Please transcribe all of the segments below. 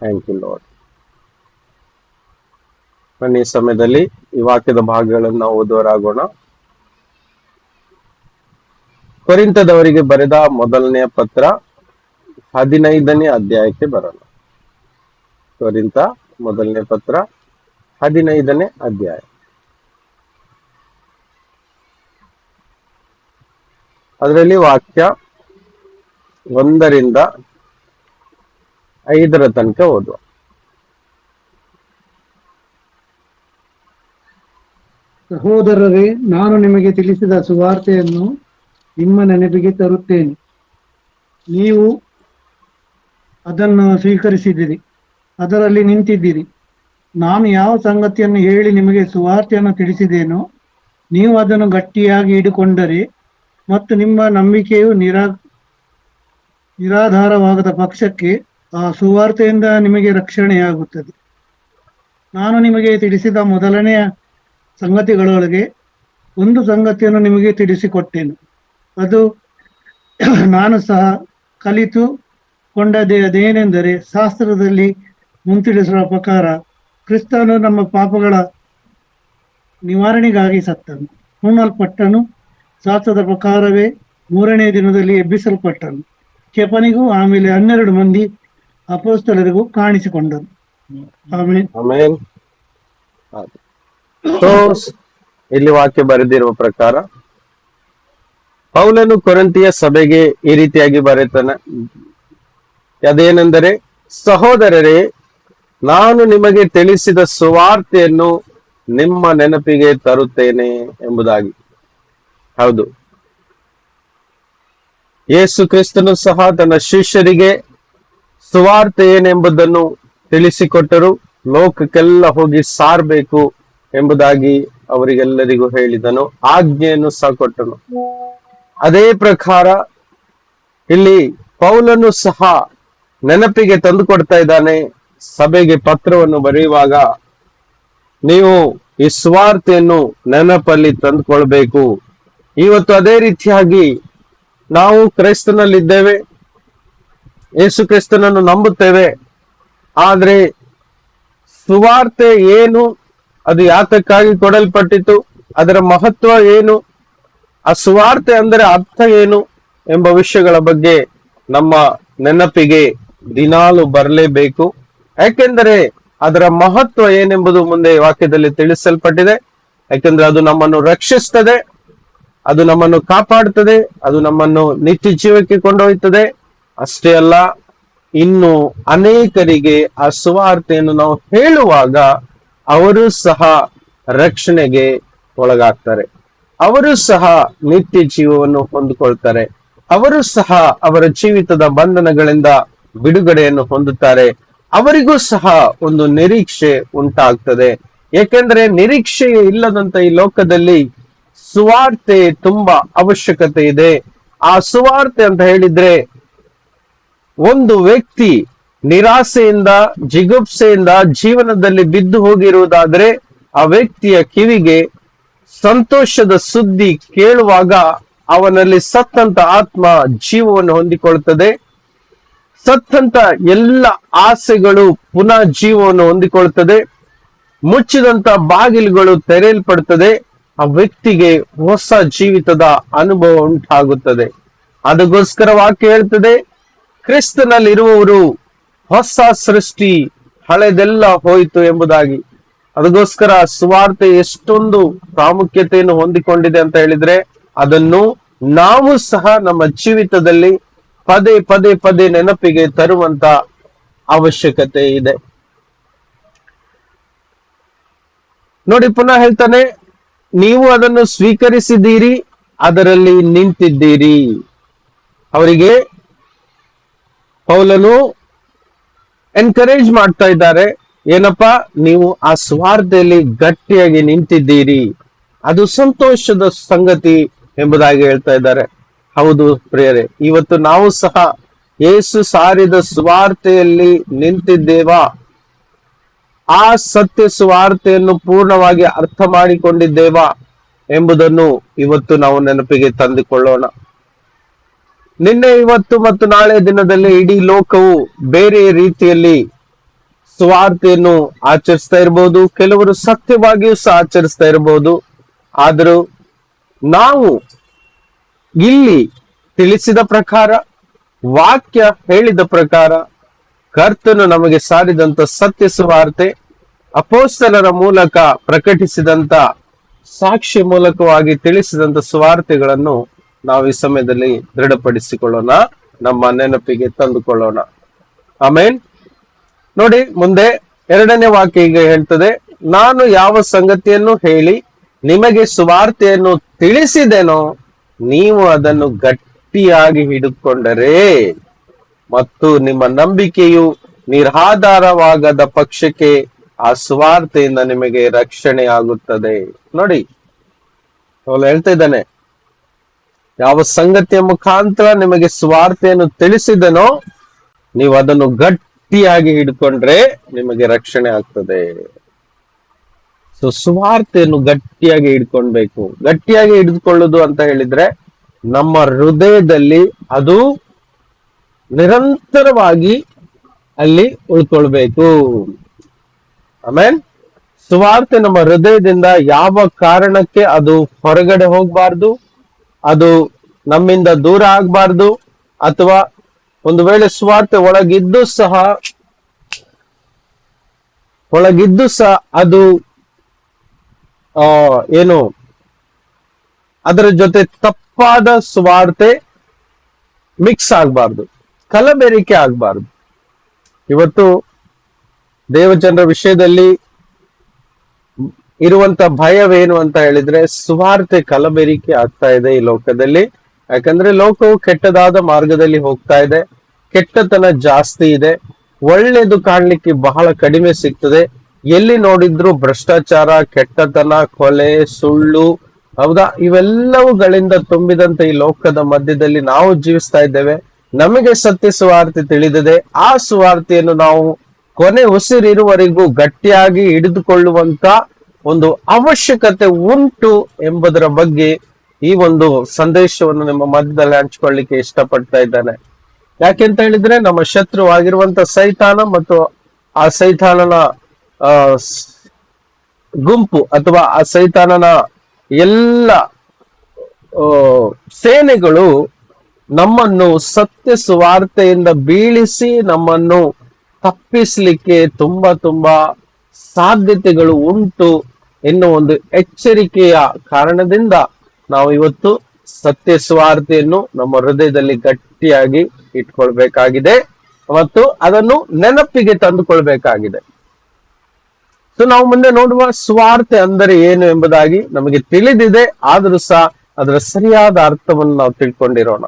Thank you lord. ಬನ್ನಿ ಈ ಸಮಯದಲ್ಲಿ ಈ ವಾಕ್ಯದ ಭಾಗಗಳನ್ನು ನಾವು ಓದುವರಾಗೋಣ. ಕೊರಿಂಥದವರಿಗೆ ಬರೆದ ಮೊದಲನೆಯ ಪತ್ರ 15ನೇ ಅಧ್ಯಾಯಕ್ಕೆ ಬರೋಣ. ಕೊರಿಂಥ ಮೊದಲನೇ ಪತ್ರ 15ನೇ ಅಧ್ಯಾಯ. ಅದರಲ್ಲಿ ವಾಕ್ಯ 1ರಿಂದ 5 ತನಕ ಓದುವ. ಸಹೋದರರೇ, ನಾನು ನಿಮಗೆ ತಿಳಿಸಿದ ಸುವಾರ್ತೆಯನ್ನು ನಿಮ್ಮ ನೆನಪಿಗೆ ತರುತ್ತೇನೆ. ನೀವು ಅದನ್ನು ಸ್ವೀಕರಿಸಿದಿರಿ, ಅದರಲ್ಲಿ ನಿಂತಿದ್ದೀರಿ. ನಾನು ಯಾವ ಸಂಗತಿಯನ್ನು ಹೇಳಿ ನಿಮಗೆ ಸುವಾರ್ತೆಯನ್ನು ತಿಳಿಸಿದೇನೋ ನೀವು ಅದನ್ನು ಗಟ್ಟಿಯಾಗಿ ಹಿಡಿಕೊಂಡರೆ ಮತ್ತು ನಿಮ್ಮ ನಂಬಿಕೆಯು ನಿರಾಧಾರವಾಗದ ಪಕ್ಷಕ್ಕೆ ಆ ಸುವಾರ್ತೆಯಿಂದ ನಿಮಗೆ ರಕ್ಷಣೆಯಾಗುತ್ತದೆ. ನಾನು ನಿಮಗೆ ತಿಳಿಸಿದ ಮೊದಲನೆಯ ಸಂಗತಿಗಳೊಳಗೆ ಒಂದು ಸಂಗತಿಯನ್ನು ನಿಮಗೆ ತಿಳಿಸಿಕೊಟ್ಟೆನು. ಅದು ನಾನು ಸಹ ಕಲಿತುಕೊಂಡದೇನೆಂದರೆ, ಶಾಸ್ತ್ರದಲ್ಲಿ ಮುಂತಿಳಿಸಿರುವ ಪ್ರಕಾರ ಕ್ರಿಸ್ತನು ನಮ್ಮ ಪಾಪಗಳ ನಿವಾರಣೆಗಾಗಿ ಸತ್ತನು, ಹೂಣಲ್ಪಟ್ಟನು, ಶಾಸ್ತ್ರದ ಪ್ರಕಾರವೇ 3ನೇ ದಿನದಲ್ಲಿ ಎಬ್ಬಿಸಲ್ಪಟ್ಟನು. ಕೆಫನಿಗೂ ಆಮೇಲೆ 12 ಮಂದಿ ಅಪೊಸ್ತಲರಿಗೂ ಕಾಣಿಸಿಕೊಂಡನು. ಆಮೆನ್. ಇಲ್ಲಿ ವಾಕ್ಯ ಬರೆದಿರುವ ಪ್ರಕಾರ ಪೌಲನು ಕೊರಿಂಥಿಯ ಸಭೆಗೆ ಈ ರೀತಿಯಾಗಿ ಬರೆತಾನೆ. ಅದೇನೆಂದರೆ, ಸಹೋದರರೇ, ನಾನು ನಿಮಗೆ ತಿಳಿಸಿದ ಸುವಾರ್ತೆಯನ್ನು ನಿಮ್ಮ ನೆನಪಿಗೆ ತರುತ್ತೇನೆ ಎಂಬುದಾಗಿ. ಹೌದು, ಯೇಸು ಕ್ರಿಸ್ತನು ಸಹ ತನ್ನ ಶಿಷ್ಯರಿಗೆ ಸುವಾರ್ತೆ ಏನೆಂಬುದನ್ನು ತಿಳಿಸಿಕೊಟ್ಟರು. ಲೋಕಕ್ಕೆಲ್ಲ ಹೋಗಿ ಸಾರಬೇಕು ಎಂಬುದಾಗಿ ಅವರಿಗೆಲ್ಲರಿಗೂ ಹೇಳಿದನು, ಆಜ್ಞೆಯನ್ನು ಸಹ ಕೊಟ್ಟನು. ಅದೇ ಪ್ರಕಾರ ಇಲ್ಲಿ ಪೌಲನು ಸಹ ನೆನಪಿಗೆ ತಂದು ಕೊಡ್ತಾ ಇದ್ದಾನೆ. ಸಭೆಗೆ ಪತ್ರವನ್ನು ಬರೆಯುವಾಗ ನೀವು ಈ ಸುವಾರ್ತೆಯನ್ನು ನೆನಪಲ್ಲಿ ತಂದುಕೊಳ್ಬೇಕು. ಇವತ್ತು ಅದೇ ರೀತಿಯಾಗಿ ನಾವು ಕ್ರೈಸ್ತನಲ್ಲಿದ್ದೇವೆ, ಯೇಸು ಕ್ರಿಸ್ತನನ್ನು ನಂಬುತ್ತೇವೆ. ಆದ್ರೆ ಸುವಾರ್ತೆ ಏನು, ಅದು ಯಾತಕ್ಕಾಗಿ ಕೊಡಲ್ಪಟ್ಟಿತು, ಅದರ ಮಹತ್ವ ಏನು, ಆ ಸುವಾರ್ತೆ ಅಂದರೆ ಅರ್ಥ ಏನು ಎಂಬ ವಿಷಯಗಳ ಬಗ್ಗೆ ನಮ್ಮ ನೆನಪಿಗೆ ದಿನಾಲು ಬರಲೇಬೇಕು. ಯಾಕೆಂದರೆ ಅದರ ಮಹತ್ವ ಏನೆಂಬುದು ಮುಂದೆ ವಾಕ್ಯದಲ್ಲಿ ತಿಳಿಸಲ್ಪಟ್ಟಿದೆ. ಯಾಕೆಂದ್ರೆ ಅದು ನಮ್ಮನ್ನು ರಕ್ಷಿಸ್ತದೆ, ಅದು ನಮ್ಮನ್ನು ಕಾಪಾಡುತ್ತದೆ, ಅದು ನಮ್ಮನ್ನು ನಿತ್ಯ ಜೀವಕ್ಕೆ ಕೊಂಡೊಯ್ಯುತ್ತದೆ. ಅಷ್ಟೇ ಅಲ್ಲ, ಇನ್ನು ಅನೇಕರಿಗೆ ಆ ಸುವಾರ್ತೆಯನ್ನು ನಾವು ಹೇಳುವಾಗ ಅವರು ಸಹ ರಕ್ಷಣೆಗೆ ಒಳಗಾಗ್ತಾರೆ, ಅವರು ಸಹ ನಿತ್ಯ ಜೀವವನ್ನು ಹೊಂದಿಕೊಳ್ತಾರೆ, ಅವರು ಸಹ ಅವರ ಜೀವಿತದ ಬಂಧನಗಳಿಂದ ಬಿಡುಗಡೆಯನ್ನು ಹೊಂದುತ್ತಾರೆ. ಅವರಿಗೂ ಸಹ ಒಂದು ನಿರೀಕ್ಷೆ ಉಂಟಾಗ್ತದೆ. ಏಕೆಂದ್ರೆ ನಿರೀಕ್ಷೆ ಇಲ್ಲದಂತ ಈ ಲೋಕದಲ್ಲಿ ಸುವಾರ್ತೆ ತುಂಬಾ ಅವಶ್ಯಕತೆ ಇದೆ. ಆ ಸುವಾರ್ತೆ ಅಂತ ಹೇಳಿದ್ರೆ, ಒಂದು ವ್ಯಕ್ತಿ ನಿರಾಸೆಯಿಂದ ಜಿಗುಪ್ಸೆಯಿಂದ ಜೀವನದಲ್ಲಿ ಬಿದ್ದು ಹೋಗಿರುವುದಾದ್ರೆ ಆ ವ್ಯಕ್ತಿಯ ಕಿವಿಗೆ ಸಂತೋಷದ ಸುದ್ದಿ ಕೇಳುವಾಗ ಅವನಲ್ಲಿ ಸತ್ತಂತ ಆತ್ಮ ಜೀವವನ್ನು ಹೊಂದಿಕೊಳ್ಳುತ್ತದೆ. ಸತ್ತಂತ ಎಲ್ಲ ಆಸೆಗಳು ಪುನಃ ಜೀವವನ್ನು ಹೊಂದಿಕೊಳ್ಳುತ್ತದೆ. ಮುಚ್ಚಿದಂತ ಬಾಗಿಲುಗಳು ತೆರೆಯಲ್ಪಡುತ್ತದೆ. ಆ ವ್ಯಕ್ತಿಗೆ ಹೊಸ ಜೀವಿತದ ಅನುಭವ ಉಂಟಾಗುತ್ತದೆ. ಅದಕ್ಕೋಸ್ಕರ ವಾಕ್ಯ ಹೇಳ್ತದೆ, ಕ್ರಿಸ್ತನಲ್ಲಿರುವವರು ಹೊಸ ಸೃಷ್ಟಿ, ಹಳೆದೆಲ್ಲ ಹೋಯಿತು ಎಂಬುದಾಗಿ. ಅದಕ್ಕೋಸ್ಕರ ಸುವಾರ್ತೆ ಎಷ್ಟೊಂದು ಪ್ರಾಮುಖ್ಯತೆಯನ್ನು ಹೊಂದಿಕೊಂಡಿದೆ ಅಂತ ಹೇಳಿದ್ರೆ, ಅದನ್ನು ನಾವು ಸಹ ನಮ್ಮ ಜೀವಿತದಲ್ಲಿ ಪದೇ ಪದೇ ಪದೇ ನೆನಪಿಗೆ ತರುವಂತ ಅವಶ್ಯಕತೆ ಇದೆ. ನೋಡಿ, ಪುನಃ ಹೇಳ್ತಾನೆ, ನೀವು ಅದನ್ನು ಸ್ವೀಕರಿಸಿದ್ದೀರಿ, ಅದರಲ್ಲಿ ನಿಂತಿದ್ದೀರಿ. ಅವರಿಗೆ ಪೌಲನು ಎನ್ಕರೇಜ್ ಮಾಡ್ತಾ ಇದ್ದಾರೆ. ಏನಪ್ಪಾ, ನೀವು ಆ ಸ್ವಾರ್ಥದಲ್ಲಿ ಗಟ್ಟಿಯಾಗಿ ನಿಂತಿದ್ದೀರಿ, ಅದು ಸಂತೋಷದ ಸಂಗತಿ ಎಂಬುದಾಗಿ ಹೇಳ್ತಾ ಇದ್ದಾರೆ. ಹೌದು ಪ್ರಿಯರೇ, ಇವತ್ತು ನಾವು ಸಹ ಯೇಸು ಸಾರಿದ ಸುವಾರ್ತೆಯಲ್ಲಿ ನಿಂತಿದ್ದೇವಾ? ಆ ಸತ್ಯ ಸುವಾರ್ತೆಯನ್ನು ಪೂರ್ಣವಾಗಿ ಅರ್ಥ ಮಾಡಿಕೊಂಡಿದ್ದೇವಾ ಎಂಬುದನ್ನು ಇವತ್ತು ನಾವು ನೆನಪಿಗೆ ತಂದುಕೊಳ್ಳೋಣ. ನಿನ್ನೆ, ಇವತ್ತು ಮತ್ತು ನಾಳೆ ದಿನದಲ್ಲಿ ಇಡೀ ಲೋಕವು ಬೇರೆ ರೀತಿಯಲ್ಲಿ ಸುವಾರ್ತೆಯನ್ನು ಆಚರಿಸ್ತಾ ಇರಬಹುದು, ಕೆಲವರು ಸತ್ಯವಾಗಿಯೂ ಸಹ ಆಚರಿಸ್ತಾ ಇರಬಹುದು. ಆದರೂ ನಾವು ಇಲ್ಲಿ ತಿಳಿಸಿದ ಪ್ರಕಾರ, ವಾಕ್ಯ ಹೇಳಿದ ಪ್ರಕಾರ, ಕರ್ತನು ನಮಗೆ ಸಾರಿದಂತ ಸತ್ಯ ಸುವಾರ್ತೆ, ಅಪೊಸ್ತಲರ ಮೂಲಕ ಪ್ರಕಟಿಸಿದಂತ, ಸಾಕ್ಷಿ ಮೂಲಕವಾಗಿ ತಿಳಿಸಿದಂತ ಸುವಾರ್ತೆಗಳನ್ನು ನಾವು ಈ ಸಮಯದಲ್ಲಿ ದೃಢಪಡಿಸಿಕೊಳ್ಳೋಣ, ನಮ್ಮ ನೆನಪಿಗೆ ತಂದುಕೊಳ್ಳೋಣ. ಆಮೇನ್. ನೋಡಿ, ಮುಂದೆ 2ನೇ ವಾಕ್ಯ ಈಗ ಹೇಳ್ತದೆ, ನಾನು ಯಾವ ಸಂಗತಿಯನ್ನು ಹೇಳಿ ನಿಮಗೆ ಸುವಾರ್ತೆಯನ್ನು ತಿಳಿಸಿದೆನೋ ನೀವು ಅದನ್ನು ಗಟ್ಟಿಯಾಗಿ ಹಿಡಿದುಕೊಂಡರೆ ಮತ್ತು ನಿಮ್ಮ ನಂಬಿಕೆಯು ನಿರಾಧಾರವಾಗದ ಪಕ್ಷಕ್ಕೆ ಆ ಸುವಾರ್ತೆಯಿಂದ ನಿಮಗೆ ರಕ್ಷಣೆ ಆಗುತ್ತದೆ. ನೋಡಿ, ಅವನು ಹೇಳ್ತಾ ಇದ್ದಾನೆ, ಯಾವ ಸಂಗತಿಯ ಮುಖಾಂತರ ನಿಮಗೆ ಸುವಾರ್ತೆಯನ್ನು ತಿಳಿಸಿದನೋ ನೀವು ಅದನ್ನು ಗಟ್ಟಿಯಾಗಿ ಹಿಡ್ಕೊಂಡ್ರೆ ನಿಮಗೆ ರಕ್ಷಣೆ ಆಗ್ತದೆ. ಸೊ ಸುವಾರ್ತೆಯನ್ನು ಗಟ್ಟಿಯಾಗಿ ಹಿಡ್ಕೊಳ್ಬೇಕು. ಗಟ್ಟಿಯಾಗಿ ಹಿಡಿದುಕೊಳ್ಳುವುದು ಅಂತ ಹೇಳಿದ್ರೆ ನಮ್ಮ ಹೃದಯದಲ್ಲಿ ಅದು ನಿರಂತರವಾಗಿ ಅಲ್ಲಿ ಉಳ್ಕೊಳ್ಬೇಕು. ಆಮೇನ್. ಸುವಾರ್ತೆ ನಮ್ಮ ಹೃದಯದಿಂದ ಯಾವ ಕಾರಣಕ್ಕೆ ಅದು ಹೊರಗಡೆ ಹೋಗ್ಬಾರ್ದು, ಅದು ನಮ್ಮಿಂದ ದೂರ ಆಗ್ಬಾರ್ದು. ಅಥವಾ ಒಂದು ವೇಳೆ ಸುವಾರ್ತೆ ಒಳಗಿದ್ದು ಸಹ ಅದು ಏನು ಅದರ ಜೊತೆ ತಪ್ಪಾದ ಸುವಾರ್ತೆ ಮಿಕ್ಸ್ ಆಗ್ಬಾರ್ದು, ಕಲಬೆರಿಕೆ ಆಗ್ಬಾರ್ದು. ಇವತ್ತು ದೇವಜನರ ವಿಷಯದಲ್ಲಿ ಇರುವಂತ ಭಯವೇನು ಅಂತ ಹೇಳಿದ್ರೆ, ಸುವಾರ್ತೆ ಕಲಬೆರಿಕೆ ಆಗ್ತಾ ಇದೆ ಈ ಲೋಕದಲ್ಲಿ. ಯಾಕಂದ್ರೆ ಲೋಕವು ಕೆಟ್ಟದಾದ ಮಾರ್ಗದಲ್ಲಿ ಹೋಗ್ತಾ ಇದೆ, ಕೆಟ್ಟತನ ಜಾಸ್ತಿ ಇದೆ, ಒಳ್ಳೇದು ಕಾಣ್ಲಿಕ್ಕೆ ಬಹಳ ಕಡಿಮೆ ಸಿಗ್ತದೆ. ಎಲ್ಲಿ ನೋಡಿದ್ರು ಭ್ರಷ್ಟಾಚಾರ, ಕೆಟ್ಟತನ, ಕೊಲೆ, ಸುಳ್ಳು, ಹೌದಾ, ಇವೆಲ್ಲವುಗಳಿಂದ ತುಂಬಿದಂತ ಈ ಲೋಕದ ಮಧ್ಯದಲ್ಲಿ ನಾವು ಜೀವಿಸ್ತಾ ಇದ್ದೇವೆ. ನಮಗೆ ಸತ್ಯ ಸುವಾರ್ತೆ ತಿಳಿದಿದೆ. ಆ ಸುವಾರ್ತೆಯನ್ನು ನಾವು ಕೊನೆ ಉಸಿರಿರುವವರೆಗೂ ಗಟ್ಟಿಯಾಗಿ ಹಿಡಿದುಕೊಳ್ಳುವಂತ ಒಂದು ಅವಶ್ಯಕತೆ ಉಂಟು ಎಂಬುದರ ಬಗ್ಗೆ ಈ ಒಂದು ಸಂದೇಶವನ್ನು ನಿಮ್ಮ ಮಧ್ಯದಲ್ಲಿ ಹಂಚಿಕೊಳ್ಳಿಕ್ಕೆ ಇಷ್ಟಪಡ್ತಾ ಇದ್ದಾನೆ. ಯಾಕೆಂತ ಹೇಳಿದ್ರೆ, ನಮ್ಮ ಶತ್ರುವಾಗಿರುವಂತ ಸೈತಾನ ಮತ್ತು ಆ ಸೈತಾನನ ಗುಂಪು ಅಥವಾ ಆ ಸೈತಾನನ ಎಲ್ಲ ಸೇನೆಗಳು ನಮ್ಮನ್ನು ಸತ್ಯ ಸುವಾರ್ತೆಯಿಂದ ಬೀಳಿಸಿ ನಮ್ಮನ್ನು ತಪ್ಪಿಸ್ಲಿಕ್ಕೆ ತುಂಬಾ ಸಾಧ್ಯತೆಗಳು ಉಂಟು ಎನ್ನುವ ಒಂದು ಎಚ್ಚರಿಕೆಯ ಕಾರಣದಿಂದ ನಾವು ಇವತ್ತು ಸತ್ಯ ಸುವಾರ್ತೆಯನ್ನು ನಮ್ಮ ಹೃದಯದಲ್ಲಿ ಗಟ್ಟಿಯಾಗಿ ಇಟ್ಕೊಳ್ಬೇಕಾಗಿದೆ ಮತ್ತು ಅದನ್ನು ನೆನಪಿಗೆ ತಂದುಕೊಳ್ಬೇಕಾಗಿದೆ. ಸೊ ನಾವು ಮುಂದೆ ನೋಡುವ ಸುವಾರ್ತೆ ಅಂದರೆ ಏನು ಎಂಬುದಾಗಿ ನಮಗೆ ತಿಳಿದಿದೆ, ಆದರೂ ಸಹ ಅದರ ಸರಿಯಾದ ಅರ್ಥವನ್ನು ನಾವು ತಿಳ್ಕೊಂಡಿರೋಣ.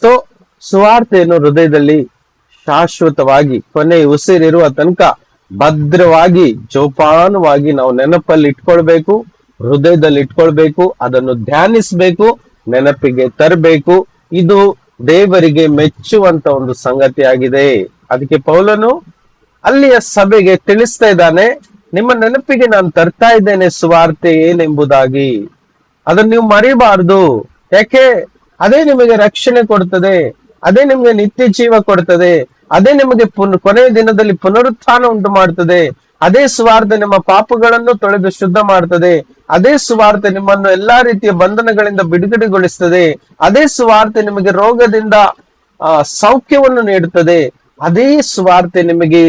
ಸೊ ಸುವಾರ್ತೆಯನ್ನು ಹೃದಯದಲ್ಲಿ ಶಾಶ್ವತವಾಗಿ ಕೊನೆ ಉಸಿರಿರುವ ತನಕ ಭದ್ರವಾಗಿ ಜೋಪಾನವಾಗಿ ನಾವು ನೆನಪಲ್ಲಿ ಇಟ್ಕೊಳ್ಬೇಕು, ಹೃದಯದಲ್ಲಿ ಇಟ್ಕೊಳ್ಬೇಕು, ಅದನ್ನು ಧ್ಯಾನಿಸ್ಬೇಕು, ನೆನಪಿಗೆ ತರಬೇಕು. ಇದು ದೇವರಿಗೆ ಮೆಚ್ಚುವಂತ ಒಂದು ಸಂಗತಿಯಾಗಿದೆ. ಅದಕ್ಕೆ ಪೌಲನು ಅಲ್ಲಿಯ ಸಭೆಗೆ ತಿಳಿಸ್ತಾ ಇದ್ದಾನೆ, ನಿಮ್ಮ ನೆನಪಿಗೆ ನಾನು ತರ್ತಾ ಇದ್ದೇನೆ ಸುವಾರ್ತೆ ಏನೆಂಬುದಾಗಿ. ಅದನ್ನು ನೀವು ಮರಿಬಾರ್ದು. ಯಾಕೆ? ಅದೇ ನಿಮಗೆ ರಕ್ಷಣೆ ಕೊಡ್ತದೆ, ಅದೇ ನಿಮಗೆ ನಿತ್ಯ ಜೀವ ಕೊಡ್ತದೆ, ಅದೇ ನಿಮಗೆ ಕೊನೆಯ ದಿನದಲ್ಲಿ ಪುನರುತ್ಥಾನ ಉಂಟು ಮಾಡ್ತದೆ. ಅದೇ ಸುವಾರ್ತೆ ನಿಮ್ಮ ಪಾಪಗಳನ್ನು ತೊಳೆದು ಶುದ್ಧ ಮಾಡ್ತದೆ. ಅದೇ ಸುವಾರ್ತೆ ನಿಮ್ಮನ್ನು ಎಲ್ಲಾ ರೀತಿಯ ಬಂಧನಗಳಿಂದ ಬಿಡುಗಡೆಗೊಳಿಸ್ತದೆ. ಅದೇ ಸುವಾರ್ತೆ ನಿಮಗೆ ರೋಗದಿಂದ ಸೌಖ್ಯವನ್ನು ನೀಡುತ್ತದೆ. ಅದೇ ಸುವಾರ್ತೆ ನಿಮಗೆ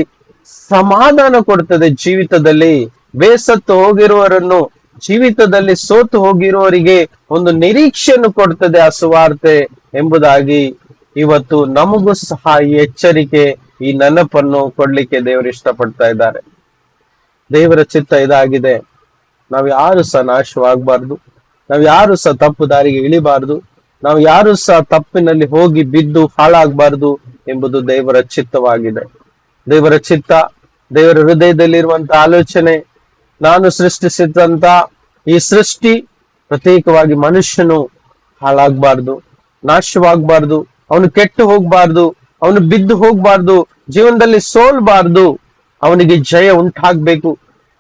ಸಮಾಧಾನ ಕೊಡ್ತದೆ. ಜೀವಿತದಲ್ಲಿ ಬೇಸತ್ತು ಹೋಗಿರುವವರನ್ನು, ಜೀವಿತದಲ್ಲಿ ಸೋತು ಹೋಗಿರುವವರಿಗೆ ಒಂದು ನಿರೀಕ್ಷೆಯನ್ನು ಕೊಡ್ತದೆ ಆ ಸುವಾರ್ತೆ ಎಂಬುದಾಗಿ ಇವತ್ತು ನಮಗೂ ಸಹ ಈ ಎಚ್ಚರಿಕೆ, ಈ ನೆನಪನ್ನು ಕೊಡ್ಲಿಕ್ಕೆ ದೇವರು ಇಷ್ಟಪಡ್ತಾ ಇದ್ದಾರೆ. ದೇವರ ಚಿತ್ತ ಇದಾಗಿದೆ. ನಾವು ಯಾರು ಸಹ ನಾಶವಾಗಬಾರ್ದು, ನಾವು ಯಾರು ಸಹ ತಪ್ಪು ದಾರಿಗೆ ಇಳಿಬಾರ್ದು, ನಾವು ಯಾರು ಸಹ ತಪ್ಪಿನಲ್ಲಿ ಹೋಗಿ ಬಿದ್ದು ಹಾಳಾಗಬಾರ್ದು ಎಂಬುದು ದೇವರ ಚಿತ್ತವಾಗಿದೆ. ದೇವರ ಚಿತ್ತ, ದೇವರ ಹೃದಯದಲ್ಲಿರುವಂತ ಆಲೋಚನೆ, ನಾನು ಸೃಷ್ಟಿಸಿದಂತ ಈ ಸೃಷ್ಟಿ ಪ್ರತ್ಯೇಕವಾಗಿ ಮನುಷ್ಯನು ಹಾಳಾಗಬಾರ್ದು, ನಾಶವಾಗಬಾರ್ದು, ಅವನು ಕೆಟ್ಟು ಹೋಗ್ಬಾರ್ದು, ಅವನು ಬಿದ್ದು ಹೋಗ್ಬಾರ್ದು, ಜೀವನದಲ್ಲಿ ಸೋಲ್ಬಾರ್ದು, ಅವನಿಗೆ ಜಯ ಉಂಟಾಗ್ಬೇಕು.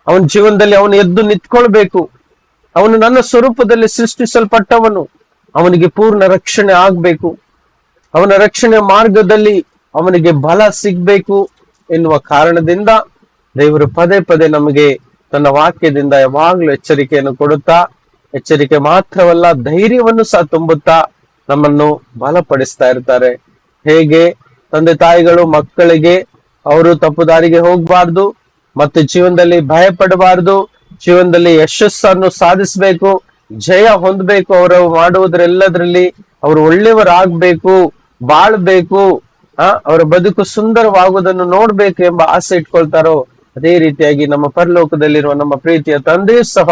ಅವನ ಜೀವನದಲ್ಲಿ ಅವನು ಎದ್ದು ನಿಂತ್ಕೊಳ್ಬೇಕು. ಅವನು ನನ್ನ ಸ್ವರೂಪದಲ್ಲಿ ಸೃಷ್ಟಿಸಲ್ಪಟ್ಟವನು, ಅವನಿಗೆ ಪೂರ್ಣ ರಕ್ಷಣೆ ಆಗ್ಬೇಕು. ಅವನ ರಕ್ಷಣೆ ಮಾರ್ಗದಲ್ಲಿ ಅವನಿಗೆ ಬಲ ಸಿಗ್ಬೇಕು, ಎನ್ನುವ ಕಾರಣದಿಂದ ದೇವರು ಪದೇ ಪದೇ ನಮಗೆ ತನ್ನ ವಾಕ್ಯದಿಂದ ಯಾವಾಗಲೂ ಎಚ್ಚರಿಕೆಯನ್ನು ಕೊಡುತ್ತಾ, ಎಚ್ಚರಿಕೆ ಮಾತ್ರವಲ್ಲ ಧೈರ್ಯವನ್ನು ಸಹ ತುಂಬುತ್ತಾ ನಮ್ಮನ್ನು ಬಲಪಡಿಸ್ತಾ ಇರ್ತಾರೆ. ಹೇಗೆ ತಂದೆ ತಾಯಿಗಳು ಮಕ್ಕಳಿಗೆ ಅವರು ತಪ್ಪು ದಾರಿಗೆ ಹೋಗಬಾರ್ದು ಮತ್ತು ಜೀವನದಲ್ಲಿ ಭಯ ಪಡಬಾರ್ದು, ಜೀವನದಲ್ಲಿ ಯಶಸ್ಸನ್ನು ಸಾಧಿಸಬೇಕು, ಜಯ ಹೊಂದಬೇಕು, ಅವರು ಮಾಡುವುದರೆಲ್ಲದರಲ್ಲಿ ಅವರು ಒಳ್ಳೆಯವರಾಗಬೇಕು, ಬಾಳ್ಬೇಕು, ಅವರ ಬದುಕು ಸುಂದರವಾಗುವುದನ್ನು ನೋಡ್ಬೇಕು ಎಂಬ ಆಸೆ ಇಟ್ಕೊಳ್ತಾರೋ, ಅದೇ ರೀತಿಯಾಗಿ ನಮ್ಮ ಪರಲೋಕದಲ್ಲಿರುವ ನಮ್ಮ ಪ್ರೀತಿಯ ತಂದೆಯೂ ಸಹ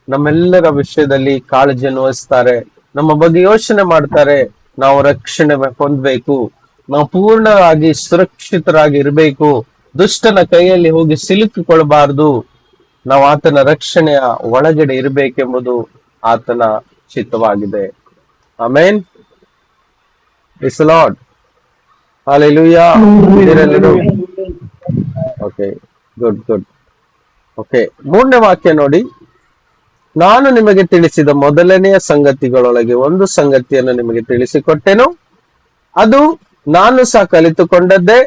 ನಮ್ಮೆಲ್ಲರ ವಿಷಯದಲ್ಲಿ ಕಾಳಜಿಯನ್ನು ವಹಿಸ್ತಾರೆ, ನಮ್ಮ ಬಗ್ಗೆ ಯೋಚನೆ ಮಾಡ್ತಾರೆ. ನಾವು ರಕ್ಷಣೆ ಹೊಂದಬೇಕು, ನಾವು ಪೂರ್ಣವಾಗಿ ಸುರಕ್ಷಿತರಾಗಿ ಇರಬೇಕು, ದುಷ್ಟನ ಕೈಯಲ್ಲಿ ಹೋಗಿ ಸಿಲುಕಿಕೊಳ್ಬಾರ್ದು, ನಾವು ಆತನ ರಕ್ಷಣೆಯ ಒಳಗಡೆ ಇರಬೇಕೆಂಬುದು ಆತನ ಚಿತ್ತವಾಗಿದೆ. Amen. Praise the lord. Hallelujah. Okay, good good. Okay, 3ನೇ ವಾಕ್ಯ ನೋಡಿ. ನಾನು ನಿಮಗೆ ತಿಳಿಸಿದ ಮೊದಲನೆಯ ಸಂಗತಿಗಳೊಳಗೆ ಒಂದು ಸಂಗತಿಯನ್ನು ನಿಮಗೆ ತಿಳಿಸಿಕೊಟ್ಟೆನು, ಅದು ನಾನು ಸಹ ಕಲಿತುಕೊಂಡದ್ದೇ.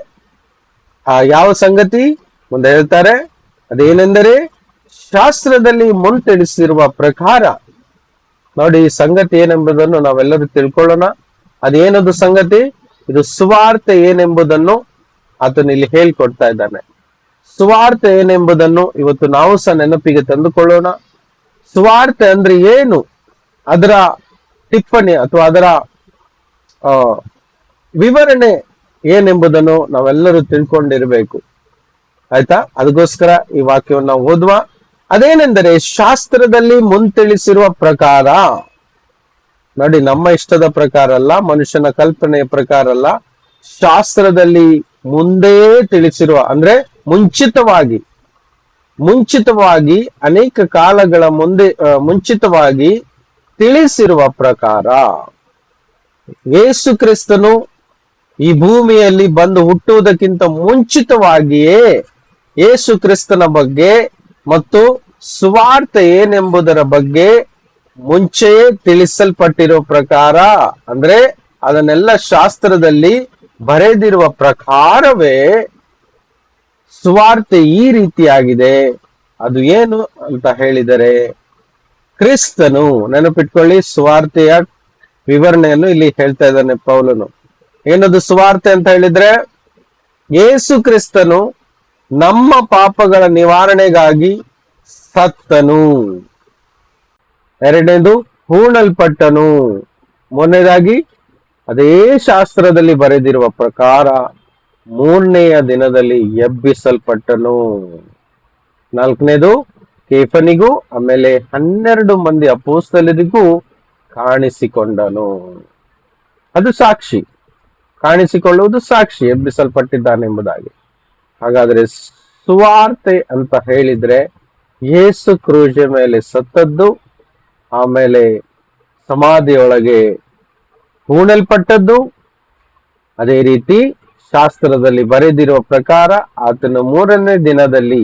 ಯಾವ ಸಂಗತಿ ಮುಂದೆ ಹೇಳ್ತಾರೆ, ಅದೇನೆಂದರೆ ಶಾಸ್ತ್ರದಲ್ಲಿ ಮುಂತಿಳಿಸಿರುವ ಪ್ರಕಾರ. ನೋಡಿ, ಈ ಸಂಗತಿ ಏನೆಂಬುದನ್ನು ನಾವೆಲ್ಲರೂ ತಿಳ್ಕೊಳ್ಳೋಣ. ಅದೇನದು ಸಂಗತಿ? ಇದು ಸುವಾರ್ತೆ ಏನೆಂಬುದನ್ನು ಆತನು ಇಲ್ಲಿ ಹೇಳ್ಕೊಡ್ತಾ ಇದ್ದಾನೆ. ಸುವಾರ್ತೆ ಏನೆಂಬುದನ್ನು ಇವತ್ತು ನಾವು ಸಹ ನೆನಪಿಗೆ ತಂದುಕೊಳ್ಳೋಣ. ಸುವಾರ್ತೆ ಅಂದ್ರೆ ಏನು, ಅದರ ಟಿಪ್ಪಣಿ ಅಥವಾ ಅದರ ವಿವರಣೆ ಏನೆಂಬುದನ್ನು ನಾವೆಲ್ಲರೂ ತಿಳ್ಕೊಂಡಿರ್ಬೇಕು. ಆಯ್ತಾ? ಅದಕ್ಕೋಸ್ಕರ ಈ ವಾಕ್ಯವನ್ನು ನಾವು ಓದುವ. ಅದೇನೆಂದರೆ ಶಾಸ್ತ್ರದಲ್ಲಿ ಮುಂತಿಳಿಸಿರುವ ಪ್ರಕಾರ. ನೋಡಿ, ನಮ್ಮ ಇಷ್ಟದ ಪ್ರಕಾರ ಅಲ್ಲ, ಮನುಷ್ಯನ ಕಲ್ಪನೆಯ ಪ್ರಕಾರ ಅಲ್ಲ, ಶಾಸ್ತ್ರದಲ್ಲಿ ಮುಂದೇ ತಿಳಿಸಿರುವ, ಅಂದ್ರೆ ಮುಂಚಿತವಾಗಿ ಅನೇಕ ಕಾಲಗಳ ಮುಂಚಿತವಾಗಿ ತಿಳಿಸಿರುವ ಪ್ರಕಾರ. ಯೇಸು ಕ್ರಿಸ್ತನು ಈ ಭೂಮಿಯಲ್ಲಿ ಬಂದು ಹುಟ್ಟುವುದಕ್ಕಿಂತ ಮುಂಚಿತವಾಗಿಯೇ ಯೇಸು ಕ್ರಿಸ್ತನ ಬಗ್ಗೆ ಮತ್ತು ಸುವಾರ್ತೆ ಏನೆಂಬುದರ ಬಗ್ಗೆ ಮುಂಚೆಯೇ ತಿಳಿಸಲ್ಪಟ್ಟಿರೋ ಪ್ರಕಾರ, ಅಂದ್ರೆ ಅದನ್ನೆಲ್ಲ ಶಾಸ್ತ್ರದಲ್ಲಿ ಬರೆದಿರುವ ಪ್ರಕಾರವೇ ಸುವಾರ್ತೆ ಈ ರೀತಿಯಾಗಿದೆ. ಅದು ಏನು ಅಂತ ಹೇಳಿದರೆ, ಕ್ರಿಸ್ತನು, ನೆನಪಿಟ್ಕೊಳ್ಳಿ, ಸುವಾರ್ತೆಯ ವಿವರಣೆಯನ್ನು ಇಲ್ಲಿ ಹೇಳ್ತಾ ಇದ್ದಾನೆ ಪೌಲನು. ಏನದು ಸುವಾರ್ತೆ ಅಂತ ಹೇಳಿದ್ರೆ, ಯೇಸು ಕ್ರಿಸ್ತನು ನಮ್ಮ ಪಾಪಗಳ ನಿವಾರಣೆಗಾಗಿ ಸತ್ತನು. ಎರಡನೇದು, ಹೂಣಲ್ಪಟ್ಟನು. ಮೂರನೇದಾಗಿ, ಅದೇ ಶಾಸ್ತ್ರದಲ್ಲಿ ಬರೆದಿರುವ ಪ್ರಕಾರ 3ನೆಯ ದಿನದಲ್ಲಿ ಎಬ್ಬಿಸಲ್ಪಟ್ಟನು. 4ನೇದು, ಕೇಫನಿಗೂ ಆಮೇಲೆ 12 ಮಂದಿ ಅಪೊಸ್ತಲರಿಗೂ ಕಾಣಿಸಿಕೊಂಡನು. ಅದು ಸಾಕ್ಷಿ, ಕಾಣಿಸಿಕೊಳ್ಳುವುದು ಸಾಕ್ಷಿ, ಎಬ್ಬಿಸಲ್ಪಟ್ಟಿದ್ದಾನೆಂಬುದಾಗಿ. ಹಾಗಾದ್ರೆ ಸುವಾರ್ತೆ ಅಂತ ಹೇಳಿದ್ರೆ ಯೇಸು ಕ್ರೂಜೆ ಮೇಲೆ ಸತ್ತದ್ದು, ಆಮೇಲೆ ಸಮಾಧಿಯೊಳಗೆ ಹೂಣಲ್ಪಟ್ಟದ್ದು, ಅದೇ ರೀತಿ ಶಾಸ್ತ್ರದಲ್ಲಿ ಬರೆದಿರುವ ಪ್ರಕಾರ ಆತನು 3ನೇ ದಿನದಲ್ಲಿ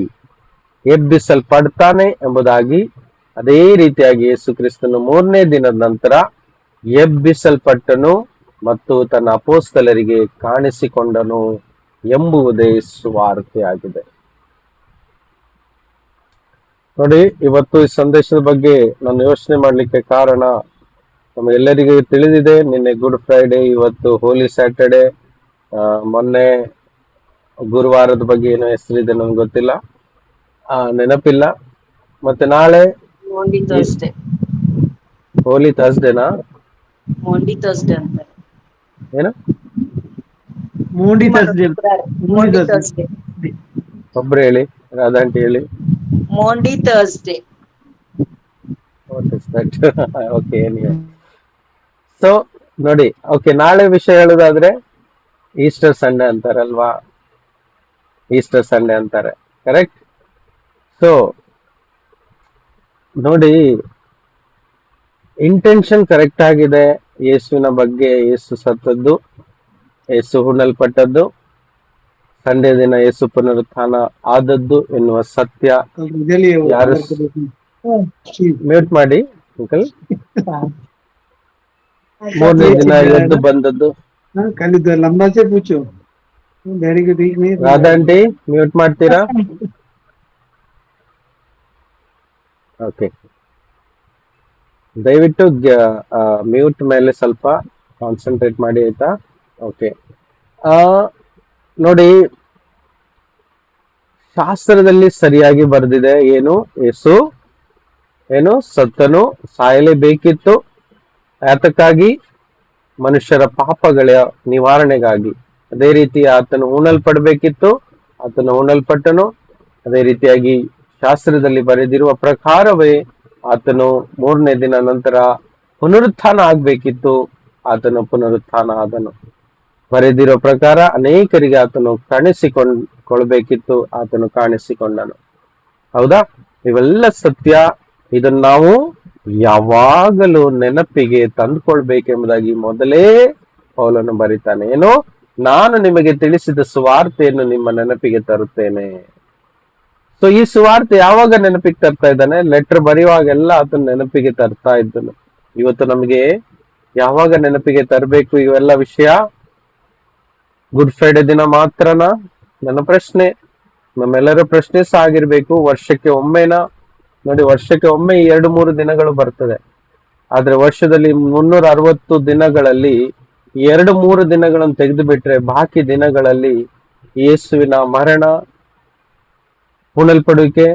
ಎಬ್ಬಿಸಲ್ಪಡ್ತಾನೆ ಎಂಬುದಾಗಿ. ಅದೇ ರೀತಿಯಾಗಿ ಯೇಸು ಕ್ರಿಸ್ತನು 3ನೇ ದಿನದ ನಂತರ ಎಬ್ಬಿಸಲ್ಪಟ್ಟನು ಮತ್ತು ತನ್ನ ಅಪೊಸ್ತಲರಿಗೆ ಕಾಣಿಸಿಕೊಂಡನು ಎಂಬುದೇ ಸುವಾರ್ತೆ ಆಗಿದೆ. ನೋಡಿ, ಇವತ್ತು ಈ ಸಂದೇಶದ ಬಗ್ಗೆ ನಾನು ಯೋಚನೆ ಮಾಡ್ಲಿಕ್ಕೆ ಕಾರಣ, ನಮಗೆಲ್ಲರಿಗೂ ತಿಳಿದಿದೆ, ನಿನ್ನೆ ಗುಡ್ ಫ್ರೈಡೆ, ಇವತ್ತು ಹೋಲಿ ಸ್ಯಾಟರ್ಡೆ, ಮೊನ್ನೆ ಗುರುವಾರದ ಬಗ್ಗೆ ಏನೋ ಹೆಸರಿದೆ ನಮ್ಗೆ ಗೊತ್ತಿಲ್ಲ, ನೆನಪಿಲ್ಲ. ಮತ್ತೆ ನಾಳೆ ಹೋಲಿ ಥರ್ಸ್ಡೇನಾ, ಏನು ಒಬ್ರು ಹೇಳಿ, ರಾಧಾಂಟಿ ಹೇಳಿ. Maundy Thursday. What is that? Okay, anyway. So ನೋಡಿ, ಓಕೆ, ನಾಳೆ ವಿಷಯ ಹೇಳೋದಾದ್ರೆ ಈಸ್ಟರ್ ಸಂಡೇ ಅಂತಾರಲ್ವಾ, ಈಸ್ಟರ್ ಸಂಡೇ ಅಂತಾರೆ, ಕರೆಕ್ಟ್? ಸೊ ನೋಡಿ, ಇಂಟೆನ್ಷನ್ ಕರೆಕ್ಟ್ ಆಗಿದೆ. ಯೇಸುವಿನ ಬಗ್ಗೆ, ಯೇಸು ಸತ್ತದ್ದು, ಯೇಸು ಹುಣ್ಣಲ್ಪಟ್ಟದ್ದು, ಸಂಡೇ ದಿನ ಯೇಸು ಪುನರುತ್ಥಾನ ಆದದ್ದು ಎನ್ನುವ ಸತ್ಯ. ಯಾರು ಮ್ಯೂಟ್ ಮಾಡಿ ಅಂಕಲ್. 3ನೇ ದಿನ ಎದ್ದು ಬಂದದ್ದು. ಕಲಿದ ಲಂಬಾಚೆ ಪೂಚು ಡ್ಯಾಡಿಗೆ ನೀರು ರಾಧಾಂಟಿ ಮ್ಯೂಟ್ ಮಾಡ್ತೀರಾ? ಓಕೆ, ದಯವಿಟ್ಟು ಮ್ಯೂಟ್ ಮೇಲೆ ಸ್ವಲ್ಪ ಕಾನ್ಸಂಟ್ರೇಟ್ ಮಾಡಿ, ಆಯ್ತಾ? ಓಕೆ, ನೋಡಿ, ಶಾಸ್ತ್ರದಲ್ಲಿ ಸರಿಯಾಗಿ ಬರೆದಿದೆ. ಯೇಸು ಸತ್ತನು, ಸಾಯಲೇಬೇಕಿತ್ತು. ಯಾತಕ್ಕಾಗಿ? ಮನುಷ್ಯರ ಪಾಪಗಳ ನಿವಾರಣೆಗಾಗಿ. ಅದೇ ರೀತಿ ಆತನು ಹೂಣಲ್ಪಡಬೇಕಿತ್ತು, ಆತನು ಹೂಣಲ್ಪಟ್ಟನು. ಅದೇ ರೀತಿಯಾಗಿ ಶಾಸ್ತ್ರದಲ್ಲಿ ಬರೆದಿರುವ ಪ್ರಕಾರವೇ ಆತನು 3ನೇ ದಿನ ನಂತರ ಪುನರುತ್ಥಾನ ಆಗ್ಬೇಕಿತ್ತು, ಆತನು ಪುನರುತ್ಥಾನ ಆದನು. ಬರೆದಿರೋ ಪ್ರಕಾರ ಅನೇಕರಿಗೆ ಆತನು ಕಾಣಿಸಿಕೊಳ್ಬೇಕಿತ್ತು, ಆತನು ಕಾಣಿಸಿಕೊಂಡನು. ಹೌದಾ? ಇವೆಲ್ಲ ಸತ್ಯ. ಇದನ್ನು ನಾವು ಯಾವಾಗಲೂ ನೆನಪಿಗೆ ತಂದುಕೊಳ್ಬೇಕೆಂಬುದಾಗಿ ಮೊದಲೇ ಪೌಲನು ಬರೀತಾನೆ. ನಾನು ನಿಮಗೆ ತಿಳಿಸಿದ ಸುವಾರ್ತೆಯನ್ನು ನಿಮ್ಮ ನೆನಪಿಗೆ ತರುತ್ತೇನೆ. ಸೊ ಈ ಸುವಾರ್ತೆ ಯಾವಾಗ ನೆನಪಿಗೆ ತರ್ತಾ ಇದ್ದಾನೆ? ಲೆಟರ್ ಬರೆಯುವಾಗೆಲ್ಲ ಆತನ ನೆನಪಿಗೆ ತರ್ತಾ ಇದ್ದನು. ಇವತ್ತು ನಮಗೆ ಯಾವಾಗ ನೆನಪಿಗೆ ತರಬೇಕು ಇವೆಲ್ಲ ವಿಷಯ? ಗುಡ್ ಫ್ರೈಡೆ ದಿನ ಮಾತ್ರನಾ? ನನ್ನ ಪ್ರಶ್ನೆ, ನಮ್ಮೆಲ್ಲರ ಪ್ರಶ್ನೆ ಸಹ ಆಗಿರ್ಬೇಕು. ವರ್ಷಕ್ಕೆ ಒಮ್ಮೆನಾ? ನೋಡಿ, ವರ್ಷಕ್ಕೆ ಒಮ್ಮೆ 2-3 ದಿನಗಳು ಬರ್ತದೆ. ಆದ್ರೆ ವರ್ಷದಲ್ಲಿ 360 ದಿನಗಳಲ್ಲಿ 2-3 ದಿನಗಳನ್ನು ತೆಗೆದು ಬಿಟ್ರೆ ಬಾಕಿ ದಿನಗಳಲ್ಲಿ ಯೇಸುವಿನ ಮರಣ, ಹೂಣಲ್ಪಡುವಿಕೆ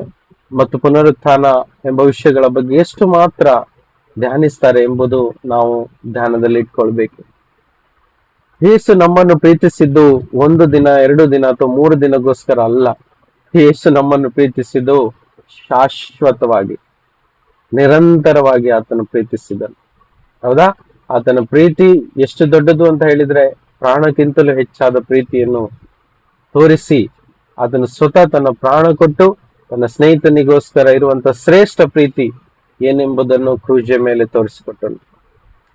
ಮತ್ತು ಪುನರುತ್ಥಾನ ಎಂಬ ವಿಷಯಗಳ ಬಗ್ಗೆ ಎಷ್ಟು ಮಾತ್ರ ಧ್ಯಾನಿಸ್ತಾರೆ ಎಂಬುದು ನಾವು ಧ್ಯಾನದಲ್ಲಿ ಇಟ್ಕೊಳ್ಬೇಕು. ಯೇಸು ನಮ್ಮನ್ನು ಪ್ರೀತಿಸಿದ್ದು 1 ದಿನ 2 ದಿನ ಅಥವಾ 3 ದಿನಗೋಸ್ಕರ ಅಲ್ಲ. ಯೇಸು ನಮ್ಮನ್ನು ಪ್ರೀತಿಸಿದ್ದು ಶಾಶ್ವತವಾಗಿ, ನಿರಂತರವಾಗಿ ಆತನು ಪ್ರೀತಿಸಿದನು. ಹೌದಾ? ಆತನ ಪ್ರೀತಿ ಎಷ್ಟು ದೊಡ್ಡದು ಅಂತ ಹೇಳಿದ್ರೆ, ಪ್ರಾಣಕ್ಕಿಂತಲೂ ಹೆಚ್ಚಾದ ಪ್ರೀತಿಯನ್ನು ತೋರಿಸಿ ಆತನು ಸ್ವತಃ ತನ್ನ ಪ್ರಾಣ ಕೊಟ್ಟು ತನ್ನ ಸ್ನೇಹಿತನಿಗೋಸ್ಕರ ಇರುವಂತ ಶ್ರೇಷ್ಠ ಪ್ರೀತಿ ಏನೆಂಬುದನ್ನು ಕ್ರೂಜೆ ಮೇಲೆ ತೋರಿಸಿಕೊಟ್ಟನು.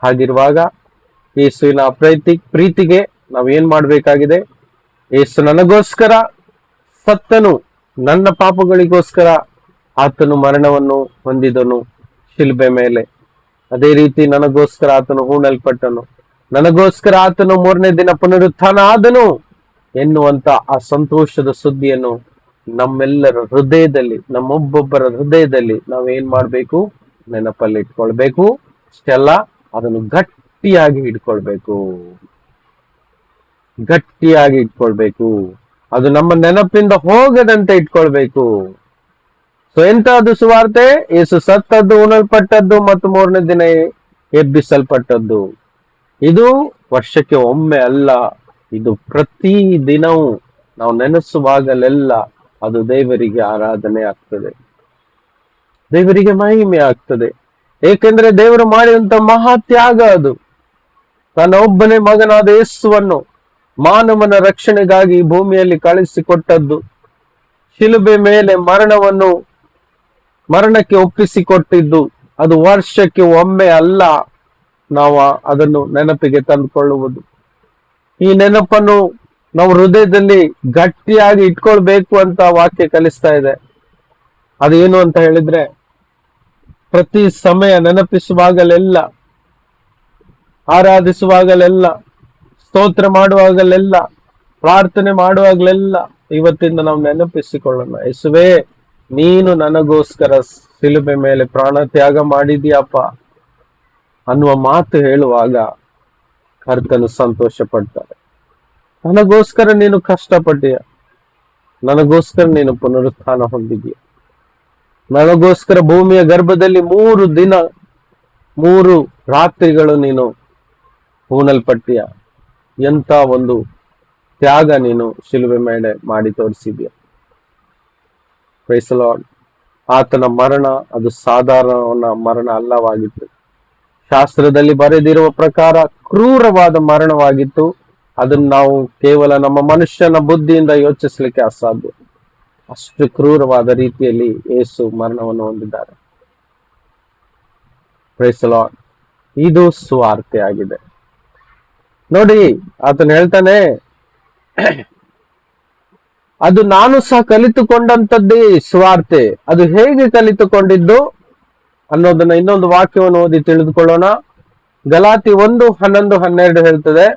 ಹಾಗಿರುವಾಗ ಯೇಸುವಿನ ಪ್ರೀತಿಗೆ ನಾವೇನ್ ಮಾಡ್ಬೇಕಾಗಿದೆ? ಯೇಸು ನನಗೋಸ್ಕರ ಸತ್ತನು, ನನ್ನ ಪಾಪಗಳಿಗೋಸ್ಕರ ಆತನು ಮರಣವನ್ನು ಹೊಂದಿದನು ಶಿಲುಬೆ ಮೇಲೆ. ಅದೇ ರೀತಿ ನನಗೋಸ್ಕರ ಆತನು ಹೂಣಲ್ಪಟ್ಟನು, ನನಗೋಸ್ಕರ ಆತನು 3ನೇ ದಿನ ಪುನರುತ್ಥಾನ ಆದನು ಎನ್ನುವಂತ ಆ ಸಂತೋಷದ ಸುದ್ದಿಯನ್ನು ನಮ್ಮೆಲ್ಲರ ಹೃದಯದಲ್ಲಿ, ನಮ್ಮೊಬ್ಬೊಬ್ಬರ ಹೃದಯದಲ್ಲಿ ನಾವೇನ್ ಮಾಡ್ಬೇಕು? ನೆನಪಲ್ಲಿ ಇಟ್ಕೊಳ್ಬೇಕು. ಇಷ್ಟೆಲ್ಲ ಅದನ್ನು ಗಟ್ಟಿಯಾಗಿ ಇಟ್ಕೊಳ್ಬೇಕು, ಗಟ್ಟಿಯಾಗಿ ಇಟ್ಕೊಳ್ಬೇಕು. ಅದು ನಮ್ಮ ನೆನಪಿಂದ ಹೋಗದಂತೆ ಇಟ್ಕೊಳ್ಬೇಕು. ಸೊ ಎಂತದ್ದು ಸುವಾರ್ತೆ? ಯೇಸು ಸತ್ತದ್ದು, ಉಣಲ್ಪಟ್ಟದ್ದು ಮತ್ತು 3ನೇ ದಿನ ಎಬ್ಬಿಸಲ್ಪಟ್ಟದ್ದು. ಇದು ವರ್ಷಕ್ಕೆ ಒಮ್ಮೆ ಅಲ್ಲ, ಇದು ಪ್ರತಿ ದಿನವೂ ನಾವು ನೆನೆಸುವಾಗಲೆಲ್ಲ ಅದು ದೇವರಿಗೆ ಆರಾಧನೆ ಆಗ್ತದೆ, ದೇವರಿಗೆ ಮಹಿಮೆ ಆಗ್ತದೆ. ಏಕೆಂದ್ರೆ ದೇವರು ಮಾಡಿದಂತ ಮಹಾ ತ್ಯಾಗ ಅದು. ತನ್ನ ಒಬ್ಬನೇ ಮಗನಾದ ಯೇಸುವನ್ನು ಮಾನವನ ರಕ್ಷಣೆಗಾಗಿ ಭೂಮಿಯಲ್ಲಿ ಕಳಿಸಿಕೊಟ್ಟದ್ದು, ಶಿಲುಬೆ ಮೇಲೆ ಮರಣಕ್ಕೆ ಒಪ್ಪಿಸಿಕೊಟ್ಟಿದ್ದು, ಅದು ವರ್ಷಕ್ಕೆ ಒಮ್ಮೆ ಅಲ್ಲ. ನಾವು ಅದನ್ನು ನೆನಪಿಗೆ ತಂದುಕೊಳ್ಳುವುದು, ಈ ನೆನಪನ್ನು ನಾವು ಹೃದಯದಲ್ಲಿ ಗಟ್ಟಿಯಾಗಿ ಇಟ್ಕೊಳ್ಬೇಕು ಅಂತ ವಾಕ್ಯ ಕಲಿಸ್ತಾ ಇದೆ. ಅದೇನು ಅಂತ ಹೇಳಿದ್ರೆ, ಪ್ರತಿ ಸಮಯ ನೆನಪಿಸುವಾಗಲೆಲ್ಲ, ಆರಾಧಿಸುವಾಗಲೆಲ್ಲ, ಸ್ತೋತ್ರ ಮಾಡುವಾಗಲೆಲ್ಲ, ಪ್ರಾರ್ಥನೆ ಮಾಡುವಾಗಲೆಲ್ಲ ಇವತ್ತಿಂದ ನಾವು ನೆನಪಿಸಿಕೊಳ್ಳೋಣ. ಯೇಸುವೇ, ನೀನು ನನಗೋಸ್ಕರ ಶಿಲುಬೆ ಮೇಲೆ ಪ್ರಾಣ ತ್ಯಾಗ ಮಾಡಿದ್ಯಪ್ಪ ಅನ್ನುವ ಮಾತು ಹೇಳುವಾಗ ಕರ್ತನು ಸಂತೋಷ ಪಡ್ತಾರೆ. ನನಗೋಸ್ಕರ ನೀನು ಕಷ್ಟಪಟ್ಟಿಯ, ನನಗೋಸ್ಕರ ನೀನು ಪುನರುತ್ಥಾನ ಹೊಂದಿದೀಯ, ನನಗೋಸ್ಕರ ಭೂಮಿಯ ಗರ್ಭದಲ್ಲಿ 3 ದಿನ 3 ರಾತ್ರಿಗಳು ನೀನು ಹೂಣಲ್ಪಟ್ಟಿಯ. ಎಂತ ಒಂದು ತ್ಯಾಗ ನೀನು ಶಿಲುಬೆ ಮೇಲೆ ಮಾಡಿ ತೋರಿಸಿದ್ಯಾ. Price the lord. ಆತನ ಮರಣ ಅದು ಸಾಧಾರಣ ಮರಣ ಅಲ್ಲವಾಗಿತ್ತು. ಶಾಸ್ತ್ರದಲ್ಲಿ ಬರೆದಿರುವ ಪ್ರಕಾರ ಕ್ರೂರವಾದ ಮರಣವಾಗಿತ್ತು. ಅದನ್ನು ನಾವು ಕೇವಲ ನಮ್ಮ ಮನುಷ್ಯನ ಬುದ್ಧಿಯಿಂದ ಯೋಚಿಸಲಿಕ್ಕೆ ಅಸಾಧ್ಯ. ಅಷ್ಟು ಕ್ರೂರವಾದ ರೀತಿಯಲ್ಲಿ ಯೇಸು ಮರಣವನ್ನು ಹೊಂದಿದ್ದಾರೆ. Praise the Lord. ಇದು ಸುವಾರ್ತೆ ಆಗಿದೆ. ನೋಡಿ, ಆತನು ಹೇಳ್ತಾನೆ, ಅದು ನಾನು ಸಹ ಕಲಿತುಕೊಂಡಂತದ್ದೇ ಸುವಾರ್ತೆ. ಅದು ಹೇಗೆ ಕಲಿತುಕೊಂಡಿದ್ದು ಅನ್ನೋದನ್ನ ಇನ್ನೊಂದು ವಾಕ್ಯವನ್ನು ಓದಿ ತಿಳಿದುಕೊಳ್ಳೋಣ. ಗಲಾತಿ 1:11-12 ಹೇಳ್ತದೆ.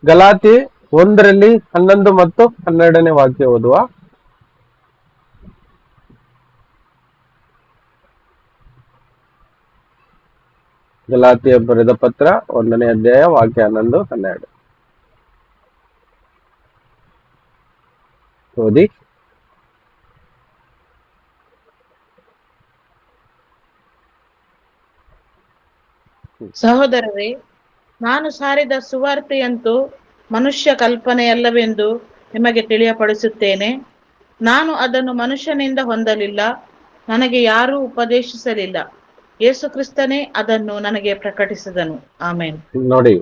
ಗಲಾತಿ ಒಂದರಲ್ಲಿ 11 ಮತ್ತು 12ನೇ ವಾಕ್ಯ ಓದುವ. ಗಲಾತ್ಯ ಬರೆದ ಪತ್ರ 1ನೇ ಅಧ್ಯಾಯ ವಾಕ್ಯ 11, 12 ಓದಿ. ಸಹೋದರರೇ, ನಾನು ಸಾರಿದ ಸುವಾರ್ತೆಯಂತೂ ಮನುಷ್ಯ ಕಲ್ಪನೆಯಲ್ಲವೆಂದು ನಿಮಗೆ ತಿಳಿಯಪಡಿಸುತ್ತೇನೆ. ನಾನು ಅದನ್ನು ಮನುಷ್ಯನಿಂದ ಹೊಂದಲಿಲ್ಲ, ನನಗೆ ಯಾರೂ ಉಪದೇಶಿಸಲಿಲ್ಲ. ಯೇಸು ಕ್ರಿಸ್ತನೇ ಅದನ್ನು ನನಗೆ ಪ್ರಕಟಿಸಿದನು. ಆಮೇನ್. ನೋಡಿ,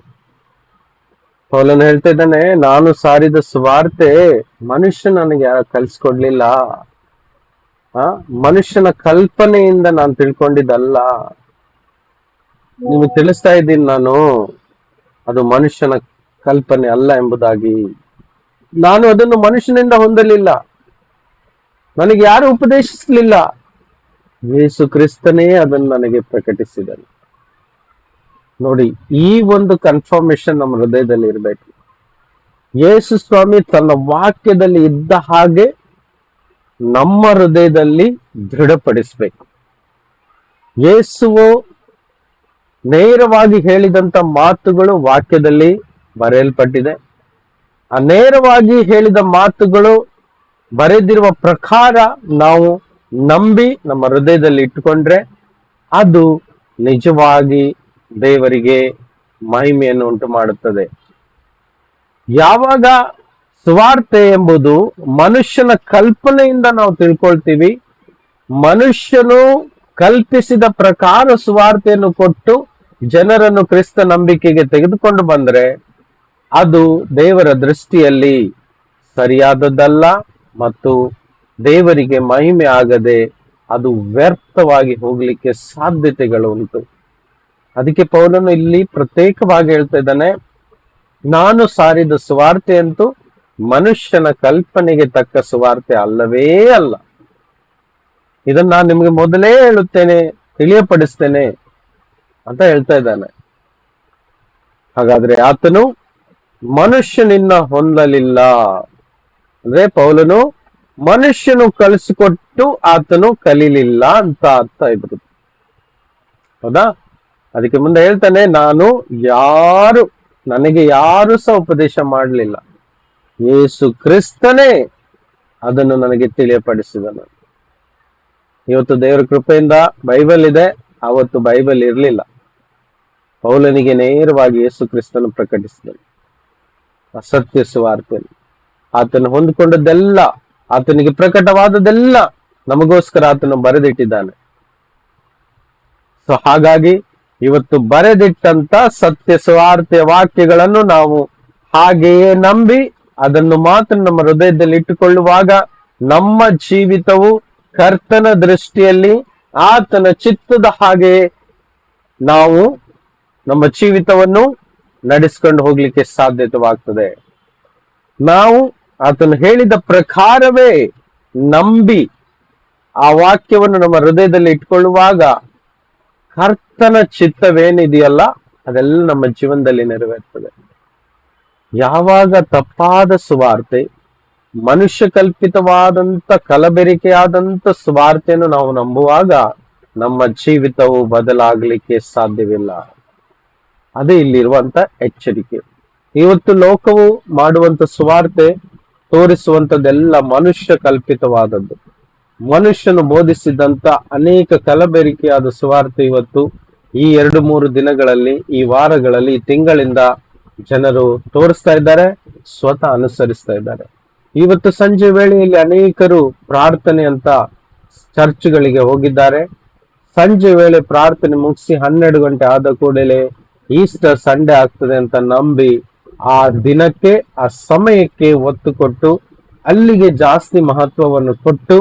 ಪೌಲನು ಹೇಳ್ತಾ ಇದ್ದಾನೆ, ನಾನು ಸಾರಿದ ಸುವಾರ್ತೆ ಮನುಷ್ಯ ನನಗೆ ಯಾರು ಕಲ್ಸ್ಕೊಡ್ಲಿಲ್ಲ, ಮನುಷ್ಯನ ಕಲ್ಪನೆಯಿಂದ ನಾನು ತಿಳ್ಕೊಂಡಿದ್ದಲ್ಲ. ನಿಮಗೆ ತಿಳಿಸ್ತಾ ಇದ್ದೀನಿ ನಾನು, ಅದು ಮನುಷ್ಯನ ಕಲ್ಪನೆ ಅಲ್ಲ ಎಂಬುದಾಗಿ. ನಾನು ಅದನ್ನು ಮನುಷ್ಯನಿಂದ ಹೊಂದಲಿಲ್ಲ, ನನಗೆ ಯಾರು ಉಪದೇಶಿಸಲಿಲ್ಲ, ಯೇಸು ಕ್ರಿಸ್ತನೇ ಅದನ್ನು ನನಗೆ ಪ್ರಕಟಿಸಿದನು. ನೋಡಿ, ಈ ಒಂದು ಕನ್ಫರ್ಮೇಶನ್ ನಮ್ಮ ಹೃದಯದಲ್ಲಿ ಇರಬೇಕು. ಯೇಸು ಸ್ವಾಮಿ ತನ್ನ ವಾಕ್ಯದಲ್ಲಿ ಇದ್ದ ಹಾಗೆ ನಮ್ಮ ಹೃದಯದಲ್ಲಿ ದೃಢಪಡಿಸ್ಬೇಕು. ಯೇಸುವು ನೇರವಾಗಿ ಹೇಳಿದಂತ ಮಾತುಗಳು ವಾಕ್ಯದಲ್ಲಿ ಬರೆಯಲ್ಪಟ್ಟಿದೆ. ಆ ನೇರವಾಗಿ ಹೇಳಿದ ಮಾತುಗಳು ಬರೆದಿರುವ ಪ್ರಕಾರ ನಾವು ನಂಬಿ ನಮ್ಮ ಹೃದಯದಲ್ಲಿ ಇಟ್ಟುಕೊಂಡ್ರೆ ಅದು ನಿಜವಾಗಿ ದೇವರಿಗೆ ಮಹಿಮೆಯನ್ನು ಉಂಟು ಮಾಡುತ್ತದೆ. ಯಾವಾಗ ಸುವಾರ್ತೆ ಎಂಬುದು ಮನುಷ್ಯನ ಕಲ್ಪನೆಯಿಂದ ನಾವು ತಿಳ್ಕೊಳ್ತೀವಿ, ಮನುಷ್ಯನು ಕಲ್ಪಿಸಿದ ಪ್ರಕಾರ ಸುವಾರ್ತೆಯನ್ನು ಕೊಟ್ಟು ಜನರನ್ನು ಕ್ರಿಸ್ತ ನಂಬಿಕೆಗೆ ತೆಗೆದುಕೊಂಡು ಬಂದ್ರೆ ಅದು ದೇವರ ದೃಷ್ಟಿಯಲ್ಲಿ ಸರಿಯಾದದ್ದಲ್ಲ ಮತ್ತು ದೇವರಿಗೆ ಮಹಿಮೆ ಆಗದೆ ಅದು ವ್ಯರ್ಥವಾಗಿ ಹೋಗ್ಲಿಕ್ಕೆ ಸಾಧ್ಯತೆಗಳು ಉಂಟು. ಅದಕ್ಕೆ ಪೌಲನು ಇಲ್ಲಿ ಪ್ರತ್ಯೇಕವಾಗಿ ಹೇಳ್ತಾ ಇದ್ದಾನೆ, ನಾನು ಸಾರಿದ ಸುವಾರ್ತೆ ಅಂತೂ ಮನುಷ್ಯನ ಕಲ್ಪನೆಗೆ ತಕ್ಕ ಸುವಾರ್ತೆ ಅಲ್ಲವೇ ಅಲ್ಲ. ಇದನ್ನ ನಾನು ನಿಮಗೆ ಮೊದಲೇ ಹೇಳುತ್ತೇನೆ, ತಿಳಿಯಪಡಿಸ್ತೇನೆ ಅಂತ ಹೇಳ್ತಾ ಇದ್ದಾನೆ. ಹಾಗಾದ್ರೆ ಆತನು ಮನುಷ್ಯನಿಂದ ಹೊಂದಲಿಲ್ಲ ಅಂದ್ರೆ ಪೌಲನು ಮನುಷ್ಯನು ಕಳಿಸಿಕೊಟ್ಟು ಆತನು ಕಲೀಲಿಲ್ಲ ಅಂತ ಅರ್ಥ ಇದ್ರು. ಹೌದಾ? ಅದಕ್ಕೆ ಮುಂದೆ ಹೇಳ್ತಾನೆ, ನನಗೆ ಯಾರು ಸಹ ಉಪದೇಶ ಮಾಡಲಿಲ್ಲ, ಯೇಸು ಕ್ರಿಸ್ತನೇ ಅದನ್ನು ನನಗೆ ತಿಳಿಯಪಡಿಸಿದನು. ಇವತ್ತು ದೇವರ ಕೃಪೆಯಿಂದ ಬೈಬಲ್ ಇದೆ, ಅವತ್ತು ಬೈಬಲ್ ಇರಲಿಲ್ಲ. ಪೌಲನಿಗೆ ನೇರವಾಗಿ ಯೇಸು ಕ್ರಿಸ್ತನು ಪ್ರಕಟಿಸಿದನು ಅಸತ್ಯ ಸುವಾರ್ತೆಯನ್ನು. ಆತನು ಹೊಂದಿಕೊಂಡದ್ದೆಲ್ಲ, ಆತನಿಗೆ ಪ್ರಕಟವಾದದೆಲ್ಲ ನಮಗೋಸ್ಕರ ಆತನು ಬರೆದಿಟ್ಟಿದ್ದಾನೆ. ಸೊ ಹಾಗಾಗಿ ಇವತ್ತು ಬರೆದಿಟ್ಟಂತ ಸತ್ಯ ಸುವಾರ್ತೆಯ ವಾಕ್ಯಗಳನ್ನು ನಾವು ಹಾಗೆಯೇ ನಂಬಿ ಅದನ್ನು ಮಾತ್ರ ನಮ್ಮ ಹೃದಯದಲ್ಲಿ ಇಟ್ಟುಕೊಳ್ಳುವಾಗ ನಮ್ಮ ಜೀವಿತವು ಕರ್ತನ ದೃಷ್ಟಿಯಲ್ಲಿ ಆತನ ಚಿತ್ತದ ಹಾಗೆ ನಾವು ನಮ್ಮ ಜೀವಿತವನ್ನು ನಡೆಸ್ಕೊಂಡು ಹೋಗ್ಲಿಕ್ಕೆ ಸಾಧ್ಯತೆವಾಗ್ತದೆ. ನಾವು ಆತನು ಹೇಳಿದ ಪ್ರಕಾರವೇ ನಂಬಿ ಆ ವಾಕ್ಯವನ್ನು ನಮ್ಮ ಹೃದಯದಲ್ಲಿ ಇಟ್ಕೊಳ್ಳುವಾಗ ಕರ್ತನ ಚಿತ್ತವೇನಿದೆಯಲ್ಲ ಅದೆಲ್ಲ ನಮ್ಮ ಜೀವನದಲ್ಲಿ ನೆರವೇರ್ತದೆ. ಯಾವಾಗ ತಪ್ಪಾದ ಸುವಾರ್ತೆ, ಮನುಷ್ಯ ಕಲ್ಪಿತವಾದಂತ ಕಲಬೆರಿಕೆಯಾದಂತ ಸುವಾರ್ತೆಯನ್ನು ನಾವು ನಂಬುವಾಗ ನಮ್ಮ ಜೀವಿತವು ಬದಲಾಗಲಿಕ್ಕೆ ಸಾಧ್ಯವಿಲ್ಲ. ಅದೇ ಇಲ್ಲಿರುವಂತ ಎಚ್ಚರಿಕೆ. ಇವತ್ತು ಲೋಕವು ಮಾಡುವಂತ ಸುವಾರ್ತೆ ತೋರಿಸುವಂತದ್ದೆಲ್ಲ ಮನುಷ್ಯ ಕಲ್ಪಿತವಾದದ್ದು. ಮನುಷ್ಯನು ಬೋಧಿಸಿದಂತ ಅನೇಕ ಕಲಬೆರಿಕೆಯಾದ ಸುವಾರ್ತೆ ಇವತ್ತು ಈ 2-3 ದಿನಗಳಲ್ಲಿ, ಈ ವಾರಗಳಲ್ಲಿ, ಈ ತಿಂಗಳಿಂದ ಜನರು ತೋರಿಸ್ತಾ ಇದ್ದಾರೆ, ಸ್ವತಃ ಅನುಸರಿಸ್ತಾ ಇದ್ದಾರೆ. ಇವತ್ತು ಸಂಜೆ ವೇಳೆಯಲ್ಲಿ ಅನೇಕರು ಪ್ರಾರ್ಥನೆ ಅಂತ ಚರ್ಚ್ಗಳಿಗೆ ಹೋಗಿದ್ದಾರೆ. ಸಂಜೆ ವೇಳೆ ಪ್ರಾರ್ಥನೆ ಮುಗಿಸಿ 12 ಗಂಟೆ ಆದ ಕೂಡಲೇ ಈಸ್ಟರ್ ಸಂಡೇ ಆಗ್ತದೆ ಅಂತ ನಂಬಿ ಆ ದಿನಕ್ಕೆ, ಆ ಸಮಯಕ್ಕೆ ಒತ್ತು ಕೊಟ್ಟು ಅಲ್ಲಿಗೆ ಜಾಸ್ತಿ ಮಹತ್ವವನ್ನು ಕೊಟ್ಟು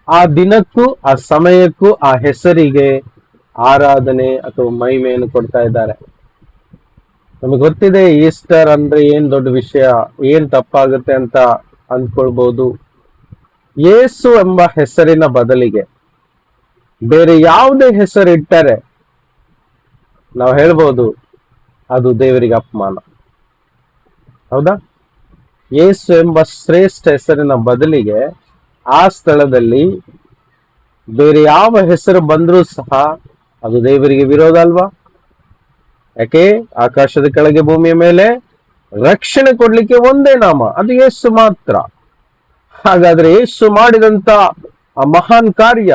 ಆ ದಿನಕ್ಕೂ ಆ ಸಮಯಕ್ಕೂ ಆ ಹೆಸರಿಗೆ ಆರಾಧನೆ ಅಥವಾ ಮಹಿಮೆಯನ್ನು ಕೊಡ್ತಾ ಇದ್ದಾರೆ. ನಮಗೆ ಗೊತ್ತಿದೆ ಈಸ್ಟರ್ ಅಂದ್ರೆ ಏನ್ ದೊಡ್ಡ ವಿಷಯ, ಏನ್ ತಪ್ಪಾಗುತ್ತೆ ಅಂತ ಅಂದ್ಕೊಳ್ಬಹುದು. ಯೇಸು ಎಂಬ ಹೆಸರಿನ ಬದಲಿಗೆ ಬೇರೆ ಯಾವುದೇ ಹೆಸರು ಇಟ್ಟರೆ ನಾವು ಹೇಳ್ಬೋದು ಅದು ದೇವರಿಗೆ ಅಪಮಾನ. ಹೌದಾ? ಯೇಸು ಎಂಬ ಶ್ರೇಷ್ಠ ಹೆಸರಿನ ಬದಲಿಗೆ ಆ ಸ್ಥಳದಲ್ಲಿ ಬೇರೆ ಯಾವ ಹೆಸರು ಬಂದ್ರೂ ಸಹ ಅದು ದೇವರಿಗೆ ವಿರೋಧ ಅಲ್ವಾ? ಯಾಕೆ? ಆಕಾಶದ ಕೆಳಗೆ ಭೂಮಿಯ ಮೇಲೆ ರಕ್ಷಣೆ ಕೊಡ್ಲಿಕ್ಕೆ ಒಂದೇ ನಾಮ, ಅದು ಯೇಸು ಮಾತ್ರ. ಹಾಗಾದ್ರೆ ಯೇಸು ಮಾಡಿದಂತ ಆ ಮಹಾನ್ ಕಾರ್ಯ,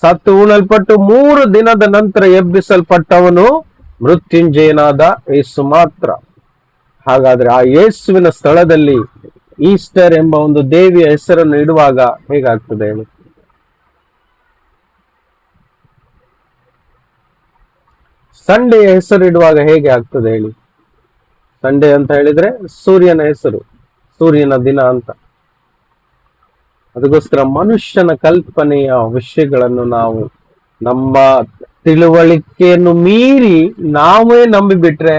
ಸತ್ತು ಉಣಲ್ಪಟ್ಟು 3 ದಿನದ ನಂತರ ಎಬ್ಬಿಸಲ್ಪಟ್ಟವನು ಮೃತ್ಯುಂಜಯನಾದ ಯೇಸು ಮಾತ್ರ. ಹಾಗಾದ್ರೆ ಆ ಯೇಸುವಿನ ಸ್ಥಳದಲ್ಲಿ ಈಸ್ಟರ್ ಎಂಬ ಒಂದು ದೇವಿಯ ಹೆಸರನ್ನು ಇಡುವಾಗ ಹೇಗಾಗ್ತದೆ ಹೇಳಿ? ಸಂಡೆಯ ಹೆಸರು ಇಡುವಾಗ ಹೇಗೆ ಆಗ್ತದೆ ಹೇಳಿ? ಸಂಡೇ ಅಂತ ಹೇಳಿದ್ರೆ ಸೂರ್ಯನ ಹೆಸರು, ಸೂರ್ಯನ ದಿನ ಅಂತ. ಅದಕ್ಕೋಸ್ಕರ ಮನುಷ್ಯನ ಕಲ್ಪನೆಯ ವಿಷಯಗಳನ್ನು ನಾವು ನಮ್ಮ ತಿಳುವಳಿಕೆಯನ್ನು ಮೀರಿ ನಾವೇ ನಂಬಿಬಿಟ್ರೆ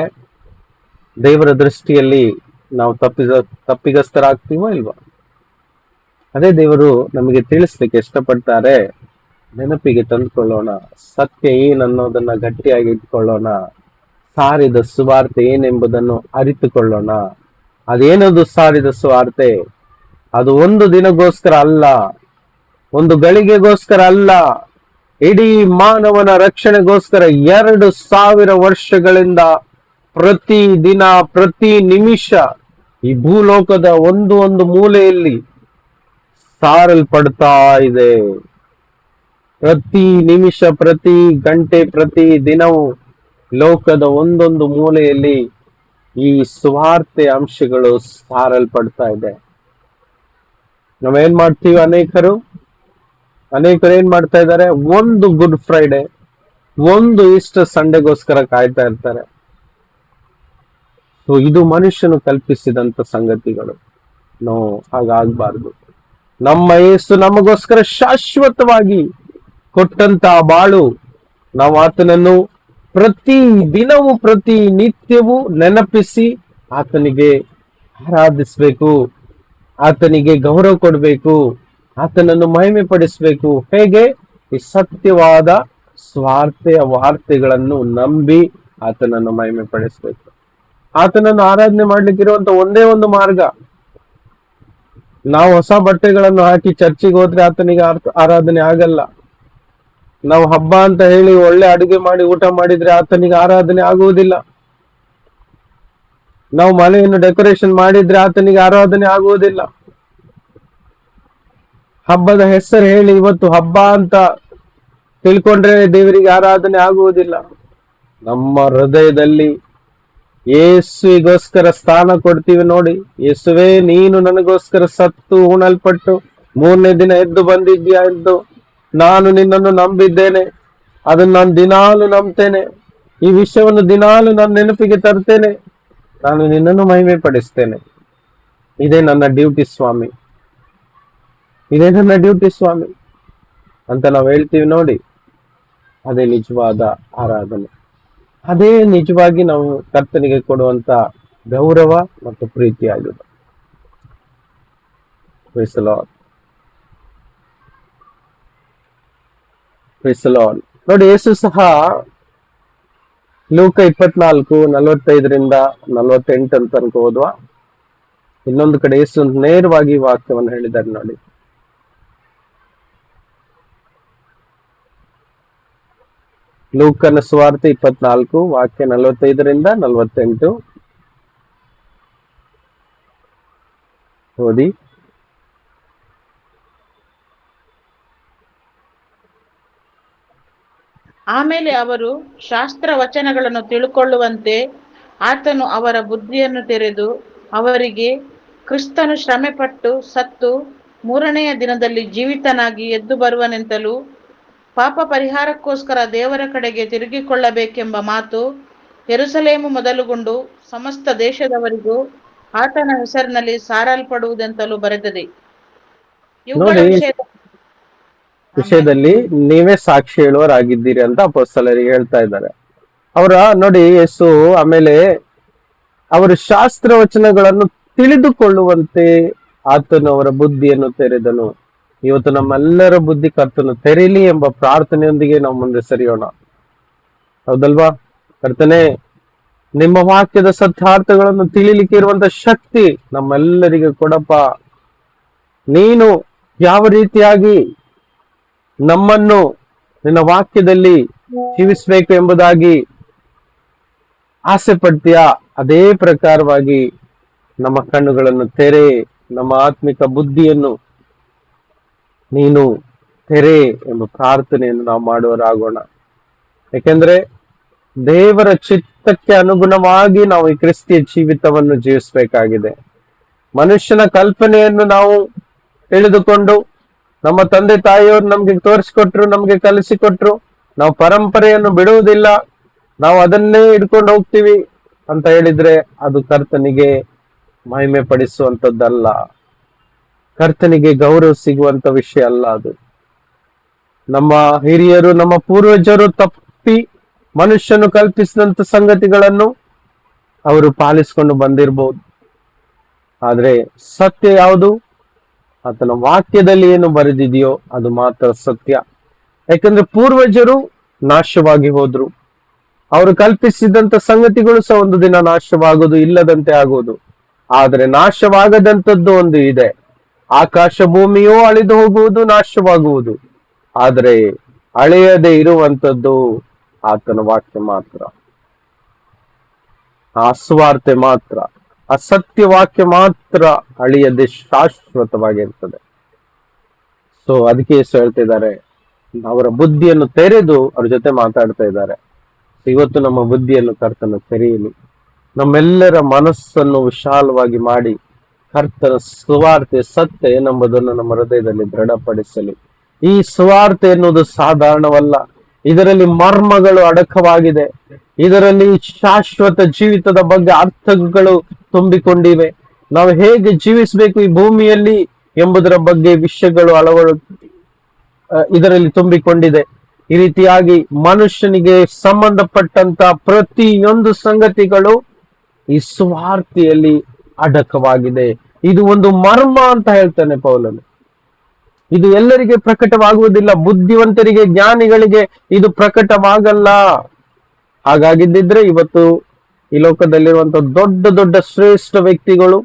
ದೇವರ ದೃಷ್ಟಿಯಲ್ಲಿ ನಾವು ತಪ್ಪಿಗಸ್ತರಾಗ್ತೀವೋ ಇಲ್ವಾ? ಅದೇ ದೇವರು ನಮಗೆ ತಿಳಿಸ್ಲಿಕ್ಕೆ ಇಷ್ಟಪಡ್ತಾರೆ. ನೆನಪಿಗೆ ತಂದುಕೊಳ್ಳೋಣ, ಸತ್ಯ ಏನನ್ನೋದನ್ನ ಗಟ್ಟಿಯಾಗಿ ಇಟ್ಕೊಳ್ಳೋಣ, ಸಾರಿದ ಸುವಾರ್ತೆ ಏನೆಂಬುದನ್ನು ಅರಿತುಕೊಳ್ಳೋಣ. ಅದೇನದು ಸಾರಿದ ಸುವಾರ್ತೆ? ಅದು ಒಂದು ದಿನಗೋಸ್ಕರ ಅಲ್ಲ, ಒಂದು ಗಳಿಗೆಗೋಸ್ಕರ ಅಲ್ಲ, ಇಡೀ ಮಾನವನ ರಕ್ಷಣೆಗೋಸ್ಕರ 2000 ವರ್ಷಗಳಿಂದ ಪ್ರತಿ ದಿನ ಪ್ರತಿ ನಿಮಿಷ ಈ ಭೂಲೋಕದ ಒಂದು ಮೂಲೆಯಲ್ಲಿ ಸಾರಲ್ಪಡ್ತಾ ಇದೆ. ಪ್ರತಿ ನಿಮಿಷ, ಪ್ರತಿ ಗಂಟೆ, ಪ್ರತಿ ದಿನವೂ ಲೋಕದ ಒಂದೊಂದು ಮೂಲೆಯಲ್ಲಿ ಈ ಸುವಾರ್ತೆ ಅಂಶಗಳು ಸಾರಲ್ಪಡ್ತಾ ಇದೆ. ನಾವೇನ್ ಮಾಡ್ತೀವಿ? ಅನೇಕರು ಏನ್ ಮಾಡ್ತಾ ಇದ್ದಾರೆ? ಒಂದು ಗುಡ್ ಫ್ರೈಡೆ, ಒಂದು ಈಸ್ಟರ್ ಸಂಡೆಗೋಸ್ಕರ ಕಾಯ್ತಾ ಇರ್ತಾರೆ. ಸೊ ಇದು ಮನುಷ್ಯನು ಕಲ್ಪಿಸಿದಂತ ಸಂಗತಿಗಳು. ಹಾಗಾಗಬಾರ್ದು. ನಮ್ಮ ಯೇಸು ನಮಗೋಸ್ಕರ ಶಾಶ್ವತವಾಗಿ ಕೊಟ್ಟಂತ ಬಾಳು, ನಾವು ಆತನನ್ನು ಪ್ರತಿ ದಿನವೂ ಪ್ರತಿ ನಿತ್ಯವೂ ನೆನಪಿಸಿ ಆತನಿಗೆ ಆರಾಧಿಸ್ಬೇಕು, ಆತನಿಗೆ ಗೌರವ ಕೊಡಬೇಕು, ಆತನನ್ನು ಮಹಿಮೆ ಪಡಿಸ್ಬೇಕು. ಹೇಗೆ? ಈ ಸತ್ಯವಾದ ಸ್ವಾರ್ಥೆಯ ವಾರ್ತೆಗಳನ್ನು ನಂಬಿ ಆತನನ್ನು ಮಹಿಮೆ ಪಡಿಸ್ಬೇಕು. ಆತನನ್ನು ಆರಾಧನೆ ಮಾಡ್ಲಿಕ್ಕಿರುವಂತ ಒಂದೇ ಒಂದು ಮಾರ್ಗ, ನಾವು ಹೊಸ ಬಟ್ಟೆಗಳನ್ನು ಹಾಕಿ ಚರ್ಚಿಗೆ ಹೋದ್ರೆ ಆತನಿಗೆ ಆರಾಧನೆ ಆಗಲ್ಲ. ನಾವು ಹಬ್ಬ ಅಂತ ಹೇಳಿ ಒಳ್ಳೆ ಅಡುಗೆ ಮಾಡಿ ಊಟ ಮಾಡಿದ್ರೆ ಆತನಿಗೆ ಆರಾಧನೆ ಆಗುವುದಿಲ್ಲ. ನಾವು ಮನೆಯನ್ನು ಡೆಕೋರೇಷನ್ ಮಾಡಿದ್ರೆ ಆತನಿಗೆ ಆರಾಧನೆ ಆಗುವುದಿಲ್ಲ. ಹಬ್ಬದ ಹೆಸರು ಹೇಳಿ ಇವತ್ತು ಹಬ್ಬ ಅಂತ ತಿಳ್ಕೊಂಡ್ರೆ ದೇವರಿಗೆ ಆರಾಧನೆ ಆಗುವುದಿಲ್ಲ. ನಮ್ಮ ಹೃದಯದಲ್ಲಿ ಯೇಸುವಿಗೋಸ್ಕರ ಸ್ಥಾನ ಕೊಡ್ತೀವಿ ನೋಡಿ. ಯೇಸುವೇ, ನೀನು ನನಗೋಸ್ಕರ ಸತ್ತು ಉಣಲ್ಪಟ್ಟು 3ನೇ ದಿನ ಎದ್ದು ಬಂದಿದ್ಯಾ ಎಂದು ನಾನು ನಿನ್ನನ್ನು ನಂಬಿದ್ದೇನೆ. ಅದನ್ನು ನಾನು ದಿನಾಲು ನಂಬ್ತೇನೆ. ಈ ವಿಷಯವನ್ನು ದಿನಾಲು ನನ್ನ ನೆನಪಿಗೆ ತರ್ತೇನೆ. ನಾನು ನಿನ್ನನ್ನು ಮಹಿಮೆ ಪಡಿಸ್ತೇನೆ. ಇದೇ ನನ್ನ ಡ್ಯೂಟಿ ಸ್ವಾಮಿ, ಇದೇ ನನ್ನ ಡ್ಯೂಟಿ ಸ್ವಾಮಿ ಅಂತ ನಾವು ಹೇಳ್ತೀವಿ ನೋಡಿ. ಅದೇ ನಿಜವಾದ ಆರಾಧನೆ. ಅದೇ ನಿಜವಾಗಿ ನಾವು ಕರ್ತನಿಗೆ ಕೊಡುವಂತ ಗೌರವ ಮತ್ತು ಪ್ರೀತಿಯಾಗಿದೆ. Praise the Lord. Praise the Lord. ನೋಡಿ, ಯೇಸು ಸಹ ಲೂಕ 24:45-48 ಅಂತ ತನಕ ಓದುವ. ಇನ್ನೊಂದು ಕಡೆ ಯೇಸು ನೇರವಾಗಿ ವಾಕ್ಯವನ್ನು ಹೇಳಿದ್ದಾರೆ ನೋಡಿ. ಲೂಕನ ಸುವಾರ್ತೆ 24 ವಾಕ್ಯ 45-48 ಓದಿ. ಆಮೇಲೆ ಅವರು ಶಾಸ್ತ್ರ ವಚನಗಳನ್ನು ತಿಳುಕೊಳ್ಳುವಂತೆ ಆತನು ಅವರ ಬುದ್ಧಿಯನ್ನು ತೆರೆದು ಅವರಿಗೆ, ಕ್ರಿಸ್ತನು ಶ್ರಮೆಪಟ್ಟು ಸತ್ತು 3ನೆಯ ದಿನದಲ್ಲಿ ಜೀವಿತನಾಗಿ ಎದ್ದು ಬರುವನೆಂತಲೂ ಪಾಪ ಪರಿಹಾರಕ್ಕೋಸ್ಕರ ದೇವರ ಕಡೆಗೆ ತಿರುಗಿಕೊಳ್ಳಬೇಕೆಂಬ ಮಾತು ಯೆರೂಸಲೇಮು ಮೊದಲುಗೊಂಡು ಸಮಸ್ತ ದೇಶದವರಿಗೂ ಆತನ ಹೆಸರಿನಲ್ಲಿ ಸಾರಲ್ಪಡುವುದೆಂತಲೂ ಬರೆದಿದೆ. ಇವುಗಳ ನೋಡಿ, ವಿಷಯದಲ್ಲಿ ನೀವೇ ಸಾಕ್ಷಿ ಹೇಳುವರಾಗಿದ್ದೀರಿ ಅಂತ ಅಪೊಸ್ತಲರಿಗೆ ಹೇಳ್ತಾ ಇದ್ದಾರೆ. ಅವರ ನೋಡಿ, ಯೇಸು ಆಮೇಲೆ ಅವರು ಶಾಸ್ತ್ರ ವಚನಗಳನ್ನು ತಿಳಿದುಕೊಳ್ಳುವಂತೆ ಆತನು ಅವರ ಬುದ್ಧಿಯನ್ನು ತೆರೆದನು. ಇವತ್ತು ನಮ್ಮೆಲ್ಲರ ಬುದ್ಧಿ ಕರ್ತನು ತೆರೀಲಿ ಎಂಬ ಪ್ರಾರ್ಥನೆಯೊಂದಿಗೆ ನಾವು ಮುಂದೆ ಸರಿಯೋಣ. ಹೌದಲ್ವಾ? ಕರ್ತನೆ, ನಿಮ್ಮ ವಾಕ್ಯದ ಸತ್ಯಾರ್ಥಗಳನ್ನು ತಿಳಿಲಿಕ್ಕೆ ಇರುವಂತ ಶಕ್ತಿ ನಮ್ಮೆಲ್ಲರಿಗೆ ಕೊಡಪ್ಪ. ನೀನು ಯಾವ ರೀತಿಯಾಗಿ ನಮ್ಮನ್ನು ನಿನ್ನ ವಾಕ್ಯದಲ್ಲಿ ಜೀವಿಸಬೇಕು ಎಂಬುದಾಗಿ ಆಸೆ ಪಡ್ತೀಯಾ, ಅದೇ ಪ್ರಕಾರವಾಗಿ ನಮ್ಮ ಕಣ್ಣುಗಳನ್ನು ತೆರೆ, ನಮ್ಮ ಆತ್ಮಿಕ ಬುದ್ಧಿಯನ್ನು ನೀನು ತೆರೆ ಎಂಬ ಪ್ರಾರ್ಥನೆಯನ್ನು ನಾವು ಮಾಡುವರಾಗೋಣ. ಯಾಕೆಂದ್ರೆ ದೇವರ ಚಿತ್ತಕ್ಕೆ ಅನುಗುಣವಾಗಿ ನಾವು ಈ ಕ್ರಿಸ್ತಿಯ ಜೀವಿತವನ್ನು ಜೀವಿಸಬೇಕಾಗಿದೆ. ಮನುಷ್ಯನ ಕಲ್ಪನೆಯನ್ನು ನಾವು ತಿಳಿದುಕೊಂಡು ನಮ್ಮ ತಂದೆ ತಾಯಿಯವರು ನಮ್ಗೆ ತೋರಿಸಿಕೊಟ್ರು, ನಮ್ಗೆ ಕಲಿಸಿಕೊಟ್ರು, ನಾವು ಪರಂಪರೆಯನ್ನು ಬಿಡುವುದಿಲ್ಲ, ನಾವು ಅದನ್ನೇ ಹಿಡ್ಕೊಂಡು ಹೋಗ್ತೀವಿ ಅಂತ ಹೇಳಿದ್ರೆ ಅದು ಕರ್ತನಿಗೆ ಮಹಿಮೆ ಪಡಿಸುವಂತದ್ದಲ್ಲ, ಕರ್ತನಿಗೆ ಗೌರವ ಸಿಗುವಂತ ವಿಷಯ ಅಲ್ಲ ಅದು. ನಮ್ಮ ಹಿರಿಯರು, ನಮ್ಮ ಪೂರ್ವಜರು ತಪ್ಪಿ ಮನುಷ್ಯನು ಕಲ್ಪಿಸಿದಂತ ಸಂಗತಿಗಳನ್ನು ಅವರು ಪಾಲಿಸಿಕೊಂಡು ಬಂದಿರಬಹುದು. ಆದ್ರೆ ಸತ್ಯ ಯಾವುದು? ಆತನ ವಾಕ್ಯದಲ್ಲಿ ಏನು ಬರೆದಿದೆಯೋ ಅದು ಮಾತ್ರ ಸತ್ಯ. ಯಾಕಂದ್ರೆ ಪೂರ್ವಜರು ನಾಶವಾಗಿ ಹೋದ್ರು, ಅವರು ಕಲ್ಪಿಸಿದಂತ ಸಂಗತಿಗಳು ಸಹ ಒಂದು ದಿನ ನಾಶವಾಗುವುದು, ಇಲ್ಲದಂತೆ ಆಗುವುದು. ಆದ್ರೆ ನಾಶವಾಗದಂಥದ್ದು ಒಂದು ಇದೆ. ಆಕಾಶ ಭೂಮಿಯೂ ಅಳಿದು ಹೋಗುವುದು, ನಾಶವಾಗುವುದು. ಆದ್ರೆ ಅಳೆಯದೆ ಇರುವಂತದ್ದು ಆತನ ವಾಕ್ಯ ಮಾತ್ರ, ಆ ಸುವಾರ್ತೆ ಮಾತ್ರ, ಆ ಸತ್ಯ ವಾಕ್ಯ ಮಾತ್ರ ಅಳಿಯದೆ ಶಾಶ್ವತವಾಗಿರ್ತದೆ. ಸೊ ಅದಕ್ಕೆ ಯೇಸು ಹೇಳ್ತಿದ್ದಾರೆ, ಅವರ ಬುದ್ಧಿಯನ್ನು ತೆರೆದು ಅವ್ರ ಜೊತೆ ಮಾತಾಡ್ತಾ ಇದ್ದಾರೆ. ಇವತ್ತು ನಮ್ಮ ಬುದ್ಧಿಯನ್ನು ಕರ್ತನ ತೆರೆಯಲಿ, ನಮ್ಮೆಲ್ಲರ ಮನಸ್ಸನ್ನು ವಿಶಾಲವಾಗಿ ಮಾಡಿ ಕರ್ತನ ಸುವಾರ್ತೆ ಸತ್ಯ ಎಂಬುದನ್ನು ನಮ್ಮ ಹೃದಯದಲ್ಲಿ ದೃಢಪಡಿಸಲಿ. ಈ ಸುವಾರ್ತೆ ಎನ್ನುವುದು ಸಾಧಾರಣವಲ್ಲ, ಇದರಲ್ಲಿ ಮರ್ಮಗಳು ಅಡಕವಾಗಿದೆ, ಇದರಲ್ಲಿ ಶಾಶ್ವತ ಜೀವಿತದ ಬಗ್ಗೆ ಅರ್ಥಗಳು ತುಂಬಿಕೊಂಡಿವೆ. ನಾವು ಹೇಗೆ ಜೀವಿಸಬೇಕು ಈ ಭೂಮಿಯಲ್ಲಿ ಎಂಬುದರ ಬಗ್ಗೆ ವಿಷಯಗಳು ಇದರಲ್ಲಿ ತುಂಬಿಕೊಂಡಿದೆ. ಈ ರೀತಿಯಾಗಿ ಮನುಷ್ಯನಿಗೆ ಸಂಬಂಧಪಟ್ಟಂತ ಪ್ರತಿಯೊಂದು ಸಂಗತಿಗಳು ಈ ಸುವಾರ್ತೆಯಲ್ಲಿ ಅಡಕವಾಗಿದೆ. ಇದು ಒಂದು ಮರ್ಮ ಅಂತ ಹೇಳ್ತಾನೆ ಪೌಲನು. ಇದು ಎಲ್ಲರಿಗೆ ಪ್ರಕಟವಾಗುವುದಿಲ್ಲ, ಬುದ್ಧಿವಂತರಿಗೆ, ಜ್ಞಾನಿಗಳಿಗೆ ಇದು ಪ್ರಕಟವಾಗಲ್ಲ. ಹಾಗಾಗಿದ್ದಿದ್ರೆ ಇವತ್ತು ಈ ಲೋಕದಲ್ಲಿರುವಂತ ದೊಡ್ಡ ದೊಡ್ಡ ಶ್ರೇಷ್ಠ ವ್ಯಕ್ತಿಗಳು,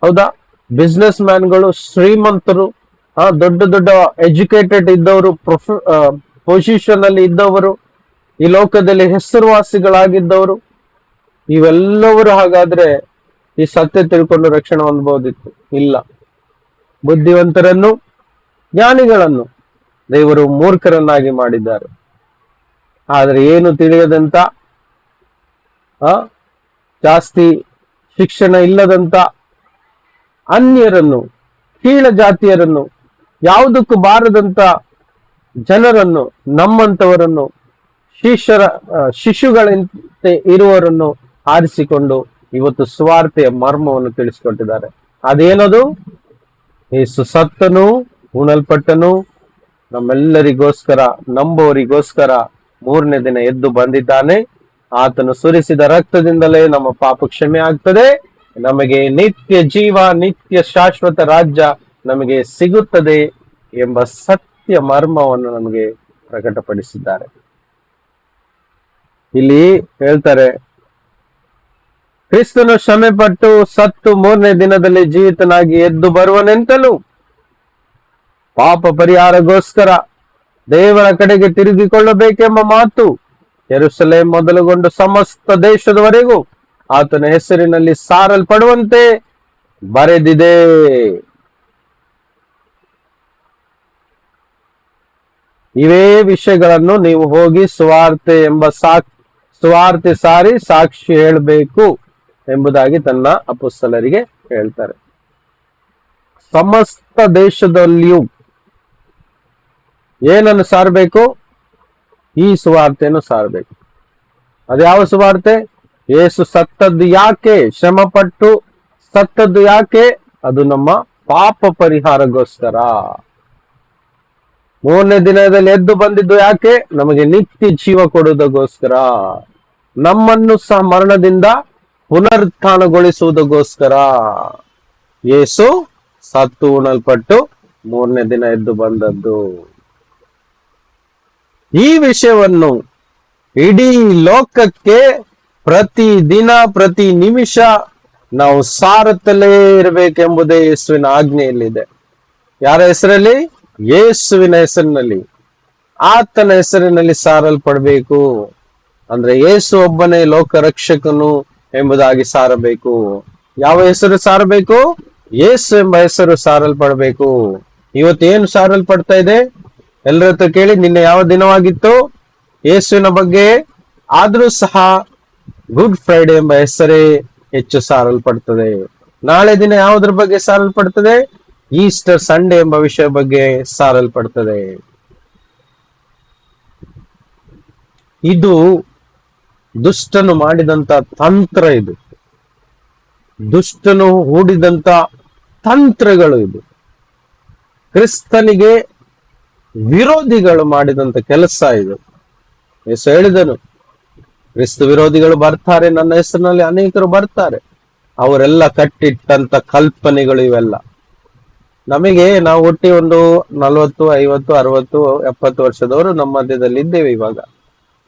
ಹೌದಾ, ಬಿಸ್ನೆಸ್ ಮ್ಯಾನ್ಗಳು, ಶ್ರೀಮಂತರು, ದೊಡ್ಡ ದೊಡ್ಡ ಎಜುಕೇಟೆಡ್ ಇದ್ದವರು, ಪೊಸಿಷನ್ ಅಲ್ಲಿ ಇದ್ದವರು, ಈ ಲೋಕದಲ್ಲಿ ಹೆಸರುವಾಸಿಗಳಾಗಿದ್ದವರು, ಇವೆಲ್ಲವರು ಹಾಗಾದ್ರೆ ಈ ಸತ್ಯ ತಿಳ್ಕೊಂಡು ರಕ್ಷಣೆ ಹೊಂದಬಹುದಿತ್ತು. ಇಲ್ಲ, ಬುದ್ಧಿವಂತರನ್ನು, ಜ್ಞಾನಿಗಳನ್ನು ದೇವರು ಮೂರ್ಖರನ್ನಾಗಿ ಮಾಡಿದ್ದಾರೆ. ಆದ್ರೆ ಏನು ತಿಳಿಯದಂತ, ಜಾಸ್ತಿ ಶಿಕ್ಷಣ ಇಲ್ಲದಂತ ಅನ್ಯರನ್ನು, ಕೀಳ ಜಾತಿಯರನ್ನು, ಯಾವುದಕ್ಕೂ ಬಾರದಂತ ಜನರನ್ನು, ನಮ್ಮಂತವರನ್ನು, ಶಿಶುಗಳಂತೆ ಇರುವವರನ್ನು ಆರಿಸಿಕೊಂಡು ಇವತ್ತು ಸುವಾರ್ತೆಯ ಮರ್ಮವನ್ನು ತಿಳಿಸಿಕೊಟ್ಟಿದ್ದಾರೆ. ಅದೇನದು? ಯೇಸು ಸತ್ತನು, ಉಣಲ್ಪಟ್ಟನು, ನಮ್ಮೆಲ್ಲರಿಗೋಸ್ಕರ, ನಂಬುವರಿಗೋಸ್ಕರ ಮೂರನೇ ದಿನ ಎದ್ದು ಬಂದಿದ್ದಾನೆ. ಆತನು ಸುರಿಸಿದ ರಕ್ತದಿಂದಲೇ ನಮ್ಮ ಪಾಪ ಕ್ಷಮೆ ಆಗ್ತದೆ, ನಮಗೆ ನಿತ್ಯ ಜೀವ, ನಿತ್ಯ ಶಾಶ್ವತ ರಾಜ್ಯ ನಮಗೆ ಸಿಗುತ್ತದೆ ಎಂಬ ಸತ್ಯ ಮರ್ಮವನ್ನು ನಮಗೆ ಪ್ರಕಟಪಡಿಸಿದ್ದಾರೆ. ಇಲ್ಲಿ ಹೇಳ್ತಾರೆ, ಕ್ರಿಸ್ತನು ಶ್ರಮೆ ಪಟ್ಟು ಸತ್ತು ಮೂರನೇ ದಿನದಲ್ಲಿ ಜೀವಿತನಾಗಿ ಎದ್ದು ಬರುವನೆಂತಲೂ, ಪಾಪ ಪರಿಹಾರಗೋಸ್ಕರ ದೇವರ ಕಡೆಗೆ ತಿರುಗಿಕೊಳ್ಳಬೇಕೆಂಬ ಮಾತು ಯೆರೂಸಲೇಮ್ ಮೊದಲುಗೊಂಡು ಸಮಸ್ತ ದೇಶದವರೆಗೂ ಆತನ ಹೆಸರಿನಲ್ಲಿ ಸಾರಲ್ಪಡುವಂತೆ ಬರೆದಿದೆ. ಇವೇ ವಿಷಯಗಳನ್ನು ನೀವು ಹೋಗಿ ಸುವಾರ್ತೆ ಸಾರಿ ಸಾಕ್ಷಿ ಹೇಳಬೇಕು ಎಂಬುದಾಗಿ ತನ್ನ ಅಪೊಸ್ತಲರಿಗೆ ಹೇಳ್ತಾರೆ. ಸಮಸ್ತ ದೇಶದಲ್ಲಿಯೂ ಏನನ್ನು ಸಾರಬೇಕು? ಈ ಸುವಾರ್ತೆಯನ್ನು ಸಾರಬೇಕು. ಅದ್ಯಾವ ಸುವಾರ್ತೆ? ಯೇಸು ಸತ್ತದ್ದು ಯಾಕೆ? ಶ್ರಮಪಟ್ಟು ಸತ್ತದ್ದು ಯಾಕೆ? ಅದು ನಮ್ಮ ಪಾಪ ಪರಿಹಾರಗೋಸ್ಕರ. ಮೂರನೇ ದಿನದಲ್ಲಿ ಎದ್ದು ಬಂದಿದ್ದು ಯಾಕೆ? ನಮಗೆ ನಿತ್ಯ ಜೀವ ಕೊಡುವುದಕ್ಕೋಸ್ಕರ, ನಮ್ಮನ್ನು ಸಹ ಮರಣದಿಂದ ಪುನರುತ್ಥಾನಗೊಳಿಸುವುದಕ್ಕೋಸ್ಕರ ಯೇಸು ಸತ್ತು ಉಣಲ್ಪಟ್ಟು ಮೂರನೇ ದಿನ ಎದ್ದು ಬಂದದ್ದು. ಈ ವಿಷಯವನ್ನು ಇಡೀ ಲೋಕಕ್ಕೆ ಪ್ರತಿ ದಿನ ಪ್ರತಿ ನಿಮಿಷ ನಾವು ಸಾರುತ್ತಲೇ ಇರಬೇಕೆಂಬುದೇ ಯೇಸುವಿನ ಆಜ್ಞೆಯಲ್ಲಿದೆ. ಯಾರ ಹೆಸರಲ್ಲಿ? ಯೇಸುವಿನ ಹೆಸರಿನಲ್ಲಿ, ಆತನ ಹೆಸರಿನಲ್ಲಿ ಸಾರಲ್ಪಡಬೇಕು. ಅಂದ್ರೆ ಯೇಸು ಒಬ್ಬನೇ ಲೋಕ ರಕ್ಷಕನು ಎಂಬುದಾಗಿ ಸಾರಬೇಕು. ಯಾವ ಹೆಸರು ಸಾರಬೇಕು? ಯೇಸು ಎಂಬ ಹೆಸರು ಸಾರಲ್ಪಡಬೇಕು. ಇವತ್ತೇನು ಸಾರಲ್ಪಡ್ತಾ ಇದೆ? ಎಲ್ಲರ ಹತ್ರ ಕೇಳಿ, ನಿನ್ನೆ ಯಾವ ದಿನವಾಗಿತ್ತು? ಯೇಸುವಿನ ಬಗ್ಗೆ. ಆದ್ರೂ ಸಹ ಗುಡ್ ಫ್ರೈಡೆ ಎಂಬ ಹೆಸರೇ ಹೆಚ್ಚು ಸಾರಲ್ಪಡ್ತದೆ. ನಾಳೆ ದಿನ ಯಾವುದ್ರ ಬಗ್ಗೆ ಸಾರಲ್ಪಡ್ತದೆ? ಈಸ್ಟರ್ ಸಂಡೇ ಎಂಬ ವಿಷಯ ಬಗ್ಗೆ ಸಾರಲ್ಪಡ್ತದೆ. ಇದು ದುಷ್ಟನು ಮಾಡಿದಂತ ತಂತ್ರ. ಇದು ದುಷ್ಟನು ಹೂಡಿದಂತ ತಂತ್ರಗಳು. ಇದು ಕ್ರಿಸ್ತನಿಗೆ ವಿರೋಧಿಗಳು ಮಾಡಿದಂತ ಕೆಲಸ. ಇದು ಯೇಸು ಹೇಳಿದನು, ಕ್ರಿಸ್ತ ವಿರೋಧಿಗಳು ಬರ್ತಾರೆ, ನನ್ನ ಹೆಸರಿನಲ್ಲಿ ಅನೇಕರು ಬರ್ತಾರೆ. ಅವರೆಲ್ಲ ಕಟ್ಟಿಟ್ಟಂತ ಕಲ್ಪನೆಗಳು ಇವೆಲ್ಲ. ನಮಗೆ, ನಾವು ಹುಟ್ಟಿ ಒಂದು 40, 50, 60, 70 ವರ್ಷದವರು ನಮ್ಮ ಮಧ್ಯದಲ್ಲಿ ಇದ್ದೇವೆ. ಇವಾಗ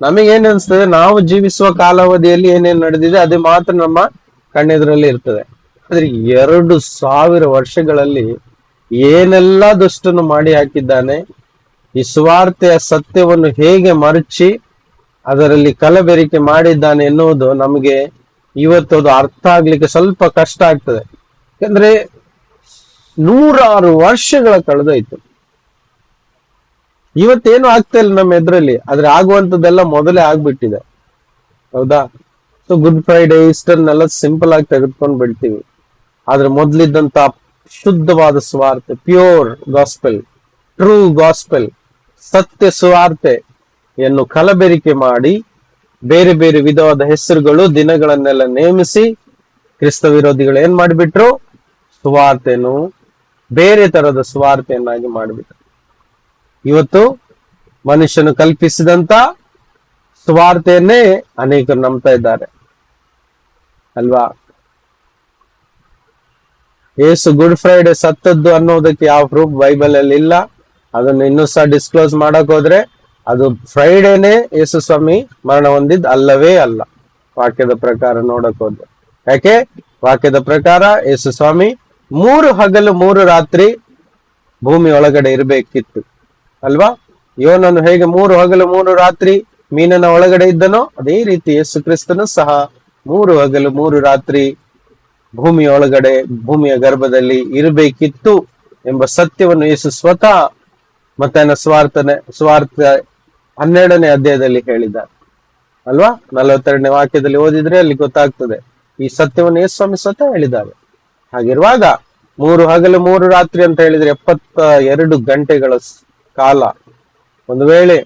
ನಮಗೇನ್ ಅನ್ಸ್ತದೆ? ನಾವು ಜೀವಿಸುವ ಕಾಲಾವಧಿಯಲ್ಲಿ ಏನೇನ್ ನಡೆದಿದೆ ಅದೇ ಮಾತ್ರ ನಮ್ಮ ಕಣ್ಣೆದುರಲ್ಲಿ ಇರ್ತದೆ. ಆದ್ರೆ 2000 ವರ್ಷಗಳಲ್ಲಿ ಏನೆಲ್ಲ ದುಷ್ಟನು ಮಾಡಿ ಹಾಕಿದ್ದಾನೆ, ಈ ಸುವಾರ್ತೆಯ ಸತ್ಯವನ್ನು ಹೇಗೆ ಮರಚಿ ಅದರಲ್ಲಿ ಕಲಬೆರಿಕೆ ಮಾಡಿದ್ದಾನೆ ಎನ್ನುವುದು ನಮಗೆ ಇವತ್ತು ಅದು ಅರ್ಥ ಆಗ್ಲಿಕ್ಕೆ ಸ್ವಲ್ಪ ಕಷ್ಟ ಆಗ್ತದೆ. ಯಾಕಂದ್ರೆ 100 ವರ್ಷಗಳ ಕಳೆದೋಯ್ತು. ಇವತ್ತೇನು ಆಗ್ತಾ ಇಲ್ಲ ನಮ್ಮ ಎದುರಲ್ಲಿ, ಆದ್ರೆ ಆಗುವಂತದ್ದೆಲ್ಲ ಮೊದಲೇ ಆಗ್ಬಿಟ್ಟಿದೆ. ಹೌದಾ? ಸೊ ಗುಡ್ ಫ್ರೈಡೆ, ಈಸ್ಟರ್ನೆಲ್ಲ ಸಿಂಪಲ್ ಆಗಿ ತೆಗೆದುಕೊಂಡು ಬಿಡ್ತೀವಿ. ಆದ್ರೆ ಮೊದಲಿದ್ದಂತ ಶುದ್ಧವಾದ ಸುವಾರ್ತೆ, ಪ್ಯೂರ್ ಗಾಸ್ಪೆಲ್, ಟ್ರೂ ಗಾಸ್ಪೆಲ್, ಸತ್ಯ ಸುವಾರ್ತೆಯನ್ನು ಕಲಬೆರಿಕೆ ಮಾಡಿ ಬೇರೆ ಬೇರೆ ವಿಧವಾದ ಹೆಸರುಗಳು, ದಿನಗಳನ್ನೆಲ್ಲ ನೇಮಿಸಿ ಕ್ರಿಸ್ತ ವಿರೋಧಿಗಳು ಏನ್ ಮಾಡಿಬಿಟ್ರು? ಸುವಾರ್ತೆಯನ್ನು ಬೇರೆ ತರದ ಸುವಾರ್ತೆಯನ್ನಾಗಿ ಮಾಡಿಬಿಟ್ರು. ಇವತ್ತು ಮನುಷ್ಯನು ಕಲ್ಪಿಸಿದಂತ ಸುವಾರ್ತೆಯನ್ನೇ ಅನೇಕರು ನಂಬ್ತಾ ಇದ್ದಾರೆ ಅಲ್ವಾ? ಯೇಸು ಗುಡ್ ಫ್ರೈಡೆ ಸತ್ತದ್ದು ಅನ್ನೋದಕ್ಕೆ ಯಾವ ಪ್ರೂಫ್ ಬೈಬಲ್ ಅಲ್ಲಿ ಇಲ್ಲ. ಅದನ್ನು ಇನ್ನೂ ಸಹ ಡಿಸ್ಕ್ಲೋಸ್ ಮಾಡಕ್ ಹೋದ್ರೆ ಅದು ಫ್ರೈಡೇನೆ ಯೇಸು ಸ್ವಾಮಿ ಮರಣ ಹೊಂದಿದ್ ಅಲ್ಲವೇ ಅಲ್ಲ, ವಾಕ್ಯದ ಪ್ರಕಾರ ನೋಡಕ್ ಹೋದ್ರೆ. ಯಾಕೆ? ವಾಕ್ಯದ ಪ್ರಕಾರ ಯೇಸು ಸ್ವಾಮಿ 3 ಹಗಲು 3 ರಾತ್ರಿ ಭೂಮಿ ಒಳಗಡೆ ಇರಬೇಕಿತ್ತು ಅಲ್ವಾ? ಯೋನನು ಹೇಗೆ 3 ಹಗಲು 3 ರಾತ್ರಿ ಮೀನನ ಒಳಗಡೆ ಇದ್ದನೋ, ಅದೇ ರೀತಿ ಯೇಸು ಕ್ರಿಸ್ತನು ಸಹ 3 ಹಗಲು 3 ರಾತ್ರಿ ಭೂಮಿಯ ಒಳಗಡೆ, ಭೂಮಿಯ ಗರ್ಭದಲ್ಲಿ ಇರಬೇಕಿತ್ತು ಎಂಬ ಸತ್ಯವನ್ನು ಯೇಸು ಸ್ವತಃ ಮತ್ತಾಯನ ಸುವಾರ್ತೆ 12ನೇ ಅಧ್ಯಾಯದಲ್ಲಿ ಹೇಳಿದ್ದಾರೆ ಅಲ್ವಾ? 42ನೇ ವಾಕ್ಯದಲ್ಲಿ ಓದಿದ್ರೆ ಅಲ್ಲಿ ಗೊತ್ತಾಗ್ತದೆ. ಈ ಸತ್ಯವನ್ನು ಯೇಸು ಸ್ವಾಮಿ ಸ್ವತಃ ಹೇಳಿದ್ದಾರೆ. ಹಾಗಿರುವಾಗ 3 ಹಗಲು 3 ರಾತ್ರಿ ಅಂತ ಹೇಳಿದ್ರೆ 72 ಗಂಟೆಗಳ ಕಾಲ. ಒಂದು ವೇಳೆ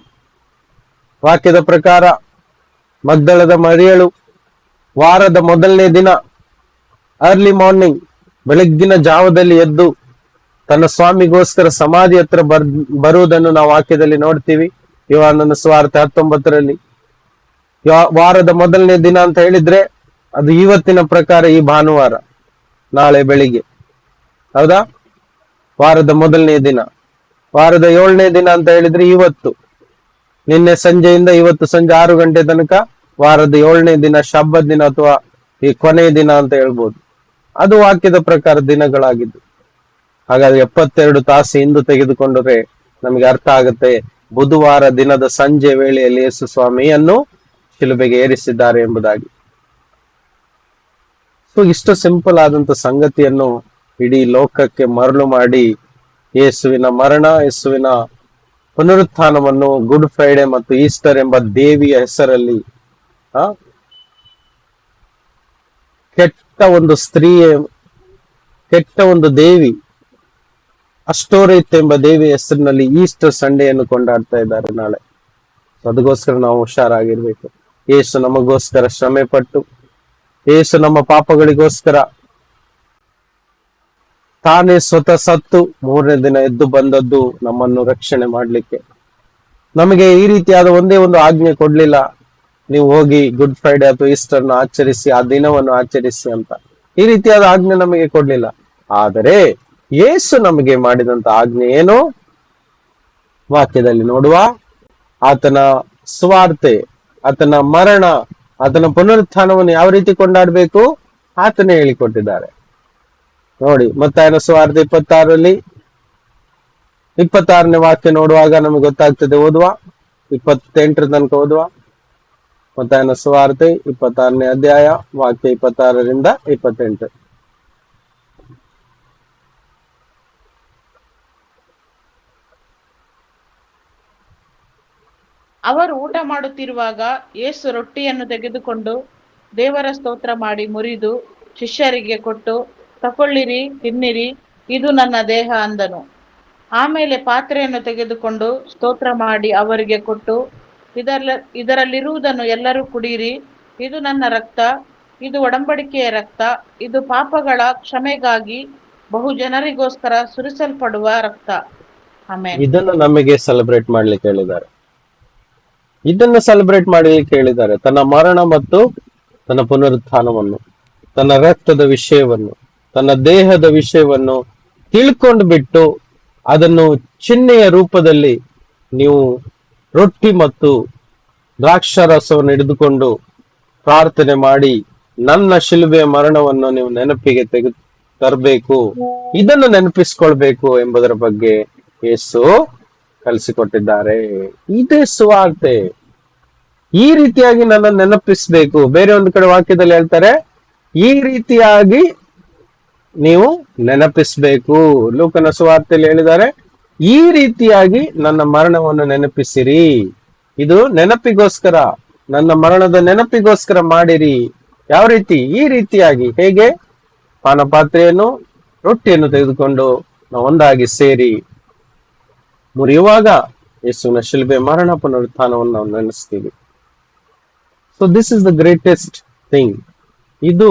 ವಾಕ್ಯದ ಪ್ರಕಾರ ಮಗ್ದಲದ ಮರಿಯಳು ವಾರದ ಮೊದಲನೇ ದಿನ ಅರ್ಲಿ ಮಾರ್ನಿಂಗ್, ಬೆಳಗ್ಗಿನ ಜಾವದಲ್ಲಿ ಎದ್ದು ತನ್ನ ಸ್ವಾಮಿಗೋಸ್ಕರ ಸಮಾಧಿ ಹತ್ರ ಬರುವುದನ್ನು ನಾವು ವಾಕ್ಯದಲ್ಲಿ ನೋಡ್ತೀವಿ. ಯೋಹಾನನ ಸುವಾರ್ತೆ 19ರಲ್ಲಿ. ವಾರದ ಮೊದಲನೇ ದಿನ ಅಂತ ಹೇಳಿದ್ರೆ ಅದು ಇವತ್ತಿನ ಪ್ರಕಾರ ಈ ಭಾನುವಾರ, ನಾಳೆ ಬೆಳಿಗ್ಗೆ. ಹೌದಾ? ವಾರದ ಮೊದಲನೇ ದಿನ. ವಾರದ 7ನೇ ದಿನ ಅಂತ ಹೇಳಿದ್ರೆ ಇವತ್ತು, ನಿನ್ನೆ ಸಂಜೆಯಿಂದ ಇವತ್ತು ಸಂಜೆ 6 ಗಂಟೆ ತನಕ ವಾರದ 7ನೇ ದಿನ, ಶಬ್ಬತ್ ದಿನ ಅಥವಾ ಈ ಕೊನೆಯ ದಿನ ಅಂತ ಹೇಳ್ಬೋದು. ಅದು ವಾಕ್ಯದ ಪ್ರಕಾರ ದಿನಗಳಾಗಿದ್ದು. ಹಾಗಾದ್ರೆ 72 ತಾಸು ಹಿಂದೆ ತೆಗೆದುಕೊಂಡ್ರೆ ನಮಗೆ ಅರ್ಥ ಆಗುತ್ತೆ ಬುಧವಾರ ದಿನದ ಸಂಜೆ ವೇಳೆಯಲ್ಲಿ ಯೇಸು ಸ್ವಾಮಿಯನ್ನು ಶಿಲುಬೆಗೆ ಏರಿಸಿದ್ದಾರೆ ಎಂಬುದಾಗಿ. ಸೊ ಇಷ್ಟು ಸಿಂಪಲ್ ಆದಂತ ಸಂಗತಿಯನ್ನು ಇಡೀ ಲೋಕಕ್ಕೆ ಮರಳು ಮಾಡಿ ಯೇಸುವಿನ ಮರಣ, ಯೇಸುವಿನ ಪುನರುತ್ಥಾನವನ್ನು ಗುಡ್ ಫ್ರೈಡೆ ಮತ್ತು ಈಸ್ಟರ್ ಎಂಬ ದೇವಿಯ ಹೆಸರಲ್ಲಿ ಕೆಟ್ಟ ಒಂದು ಸ್ತ್ರೀಯ, ಕೆಟ್ಟ ಒಂದು ದೇವಿ ಅಷ್ಟೋರಿತ್ ಎಂಬ ದೇವಿಯ ಹೆಸರಿನಲ್ಲಿ ಈಸ್ಟರ್ ಸಂಡೆಯನ್ನು ಕೊಂಡಾಡ್ತಾ ಇದ್ದಾರೆ ನಾಳೆ. ಅದಕ್ಕೋಸ್ಕರ ನಾವು ಹುಷಾರಾಗಿರ್ಬೇಕು. ಯೇಸು ನಮಗೋಸ್ಕರ ಶ್ರಮೆ ಪಟ್ಟು, ಯೇಸು ನಮ್ಮ ಪಾಪಗಳಿಗೋಸ್ಕರ ತಾನೇ ಸ್ವತಃ ಸತ್ತು 3ನೇ ದಿನ ಎದ್ದು ಬಂದದ್ದು ನಮ್ಮನ್ನು ರಕ್ಷಣೆ ಮಾಡ್ಲಿಕ್ಕೆ. ನಮಗೆ ಈ ರೀತಿಯಾದ ಒಂದೇ ಒಂದು ಆಜ್ಞೆ ಕೊಡ್ಲಿಲ್ಲ, ನೀವು ಹೋಗಿ ಗುಡ್ ಫ್ರೈಡೆ ಅಥವಾ ಈಸ್ಟರ್ನ ಆಚರಿಸಿ, ಆ ದಿನವನ್ನು ಆಚರಿಸಿ ಅಂತ. ಈ ರೀತಿಯಾದ ಆಜ್ಞೆ ನಮಗೆ ಕೊಡ್ಲಿಲ್ಲ. ಆದರೆ ಯೇಸು ನಮಗೆ ಮಾಡಿದಂತ ಆಜ್ಞೆ ಏನು? ವಾಕ್ಯದಲ್ಲಿ ನೋಡುವ. ಆತನ ಸುವಾರ್ತೆ, ಆತನ ಮರಣ, ಆತನ ಪುನರುತ್ಥಾನವನ್ನು ಯಾವ ರೀತಿ ಕೊಂಡಾಡಬೇಕು ಆತನೇ ಹೇಳಿಕೊಟ್ಟಿದ್ದಾರೆ. ನೋಡಿ, ಮತ್ತಾಯನ ಸುವಾರ್ತೆ 26ರಲ್ಲಿ 26ನೇ ವಾಕ್ಯ ನೋಡುವಾಗ ನಮಗೆ ಗೊತ್ತಾಗ್ತದೆ. ಓದುವ 28ರ ತನಕ ಓದುವ. ಮತ್ತಾಯನ ಸುವಾರ್ತೆ 26ನೇ ಅಧ್ಯಾಯ ವಾಕ್ಯ 26ರಿಂದ 28. ಅವರು ಊಟ ಮಾಡುತ್ತಿರುವಾಗ ಯೇಸು ರೊಟ್ಟಿಯನ್ನು ತೆಗೆದುಕೊಂಡು ದೇವರ ಸ್ತೋತ್ರ ಮಾಡಿ ಮುರಿದು ಶಿಷ್ಯರಿಗೆ ಕೊಟ್ಟು, ತಕೊಳ್ಳಿರಿ, ತಿನ್ನಿರಿ, ಇದು ನನ್ನ ದೇಹ ಅಂದನು. ಆಮೇಲೆ ಪಾತ್ರೆಯನ್ನು ತೆಗೆದುಕೊಂಡು ಸ್ತೋತ್ರ ಮಾಡಿ ಅವರಿಗೆ ಕೊಟ್ಟು, ಇದರಲ್ಲಿರುವುದನ್ನು ಎಲ್ಲರೂ ಕುಡಿಯಿರಿ, ಇದು ನನ್ನ ರಕ್ತ, ಇದು ಒಡಂಬಡಿಕೆಯ ರಕ್ತ, ಇದು ಪಾಪಗಳ ಕ್ಷಮೆಗಾಗಿ ಬಹು ಜನರಿಗೋಸ್ಕರ ಸುರಿಸಲ್ಪಡುವ ರಕ್ತ. ಆಮೇಲೆ ಇದನ್ನು ನಮಗೆ ಸೆಲೆಬ್ರೇಟ್ ಮಾಡ್ಲಿಕ್ಕೆ ಹೇಳಿದ್ದಾರೆ. ಇದನ್ನು ಸೆಲೆಬ್ರೇಟ್ ಮಾಡಲಿಕ್ಕೆ ಹೇಳಿದ್ದಾರೆ. ತನ್ನ ಮರಣ ಮತ್ತು ತನ್ನ ಪುನರುತ್ಥಾನವನ್ನು, ತನ್ನ ರಕ್ತದ ವಿಷಯವನ್ನು, ತನ್ನ ದೇಹದ ವಿಷಯವನ್ನು ತಿಳ್ಕೊಂಡು ಬಿಟ್ಟು ಅದನ್ನು ಚಿಹ್ನೆಯ ರೂಪದಲ್ಲಿ ನೀವು ರೊಟ್ಟಿ ಮತ್ತು ದ್ರಾಕ್ಷಾರಸವನ್ನು ಹಿಡಿದುಕೊಂಡು ಪ್ರಾರ್ಥನೆ ಮಾಡಿ ನನ್ನ ಶಿಲುಬೆಯ ಮರಣವನ್ನು ನೀವು ನೆನಪಿಗೆ ತರಬೇಕು, ಇದನ್ನು ನೆನಪಿಸ್ಕೊಳ್ಬೇಕು ಎಂಬುದರ ಬಗ್ಗೆ ಯೇಸು ಕಲಿಸಿಕೊಟ್ಟಿದ್ದಾರೆ. ಇದೇ ಸುವಾರ್ತೆ. ಈ ರೀತಿಯಾಗಿ ನನ್ನ ನೆನಪಿಸ್ಬೇಕು. ಬೇರೆ ಒಂದು ಕಡೆ ವಾಕ್ಯದಲ್ಲಿ ಹೇಳ್ತಾರೆ, ಈ ರೀತಿಯಾಗಿ ನೀವು ನೆನಪಿಸ್ಬೇಕು. ಲೂಕನ ಸುವಾರ್ತೆಯಲ್ಲಿ ಹೇಳಿದ್ದಾರೆ, ಈ ರೀತಿಯಾಗಿ ನನ್ನ ಮರಣವನ್ನು ನೆನಪಿಸಿರಿ. ಇದು ನೆನಪಿಗೋಸ್ಕರ, ನನ್ನ ಮರಣದ ನೆನಪಿಗೋಸ್ಕರ ಮಾಡಿರಿ. ಯಾವ ರೀತಿ? ಈ ರೀತಿಯಾಗಿ. ಹೇಗೆ? ಪಾನಪಾತ್ರೆಯನ್ನು ರೊಟ್ಟಿಯನ್ನು ತೆಗೆದುಕೊಂಡು ನಾವು ಒಂದಾಗಿ ಸೇರಿ ಮುರಿಯುವಾಗ ಯೇಸುವಿನ ಶಿಲುಬೆ ಮರಣ ಪುನರುತ್ಥಾನವನ್ನು ನಾವು ನೆನೆಸ್ತೀವಿ. So this is the greatest thing. ಇದು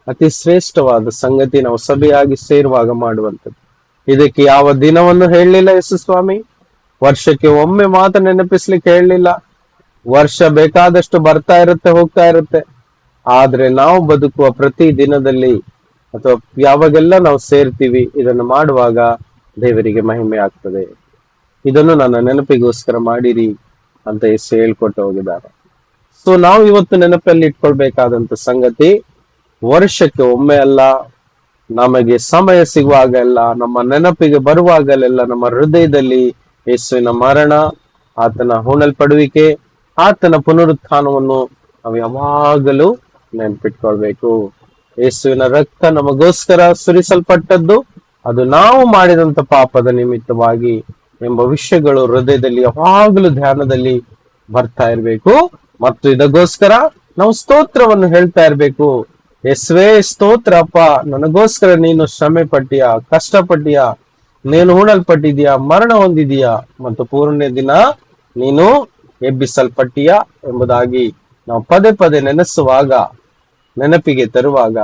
ಅತಿ ಶ್ರೇಷ್ಠವಾದ ಸಂಗತಿ ನಾವು ಸಭೆಯಾಗಿ ಸೇರುವಾಗ ಮಾಡುವಂಥದ್ದು. ಇದಕ್ಕೆ ಯಾವ ದಿನವನ್ನು ಹೇಳಲಿಲ್ಲ ಯೇಸು ಸ್ವಾಮಿ. ವರ್ಷಕ್ಕೆ ಒಮ್ಮೆ ಮಾತ್ರ ನೆನಪಿಸ್ಲಿಕ್ಕೆ ಹೇಳಲಿಲ್ಲ. ವರ್ಷ ಬೇಕಾದಷ್ಟು ಬರ್ತಾ ಇರುತ್ತೆ, ಹೋಗ್ತಾ ಇರುತ್ತೆ. ಆದ್ರೆ ನಾವು ಬದುಕುವ ಪ್ರತಿ ದಿನದಲ್ಲಿ ಅಥವಾ ಯಾವಾಗೆಲ್ಲ ನಾವು ಸೇರ್ತೀವಿ, ಇದನ್ನು ಮಾಡುವಾಗ ದೇವರಿಗೆ ಮಹಿಮೆ ಆಗ್ತದೆ. ಇದನ್ನು ನನ್ನ ನೆನಪಿಗೋಸ್ಕರ ಮಾಡಿರಿ ಅಂತ ಯೇಸು ಹೇಳ್ಕೊಟ್ಟು ಹೋಗಿದ್ದಾರೆ. ಸೊ ನಾವು ಇವತ್ತು ನೆನಪಲ್ಲಿ ಇಟ್ಕೊಳ್ಬೇಕಾದಂತ ಸಂಗತಿ, ವರ್ಷಕ್ಕೆ ಒಮ್ಮೆ ಅಲ್ಲ, ನಮಗೆ ಸಮಯ ಸಿಗುವಾಗೆಲ್ಲ, ನಮ್ಮ ನೆನಪಿಗೆ ಬರುವಾಗಲೆಲ್ಲ ನಮ್ಮ ಹೃದಯದಲ್ಲಿ ಯೇಸುವಿನ ಮರಣ, ಆತನ ಹೂಣಲ್ಪಡುವಿಕೆ, ಆತನ ಪುನರುತ್ಥಾನವನ್ನು ನಾವು ಯಾವಾಗಲೂ ನೆನಪಿಟ್ಕೊಳ್ಬೇಕು. ಯೇಸುವಿನ ರಕ್ತ ನಮಗೋಸ್ಕರ ಸುರಿಸಲ್ಪಟ್ಟದ್ದು, ಅದು ನಾವು ಮಾಡಿದಂತ ಪಾಪದ ನಿಮಿತ್ತವಾಗಿ ಎಂಬ ವಿಷಯಗಳು ಹೃದಯದಲ್ಲಿ ಯಾವಾಗಲೂ ಧ್ಯಾನದಲ್ಲಿ ಬರ್ತಾ ಇರಬೇಕು. ಮತ್ತು ಇದಕ್ಕೋಸ್ಕರ ನಾವು ಸ್ತೋತ್ರವನ್ನು ಹೇಳ್ತಾ ಇರಬೇಕು. ಯೇಸುವೇ ಸ್ತೋತ್ರ ಅಪ್ಪ, ನನಗೋಸ್ಕರ ನೀನು ಶ್ರಮೆ ಪಟ್ಟಿಯ, ಕಷ್ಟಪಟ್ಟಿಯ, ನೀನು ಹೂಣಲ್ಪಟ್ಟಿದೀಯ, ಮರಣ ಹೊಂದಿದೀಯ ಮತ್ತು ಪೂರ್ಣ ದಿನ ನೀನು ಎಬ್ಬಿಸಲ್ಪಟ್ಟಿಯ ಎಂಬುದಾಗಿ ನಾವು ಪದೇ ಪದೇ ನೆನೆಸುವಾಗ, ನೆನಪಿಗೆ ತರುವಾಗ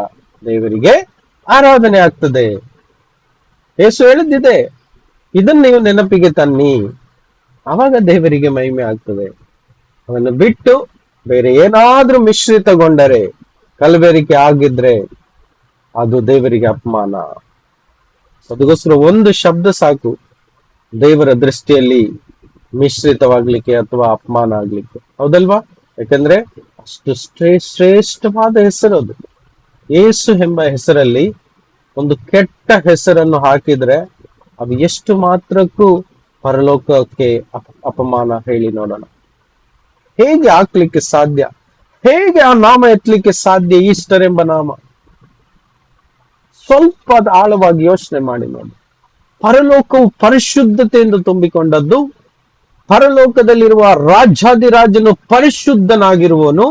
ದೇವರಿಗೆ ಆರಾಧನೆ ಆಗ್ತದೆ. ಯೇಸು ಹೇಳಿದ್ದಿದೆ, ಇದನ್ನು ನೀವು ನೆನಪಿಗೆ ತನ್ನಿ, ಆವಾಗ ದೇವರಿಗೆ ಮಹಿಮೆ ಆಗ್ತದೆ. ಅದನ್ನು ಬಿಟ್ಟು ಬೇರೆ ಏನಾದ್ರೂ ಮಿಶ್ರಿತಗೊಂಡರೆ, ಕಲಬೆರಿಕೆ ಆಗಿದ್ರೆ ಅದು ದೇವರಿಗೆ ಅಪಮಾನ. ಅದಕ್ಕೋಸ್ಕರ ಒಂದು ಶಬ್ದ ಸಾಕು ದೇವರ ದೃಷ್ಟಿಯಲ್ಲಿ ಮಿಶ್ರಿತವಾಗ್ಲಿಕ್ಕೆ ಅಥವಾ ಅಪಮಾನ ಆಗ್ಲಿಕ್ಕೆ, ಹೌದಲ್ವಾ? ಯಾಕಂದ್ರೆ ಅಷ್ಟು ಶ್ರೇಷ್ಠವಾದ ಹೆಸರು ಅದು. ಯೇಸು ಎಂಬ ಹೆಸರಲ್ಲಿ ಒಂದು ಕೆಟ್ಟ ಹೆಸರನ್ನು ಹಾಕಿದ್ರೆ ಅದು ಎಷ್ಟು ಮಾತ್ರಕ್ಕೂ ಪರಲೋಕಕ್ಕೆ ಅಪಮಾನ. ಹೇಳಿ ನೋಡೋಣ, ಹೇಗೆ ಹಾಕ್ಲಿಕ್ಕೆ ಸಾಧ್ಯ? ಹೇಗೆ ಆ ನಾಮ ಎತ್ತಲಿಕ್ಕೆ ಸಾಧ್ಯ? ಈಸ್ಟರ್ ಎಂಬ ನಾಮ. ಸ್ವಲ್ಪ ಆಳವಾಗಿ ಯೋಚನೆ ಮಾಡಿ ನೋಡಿ. ಪರಲೋಕವು ಪರಿಶುದ್ಧತೆಯಿಂದ ತುಂಬಿಕೊಂಡದ್ದು. ಪರಲೋಕದಲ್ಲಿರುವ ರಾಜಾದಿರಾಜನು ಪರಿಶುದ್ಧನಾಗಿರುವನು.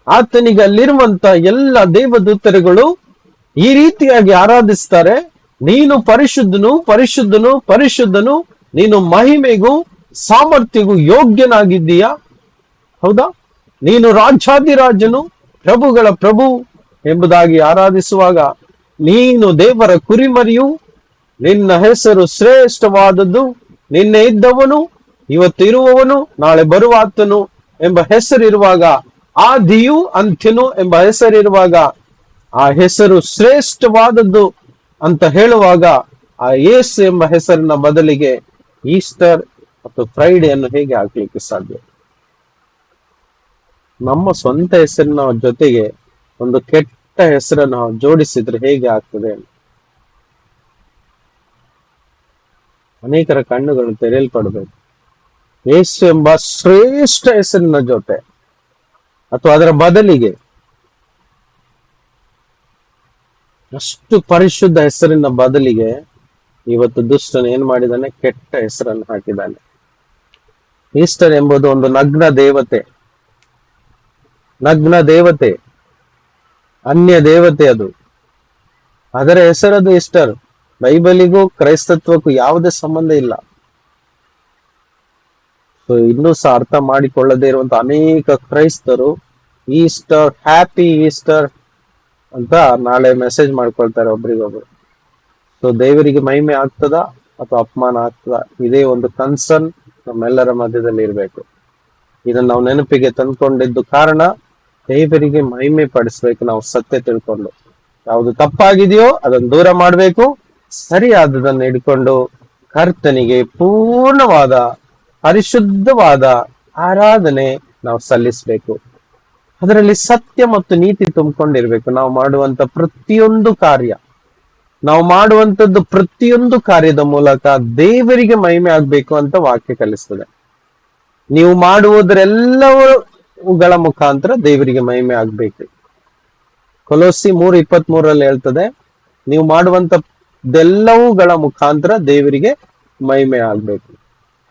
ಆತನಿಗೆ ಅಲ್ಲಿರುವಂತ ಎಲ್ಲ ದೇವದೂತರುಗಳು ಈ ರೀತಿಯಾಗಿ ಆರಾಧಿಸ್ತಾರೆ. ನೀನು ಪರಿಶುದ್ಧನು, ಪರಿಶುದ್ಧನು, ಪರಿಶುದ್ಧನು, ನೀನು ಮಹಿಮೆಗೂ ಸಾಮರ್ಥ್ಯಗೂ ಯೋಗ್ಯನಾಗಿದ್ದೀಯಾ. ಹೌದಾ? ನೀನು ರಾಜಾದಿರಾಜನು, ಪ್ರಭುಗಳ ಪ್ರಭು ಎಂಬುದಾಗಿ ಆರಾಧಿಸುವಾಗ ನೀನು ದೇವರ ಕುರಿಮರಿಯು, ನಿನ್ನ ಹೆಸರು ಶ್ರೇಷ್ಠವಾದದ್ದು, ನಿನ್ನೆ ಇದ್ದವನು, ಇವತ್ತು ಇರುವವನು, ನಾಳೆ ಬರುವಾತನು ಎಂಬ ಹೆಸರಿರುವಾಗ, ಆದಿಯು ಅಂತ್ಯನು ಎಂಬ ಹೆಸರಿರುವಾಗ, ಆ ಹೆಸರು ಶ್ರೇಷ್ಠವಾದದ್ದು ಅಂತ ಹೇಳುವಾಗ, ಆ ಯೇಸು ಎಂಬ ಹೆಸರಿನ ಬದಲಿಗೆ ಈಸ್ಟರ್ ಮತ್ತು ಫ್ರೈಡೆಯನ್ನು ಹೇಗೆ ಹಾಕ್ಲಿಕ್ಕೆ ಸಾಧ್ಯ? ನಮ್ಮ ಸ್ವಂತ ಹೆಸರಿನ ಜೊತೆಗೆ ಒಂದು ಕೆಟ್ಟ ಹೆಸರನ್ನು ಜೋಡಿಸಿದ್ರೆ ಹೇಗೆ ಆಗ್ತದೆ? ಅನೇಕರ ಕಣ್ಣುಗಳು ತೆರೆಯಲ್ಪಡಬೇಕು. ಯೇಸು ಎಂಬ ಶ್ರೇಷ್ಠ ಹೆಸರಿನ ಜೊತೆ ಅಥವಾ ಅದರ ಬದಲಿಗೆ ಅಷ್ಟು ಪರಿಶುದ್ಧ ಹೆಸರಿನ ಬದಲಿಗೆ ಇವತ್ತು ದುಷ್ಟನು ಏನ್ ಮಾಡಿದಾನೆ? ಕೆಟ್ಟ ಹೆಸರನ್ನು ಹಾಕಿದ್ದಾನೆ. ಈಸ್ಟರ್ ಎಂಬುದು ಒಂದು ನಗ್ನ ದೇವತೆ, ಅನ್ಯ ದೇವತೆ. ಅದು ಅದರ ಹೆಸರದು ಈಸ್ಟರ್. ಬೈಬಲಿಗೂ ಕ್ರೈಸ್ತತ್ವಕ್ಕೂ ಯಾವುದೇ ಸಂಬಂಧ ಇಲ್ಲ. ಸೊ ಇನ್ನೂ ಸಹ ಅರ್ಥ ಮಾಡಿಕೊಳ್ಳದೇ ಇರುವಂತ ಅನೇಕ ಕ್ರೈಸ್ತರು ಈಸ್ಟರ್, ಹ್ಯಾಪಿ ಈಸ್ಟರ್ ಅಂತ ನಾಳೆ ಮೆಸೇಜ್ ಮಾಡ್ಕೊಳ್ತಾರೆ ಒಬ್ರಿಗೊಬ್ರು. ಸೊ ದೇವರಿಗೆ ಮಹಿಮೆ ಆಗ್ತದ ಅಥವಾ ಅಪಮಾನ ಆಗ್ತದ? ಇದೇ ಒಂದು ಕನ್ಸರ್ನ್ ನಮ್ಮೆಲ್ಲರ ಮಧ್ಯದಲ್ಲಿ ಇರಬೇಕು. ಇದನ್ನ ನಾವು ನೆನಪಿಗೆ ತಂದ್ಕೊಂಡಿದ್ದು ಕಾರಣ ದೇವರಿಗೆ ಮಹಿಮೆ ಪಡಿಸ್ಬೇಕು. ನಾವು ಸತ್ಯ ತಿಳ್ಕೊಂಡು ಯಾವುದು ತಪ್ಪಾಗಿದೆಯೋ ಅದನ್ನು ದೂರ ಮಾಡಬೇಕು, ಸರಿಯಾದದನ್ನು ಹಿಡ್ಕೊಂಡು ಕರ್ತನಿಗೆ ಪೂರ್ಣವಾದ ಪರಿಶುದ್ಧವಾದ ಆರಾಧನೆ ನಾವು ಸಲ್ಲಿಸಬೇಕು. ಅದರಲ್ಲಿ ಸತ್ಯ ಮತ್ತು ನೀತಿ ತುಂಬಿಕೊಂಡಿರ್ಬೇಕು. ನಾವು ಮಾಡುವಂತ ಪ್ರತಿಯೊಂದು ಕಾರ್ಯದ ಮೂಲಕ ದೇವರಿಗೆ ಮಹಿಮೆ ಆಗ್ಬೇಕು ಅಂತ ವಾಕ್ಯ ಕಲಿಸ್ತದೆ. ನೀವು ಮಾಡುವುದರೆಲ್ಲವುಗಳ ಮುಖಾಂತರ ದೇವರಿಗೆ ಮಹಿಮೆ ಆಗ್ಬೇಕು. ಕೊಲೋಸಿ 3:23 ಹೇಳ್ತದೆ, ನೀವು ಮಾಡುವಂತದ್ದೆಲ್ಲವುಗಳ ಮುಖಾಂತರ ದೇವರಿಗೆ ಮಹಿಮೆ ಆಗ್ಬೇಕು.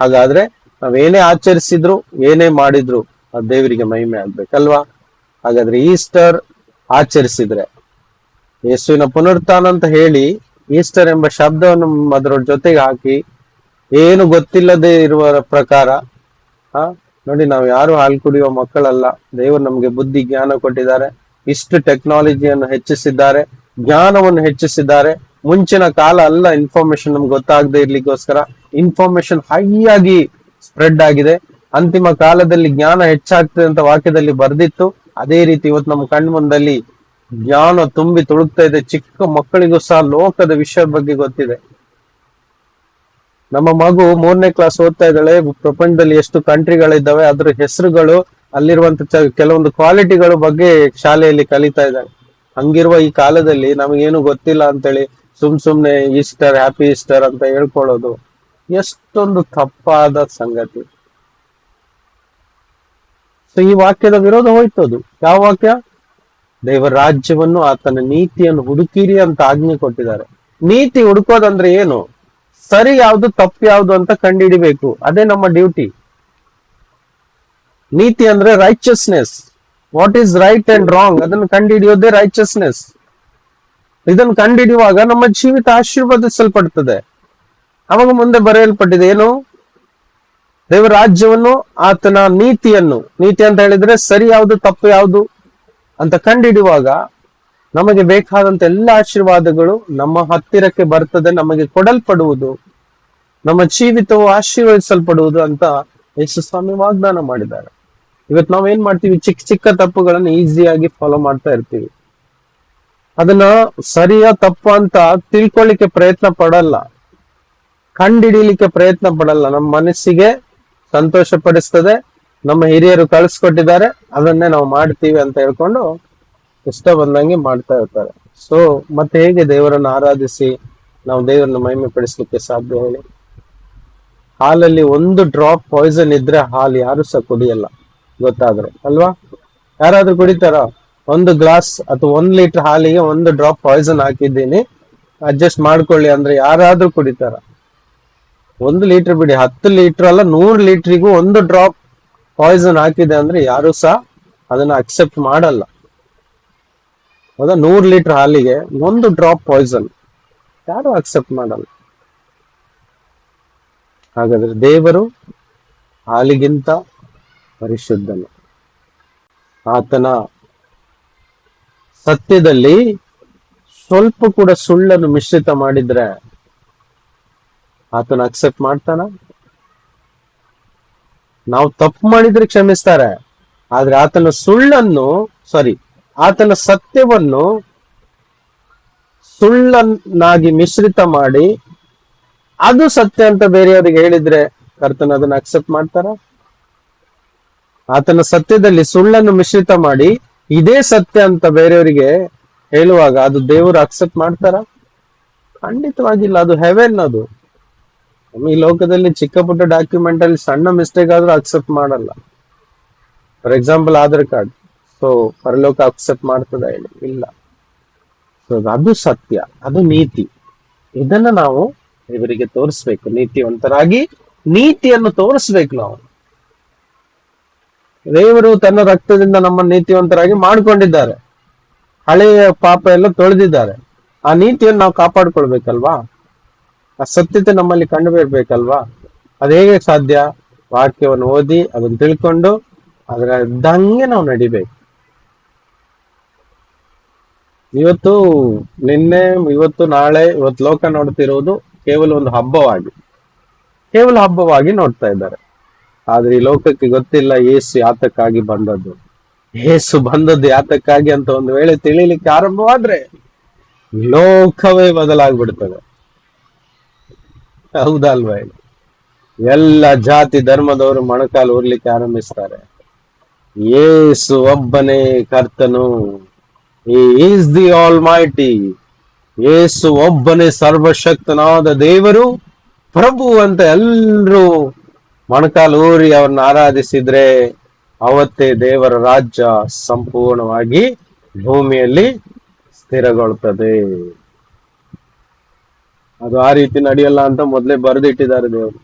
ಹಾಗಾದ್ರೆ ನಾವೇನೇ ಆಚರಿಸಿದ್ರು, ಏನೇ ಮಾಡಿದ್ರು ಆ ದೇವರಿಗೆ ಮಹಿಮೆ ಆಗ್ಬೇಕಲ್ವಾ? ಹಾಗಾದ್ರೆ ಈಸ್ಟರ್ ಆಚರಿಸಿದ್ರೆ, ಯೇಸುವಿನ ಪುನರುತ್ಥಾನ ಅಂತ ಹೇಳಿ ಈಸ್ಟರ್ ಎಂಬ ಶಬ್ದವನ್ನು ಅದರ ಜೊತೆಗೆ ಹಾಕಿ ಏನು ಗೊತ್ತಿಲ್ಲದೆ ಇರುವ ಪ್ರಕಾರ ನೋಡಿ, ನಾವು ಯಾರು ಹಾಲು ಕುಡಿಯುವ ಮಕ್ಕಳಲ್ಲ. ದೇವರು ನಮ್ಗೆ ಬುದ್ಧಿ ಜ್ಞಾನ ಕೊಟ್ಟಿದ್ದಾರೆ. ಇಷ್ಟು ಟೆಕ್ನಾಲಜಿಯನ್ನು ಹೆಚ್ಚಿಸಿದ್ದಾರೆ, ಜ್ಞಾನವನ್ನು ಹೆಚ್ಚಿಸಿದ್ದಾರೆ. ಮುಂಚಿನ ಕಾಲ ಅಲ್ಲ ಇನ್ಫಾರ್ಮೇಶನ್ ನಮ್ಗೆ ಗೊತ್ತಾಗದೆ ಇರ್ಲಿಕ್ಕೋಸ್ಕರ ಇನ್ಫಾರ್ಮೇಶನ್ ಹೈ ಆಗಿ ಸ್ಪ್ರೆಡ್ ಆಗಿದೆ. ಅಂತಿಮ ಕಾಲದಲ್ಲಿ ಜ್ಞಾನ ಹೆಚ್ಚಾಗ್ತದೆ ಅಂತ ವಾಕ್ಯದಲ್ಲಿ ಬರ್ದಿತ್ತು. ಅದೇ ರೀತಿ ಇವತ್ತು ನಮ್ಮ ಕಣ್ಮುಂದಲ್ಲಿ ಜ್ಞಾನ ತುಂಬಿ ತುಳುಕ್ತಾ ಇದೆ. ಚಿಕ್ಕ ಮಕ್ಕಳಿಗೂ ಸಹ ಲೋಕದ ವಿಷಯದ ಬಗ್ಗೆ ಗೊತ್ತಿದೆ. ನಮ್ಮ ಮಗು 3ನೇ ಕ್ಲಾಸ್ ಓದ್ತಾ ಇದ್ದಾಳೆ. ಪ್ರಪಂಚದಲ್ಲಿ ಎಷ್ಟು ಕಂಟ್ರಿಗಳಿದ್ದಾವೆ, ಅದ್ರ ಹೆಸರುಗಳು, ಅಲ್ಲಿರುವಂತ ಕೆಲವೊಂದು ಕ್ವಾಲಿಟಿಗಳ ಬಗ್ಗೆ ಶಾಲೆಯಲ್ಲಿ ಕಲಿತಾ ಇದ್ದಾಳೆ. ಹಂಗಿರುವ ಈ ಕಾಲದಲ್ಲಿ ನಮಗೇನು ಗೊತ್ತಿಲ್ಲ ಅಂತೇಳಿ ಸುಮ್ನೆ ಈಸ್ಟರ್, ಹ್ಯಾಪಿ ಈಸ್ಟರ್ ಅಂತ ಹೇಳ್ಕೊಳ್ಳೋದು ಎಷ್ಟೊಂದು ತಪ್ಪಾದ ಸಂಗತಿ. ಸೊ ಈ ವಾಕ್ಯದ ವಿರೋಧ ಹೋಯ್ತದು. ಯಾವ ವಾಕ್ಯ? ದೇವರ ರಾಜ್ಯವನ್ನು ಆತನ ನೀತಿಯನ್ನು ಹುಡುಕಿರಿ ಅಂತ ಆಜ್ಞೆ ಕೊಟ್ಟಿದ್ದಾರೆ. ನೀತಿ ಹುಡುಕೋದಂದ್ರೆ ಏನು? ಸರಿ ಯಾವುದು ತಪ್ಪು ಯಾವುದು ಅಂತ ಕಂಡುಹಿಡಿಬೇಕು. ಅದೇ ನಮ್ಮ ಡ್ಯೂಟಿ. ನೀತಿ ಅಂದ್ರೆ righteousness. What is right and wrong ಅದನ್ನು ಕಂಡುಹಿಡಿಯೋದೇ ರೈಚಸ್ನೆಸ್. ಇದನ್ನು ಕಂಡುಹಿಡಿಯುವಾಗ ನಮ್ಮ ಜೀವಿತ ಆಶೀರ್ವದಿಸಲ್ಪಡ್ತದೆ. ಅವಾಗ ಮುಂದೆ ಬರೆಯಲ್ಪಟ್ಟಿದೆ ಏನು? ದೇವರ ರಾಜ್ಯವನ್ನು ಆತನ ನೀತಿಯನ್ನು, ನೀತಿ ಅಂತ ಹೇಳಿದ್ರೆ ಸರಿ ಯಾವುದು ತಪ್ಪು ಯಾವುದು ಅಂತ ಕಂಡುಹಿಡಿಯುವಾಗ ನಮಗೆ ಬೇಕಾದಂತ ಎಲ್ಲ ಆಶೀರ್ವಾದಗಳು ನಮ್ಮ ಹತ್ತಿರಕ್ಕೆ ಬರ್ತದೆ, ನಮಗೆ ಕೊಡಲ್ಪಡುವುದು, ನಮ್ಮ ಜೀವಿತವು ಆಶೀರ್ವದಿಸಲ್ಪಡುವುದು ಅಂತ ಯೇಸು ಸ್ವಾಮಿ ವಾಗ್ದಾನ ಮಾಡಿದ್ದಾರೆ. ಇವತ್ತು ನಾವೇನ್ ಮಾಡ್ತೀವಿ? ಚಿಕ್ಕ ಚಿಕ್ಕ ತಪ್ಪುಗಳನ್ನು ಈಸಿಯಾಗಿ ಫಾಲೋ ಮಾಡ್ತಾ ಇರ್ತೀವಿ. ಅದನ್ನ ಸರಿಯ ತಪ್ಪು ಅಂತ ತಿಳ್ಕೊಳ್ಳಿಕ್ಕೆ ಪ್ರಯತ್ನ ಪಡಲ್ಲ, ಕಂಡುಹಿಡಿಯಲಿಕ್ಕೆ ಪ್ರಯತ್ನ ಪಡಲ್ಲ. ನಮ್ಮ ಮನಸ್ಸಿಗೆ ಸಂತೋಷ ಪಡಿಸ್ತದೆ, ನಮ್ಮ ಹಿರಿಯರು ಕಳಿಸ್ಕೊಟ್ಟಿದ್ದಾರೆ, ಅದನ್ನೇ ನಾವು ಮಾಡ್ತೀವಿ ಅಂತ ಹೇಳ್ಕೊಂಡು ಇಷ್ಟ ಬಂದಂಗೆ ಮಾಡ್ತಾ ಇರ್ತಾರೆ. ಸೊ ಮತ್ತೆ ಹೇಗೆ ದೇವರನ್ನು ಆರಾಧಿಸಿ ನಾವು ದೇವರನ್ನು ಮಹಿಮೆ ಪಡಿಸ್ಲಿಕ್ಕೆ ಸಾಧ್ಯ ಹೇಳಿ? ಹಾಲಲ್ಲಿ ಒಂದು ಡ್ರಾಪ್ ಪಾಯ್ಸನ್ ಇದ್ರೆ ಹಾಲು ಯಾರು ಸಹ ಕುಡಿಯಲ್ಲ, ಗೊತ್ತಾದ್ರೆ ಅಲ್ವಾ? ಯಾರಾದ್ರೂ ಕುಡಿತಾರ? 1 ಗ್ಲಾಸ್ ಅಥವಾ 1 ಲೀಟರ್ ಹಾಲಿಗೆ 1 ಡ್ರಾಪ್ ಪಾಯ್ಸನ್ ಹಾಕಿದ್ದೀನಿ, ಅಡ್ಜಸ್ಟ್ ಮಾಡ್ಕೊಳ್ಳಿ ಅಂದ್ರೆ ಯಾರಾದ್ರೂ ಕುಡಿತಾರ? 1 ಲೀಟರ್ ಬಿಡಿ, 10 ಲೀಟರ್ ಅಲ್ಲ 100 ಲೀಟರ್ಗೂ 1 ಡ್ರಾಪ್ ಪಾಯ್ಸನ್ ಹಾಕಿದೆ ಅಂದ್ರೆ ಯಾರು ಸಹ ಅದನ್ನ ಅಕ್ಸೆಪ್ಟ್ ಮಾಡಲ್ಲ. ಹೌದಾ? 100 ಲೀಟರ್ ಹಾಲಿಗೆ 1 ಡ್ರಾಪ್ ಪಾಯ್ಸನ್ ಯಾರು ಅಕ್ಸೆಪ್ಟ್ ಮಾಡಲ್ಲ. ಹಾಗಾದ್ರೆ ದೇವರು ಹಾಲಿಗಿಂತ ಪರಿಶುದ್ಧನು. ಆತನ ಸತ್ಯದಲ್ಲಿ ಸ್ವಲ್ಪ ಕೂಡ ಸುಳ್ಳನ್ನು ಮಿಶ್ರಿತ ಮಾಡಿದ್ರೆ ಆತನ ಅಕ್ಸೆಪ್ಟ್ ಮಾಡ್ತಾನ? ನಾವು ತಪ್ಪು ಮಾಡಿದ್ರೆ ಕ್ಷಮಿಸ್ತಾರೆ, ಆದ್ರೆ ಆತನ ಸತ್ಯವನ್ನು ಸುಳ್ಳನ್ನಾಗಿ ಮಿಶ್ರಿತ ಮಾಡಿ ಅದು ಸತ್ಯ ಅಂತ ಬೇರೆಯವರಿಗೆ ಹೇಳಿದ್ರೆ ಕರ್ತನ ಅದನ್ನ ಅಕ್ಸೆಪ್ಟ್ ಮಾಡ್ತಾರ? ಆತನ ಸತ್ಯದಲ್ಲಿ ಸುಳ್ಳನ್ನು ಮಿಶ್ರಿತ ಮಾಡಿ ಇದೇ ಸತ್ಯ ಅಂತ ಬೇರೆಯವರಿಗೆ ಹೇಳುವಾಗ ಅದು ದೇವರು ಅಕ್ಸೆಪ್ಟ್ ಮಾಡ್ತಾರ? ಖಂಡಿತವಾಗಿಲ್ಲ. ಅದು ಹೆವೆನ್. ಅದು ಈ ಲೋಕದಲ್ಲಿ ಚಿಕ್ಕ ಪುಟ್ಟ ಡಾಕ್ಯುಮೆಂಟ್ ಅಲ್ಲಿ ಸಣ್ಣ ಮಿಸ್ಟೇಕ್ ಆದ್ರೂ ಅಕ್ಸೆಪ್ಟ್ ಮಾಡಲ್ಲ. For example Aadhaar card. So ಪರಲೋಕ ಅಕ್ಸೆಪ್ಟ್ ಮಾಡ್ತದ ಹೇಳಿ? ಇಲ್ಲ. ಸೊ ಅದು ಸತ್ಯ, ಅದು ನೀತಿ. ಇದನ್ನ ನಾವು ಇವರಿಗೆ ತೋರಿಸ್ಬೇಕು. ನೀತಿವಂತರಾಗಿ ನೀತಿಯನ್ನು ತೋರಿಸ್ಬೇಕು ನಾವು. ದೇವರು ತನ್ನ ರಕ್ತದಿಂದ ನಮ್ಮ ನೀತಿವಂತರಾಗಿ ಮಾಡ್ಕೊಂಡಿದ್ದಾರೆ. ಹಳೆಯ ಪಾಪ ಎಲ್ಲ ತೊಳೆದಿದ್ದಾರೆ. ಆ ನೀತಿಯನ್ನು ನಾವು ಕಾಪಾಡ್ಕೊಳ್ಬೇಕಲ್ವಾ? ಆ ಸತ್ಯತೆ ನಮ್ಮಲ್ಲಿ ಕಂಡು ಬರ್ಬೇಕಲ್ವಾ? ಅದು ಹೇಗೆ ಸಾಧ್ಯ? ವಾಕ್ಯವನ್ನು ಓದಿ ಅದನ್ನು ತಿಳ್ಕೊಂಡು ಅದರ ಇದ್ದಂಗೆ ನಾವು ನಡಿಬೇಕು. ಇವತ್ತು ನಿನ್ನೆ, ಇವತ್ತು ನಾಳೆ, ಇವತ್ತು ಲೋಕ ನೋಡ್ತಿರೋದು ಕೇವಲ ಒಂದು ಹಬ್ಬವಾಗಿ ನೋಡ್ತಾ ಇದ್ದಾರೆ. ಆದ್ರೆ ಈ ಲೋಕಕ್ಕೆ ಗೊತ್ತಿಲ್ಲ ಯೇಸು ಯಾತಕ್ಕಾಗಿ ಬಂದದ್ದು. ಯೇಸು ಬಂದದ್ದು ಯಾತಕ್ಕಾಗಿ ಅಂತ ಒಂದು ವೇಳೆ ತಿಳಿಲಿಕ್ಕೆ ಆರಂಭವಾದ್ರೆ ಲೋಕವೇ ಬದಲಾಗ್ಬಿಡ್ತದೆ. ಹೌದಲ್ವಾ? ಎಲ್ಲ ಜಾತಿ ಧರ್ಮದವರು ಮೊಣಕಾಲು ಊರ್ಲಿಕ್ಕೆ ಆರಂಭಿಸ್ತಾರೆ. ಯೇಸು ಒಬ್ಬನೇ ಕರ್ತನು. He is the Almighty. ಯೇಸು ಒಬ್ಬನೇ ಸರ್ವಶಕ್ತನಾದ ದೇವರು, ಪ್ರಭು ಅಂತ ಎಲ್ರೂ ಮೊಣಕಾಲು ಊರಿ ಅವ್ರನ್ನ ಆರಾಧಿಸಿದ್ರೆ ಅವತ್ತೇ ದೇವರ ರಾಜ್ಯ ಸಂಪೂರ್ಣವಾಗಿ ಭೂಮಿಯಲ್ಲಿ ಸ್ಥಿರಗೊಳ್ತದೆ. ಅದು ಆ ರೀತಿ ನಡೆಯಲ್ಲ ಅಂತ ಮೊದಲೇ ಬರೆದಿಟ್ಟಿದ್ದಾರೆ ದೇವರು.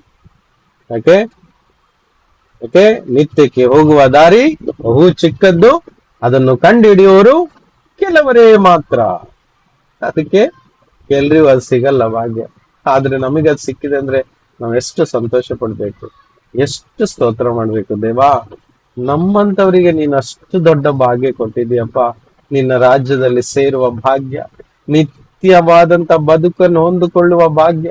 ಯಾಕೆ? ನಿತ್ಯಕ್ಕೆ ಹೋಗುವ ದಾರಿ ಬಹು ಚಿಕ್ಕದ್ದು, ಅದನ್ನು ಕಂಡುಹಿಡಿಯುವವರು ಕೆಲವರೇ ಮಾತ್ರ. ಅದಕ್ಕೆ ಎಲ್ರಿಗೂ ಅದು ಸಿಗಲ್ಲ ಭಾಗ್ಯ. ಆದ್ರೆ ನಮಗೆ ಅದು ಸಿಕ್ಕಿದೆ ಅಂದ್ರೆ ನಾವು ಎಷ್ಟು ಸಂತೋಷ ಪಡ್ಬೇಕು, ಎಷ್ಟು ಸ್ತೋತ್ರ ಮಾಡ್ಬೇಕು. ದೇವಾ, ನಮ್ಮಂತವರಿಗೆ ನೀನು ಅಷ್ಟು ದೊಡ್ಡ ಭಾಗ್ಯ ಕೊಟ್ಟಿದ್ದೀಯಪ್ಪ. ನಿನ್ನ ರಾಜ್ಯದಲ್ಲಿ ಸೇರುವ ಭಾಗ್ಯ, ನಿತ್ಯವಾದಂತ ಬದುಕನ್ನು ಹೊಂದಿಕೊಳ್ಳುವ ಭಾಗ್ಯ,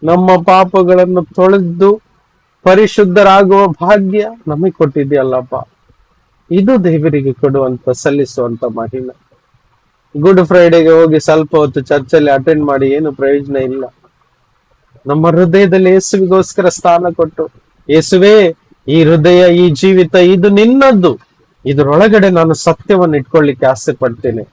ನಮ್ಮ ಪಾಪಗಳನ್ನು ತೊಳೆದು ಪರಿಶುದ್ಧರಾಗುವ ಭಾಗ್ಯ ನಮಗೆ ಕೊಟ್ಟಿದ್ಯಲ್ಲಪ್ಪ. ಇದು ದೇವರಿಗೆ ಕೊಡುವಂತ ಸಲ್ಲಿಸುವಂತ ಮಹಿಮೆ. ಗುಡ್ ಫ್ರೈಡೆಗೆ ಹೋಗಿ ಸ್ವಲ್ಪ ಹೊತ್ತು ಚರ್ಚಲ್ಲಿ ಅಟೆಂಡ್ ಮಾಡಿ ಏನು ಪ್ರಯೋಜನ ಇಲ್ಲ. ನಮ್ಮ ಹೃದಯದಲ್ಲಿ ಯೇಸುವಿಗೋಸ್ಕರ ಸ್ಥಾನ ಕೊಟ್ಟು, ಯೇಸುವೇ, ಈ ಹೃದಯ, ಈ ಜೀವಿತ ಇದು ನಿನ್ನದ್ದು. ಇದರೊಳಗಡೆ ನಾನು ಸತ್ಯವನ್ನು ಇಟ್ಕೊಳ್ಳಿಕ್ಕೆ ಆಸೆ ಪಡ್ತೇನೆ,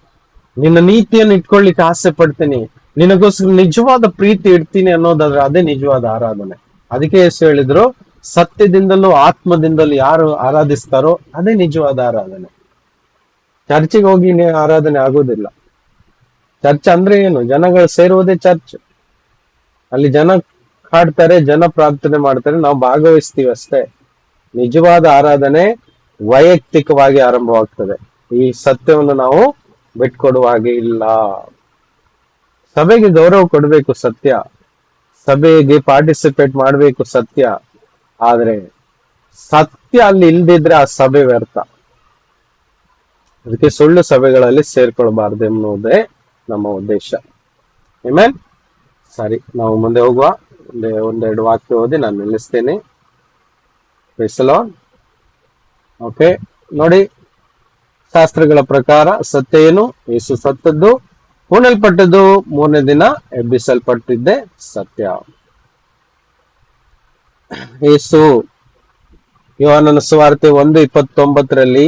ನಿನ್ನ ನೀತಿಯನ್ನು ಇಟ್ಕೊಳ್ಳಿಕ್ಕೆ ಆಸೆ ಪಡ್ತೀನಿ, ನಿನಗೋಸ್ಕರ ನಿಜವಾದ ಪ್ರೀತಿ ಇಡ್ತೀನಿ ಅನ್ನೋದಾದ್ರೆ ಅದೇ ನಿಜವಾದ ಆರಾಧನೆ. ಅದಕ್ಕೆ ಯೇಸು ಹೇಳಿದ್ರು, ಸತ್ಯದಿಂದಲೂ ಆತ್ಮದಿಂದಲೂ ಯಾರು ಆರಾಧಿಸ್ತಾರೋ ಅದೇ ನಿಜವಾದ ಆರಾಧನೆ. ಚರ್ಚಿಗೆ ಹೋಗಿ ಆರಾಧನೆ ಆಗೋದಿಲ್ಲ. ಚರ್ಚ್ ಅಂದ್ರೆ ಏನು? ಜನಗಳು ಸೇರುವುದೇ ಚರ್ಚ್. ಅಲ್ಲಿ ಜನ ಹಾಡ್ತಾರೆ, ಜನ ಪ್ರಾರ್ಥನೆ ಮಾಡ್ತಾರೆ, ನಾವು ಭಾಗವಹಿಸ್ತೀವಿ ಅಷ್ಟೇ. ನಿಜವಾದ ಆರಾಧನೆ ವೈಯಕ್ತಿಕವಾಗಿ ಆರಂಭವಾಗ್ತದೆ. ಈ ಸತ್ಯವನ್ನು ನಾವು ಬಿಟ್ಕೊಡುವ ಹಾಗೆ ಇಲ್ಲ. ಸಭೆಗೆ ಗೌರವ ಕೊಡಬೇಕು, ಸತ್ಯ. ಸಭೆಗೆ ಪಾರ್ಟಿಸಿಪೇಟ್ ಮಾಡಬೇಕು, ಸತ್ಯ. ಆದ್ರೆ ಸತ್ಯ ಅಲ್ಲಿ ಇಲ್ದಿದ್ರೆ ಆ ಸಭೆ ವ್ಯರ್ಥ. ಅದಕ್ಕೆ ಸುಳ್ಳು ಸಭೆಗಳಲ್ಲಿ ಸೇರ್ಕೊಳ್ಬಾರ್ದು ಎನ್ನುವುದೇ ನಮ್ಮ ಉದ್ದೇಶ. ಆಮೆನ್. ಸರಿ, ನಾವು ಮುಂದೆ ಹೋಗುವ. ಒಂದೆರಡು ವಾಕ್ಯ ಓದಿ ನಾನು ನಿಲ್ಲಿಸ್ತೇನೆ. ಓಕೆ, ನೋಡಿ, ಶಾಸ್ತ್ರಗಳ ಪ್ರಕಾರ ಸತ್ಯ ಏನು? ಯೇಸು ಸತ್ತದ್ದು, ಹೂಣಲ್ಪಟ್ಟದ್ದು, ಮೂರನೇ ದಿನ ಎಬ್ಬಿಸಲ್ಪಟ್ಟಿದ್ದೆ ಸತ್ಯ. ಯೇಸು ಯೋಹಾನನ ಸುವಾರ್ತೆ 1:29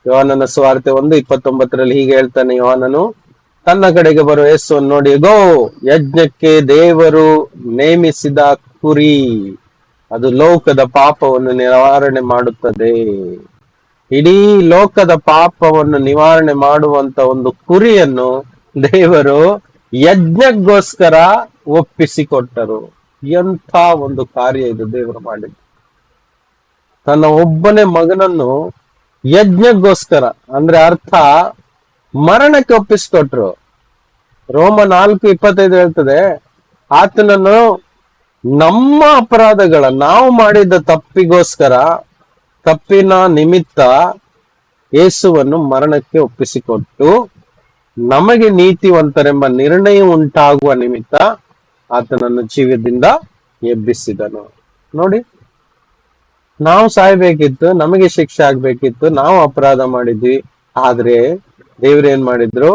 ಯೋಹಾನನ ಸುವಾರ್ತೆ 1:29 ಹೀಗೆ ಹೇಳ್ತಾನೆ. ಯೋಹಾನನು ತನ್ನ ಕಡೆಗೆ ಬರುವ ಯೇಸುವನ್ನು ನೋಡಿ, ಗೋ, ಯಜ್ಞಕ್ಕೆ ದೇವರು ನೇಮಿಸಿದ ಕುರಿ, ಅದು ಲೋಕದ ಪಾಪವನ್ನು ನಿವಾರಣೆ ಮಾಡುತ್ತದೆ. ಇಡೀ ಲೋಕದ ಪಾಪವನ್ನು ನಿವಾರಣೆ ಮಾಡುವಂತ ಒಂದು ಕುರಿಯನ್ನು ದೇವರು ಯಜ್ಞಕ್ಕೋಸ್ಕರ ಒಪ್ಪಿಸಿಕೊಟ್ಟರು. ಎಂಥ ಒಂದು ಕಾರ್ಯ ಇದು ದೇವರು ಮಾಡಿದ್ದು. ತನ್ನ ಒಬ್ಬನೇ ಮಗನನ್ನು ಯಜ್ಞಕ್ಕೋಸ್ಕರ, ಅಂದ್ರೆ ಅರ್ಥ ಮರಣಕ್ಕೆ ಒಪ್ಪಿಸಿಕೊಟ್ರು. ರೋಮ 4:25 ಹೇಳ್ತದೆ, ಆತನನ್ನು ನಮ್ಮ ಅಪರಾಧಗಳ, ನಾವು ಮಾಡಿದ ತಪ್ಪಿಗೋಸ್ಕರ, ತಪ್ಪಿನ ನಿಮಿತ್ತ ಯೇಸುವನ್ನು ಮರಣಕ್ಕೆ ಒಪ್ಪಿಸಿಕೊಟ್ಟು ನಮಗೆ ನೀತಿವಂತರೆಂಬ ನಿರ್ಣಯ ಉಂಟಾಗುವ ನಿಮಿತ್ತ ಆತನನ್ನು ಜೀವದಿಂದ ಎಬ್ಬಿಸಿದನು. ನೋಡಿ, ನಾವು ಸಾಯ್ಬೇಕಿತ್ತು, ನಮಗೆ ಶಿಕ್ಷೆ ಆಗ್ಬೇಕಿತ್ತು, ನಾವು ಅಪರಾಧ ಮಾಡಿದ್ವಿ. ಆದ್ರೆ ದೇವ್ರು ಏನ್ ಮಾಡಿದ್ರು?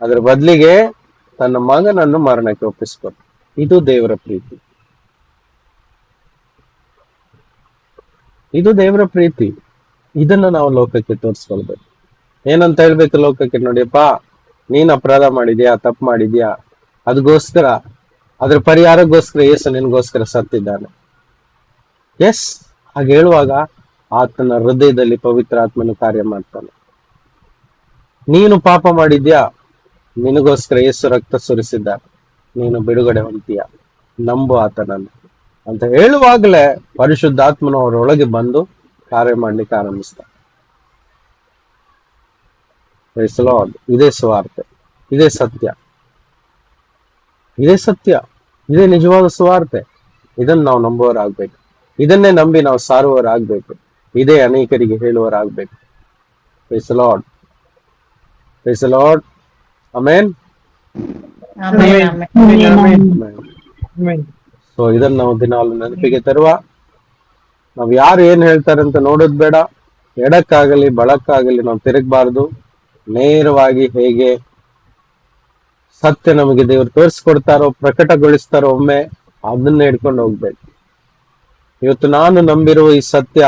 ಅದ್ರ ಬದಲಿಗೆ ತನ್ನ ಮಗನನ್ನು ಮರಣಕ್ಕೆ ಒಪ್ಪಿಸಿಕೊಟ್ರು. ಇದು ದೇವರ ಪ್ರೀತಿ. ಇದು ದೇವರ ಪ್ರೀತಿ. ಇದನ್ನ ನಾವು ಲೋಕಕ್ಕೆ ತೋರಿಸ್ಕೊಳ್ಬೇಕು. ಏನಂತ ಹೇಳ್ಬೇಕು ಲೋಕಕ್ಕೆ? ನೋಡಿಯಪ್ಪ, ನೀನ್ ಅಪರಾಧ ಮಾಡಿದ್ಯಾ, ತಪ್ಪು ಮಾಡಿದ್ಯಾ, ಅದಕ್ಕೋಸ್ಕರ, ಅದ್ರ ಪರಿಹಾರಕ್ಕೋಸ್ಕರ ಯೇಸು ನಿನ್ಗೋಸ್ಕರ ಸತ್ತಿದ್ದಾನೆ. ಎಸ್, ಹಾಗೆ ಹೇಳುವಾಗ ಆತನ ಹೃದಯದಲ್ಲಿ ಪವಿತ್ರ ಆತ್ಮನು ಕಾರ್ಯ ಮಾಡ್ತಾನೆ. ನೀನು ಪಾಪ ಮಾಡಿದ್ಯಾ, ನಿನಗೋಸ್ಕರ ಯೇಸು ರಕ್ತ ಸುರಿಸಿದ್ದಾನೆ, ನೀನು ಬಿಡುಗಡೆ ಹೊಂತೀಯ, ನಂಬು ಆತನನ್ನು ಅಂತ ಹೇಳುವಾಗಲೇ ಪರಿಶುದ್ಧಾತ್ಮನು ಅವರೊಳಗೆ ಬಂದು ಕಾರ್ಯ ಮಾಡ್ಲಿಕ್ಕೆ ಆರಂಭಿಸ್ತಾನೆ. Praise the Lord. ಇದೇ ಸುವಾರ್ತೆ, ಇದೇ ಸತ್ಯ, ಇದೇ ಸತ್ಯ, ಇದೇ ನಿಜವಾದ ಸುವಾರ್ತೆ. ಇದನ್ನು ನಾವು ನಂಬುವವರಾಗ್ಬೇಕು. ಇದನ್ನೇ ನಂಬಿ ನಾವು ಸಾರುವವರಾಗ್ಬೇಕು. ಇದೇ ಅನೇಕರಿಗೆ ಹೇಳುವವರಾಗ್ಬೇಕು. Praise the Lord. Praise the Lord. Amen. Amen, amen. Amen. So ಇದನ್ನ ನಾವು ದಿನಾಲು ನೆನಪಿಗೆ ತರುವ. ನಾವ್ ಯಾರು ಏನ್ ಹೇಳ್ತಾರೆ ಅಂತ ನೋಡೋದ್ ಬೇಡ. ಎಡಕ್ಕಾಗಲಿ ಬಳಕ್ಕಾಗಲಿ ನಾವು ತಿರುಗಬಾರ್ದು. ನೇರವಾಗಿ ಹೇಗೆ ಸತ್ಯ ನಮಗೆ ದೇವರು ತೋರಿಸ್ಕೊಡ್ತಾರೋ, ಪ್ರಕಟಗೊಳಿಸ್ತಾರೋ ಒಮ್ಮೆ ಅದನ್ನ ಹಿಡ್ಕೊಂಡು ಹೋಗ್ಬೇಕು. ಇವತ್ತು ನಾನು ನಂಬಿರುವ ಈ ಸತ್ಯ,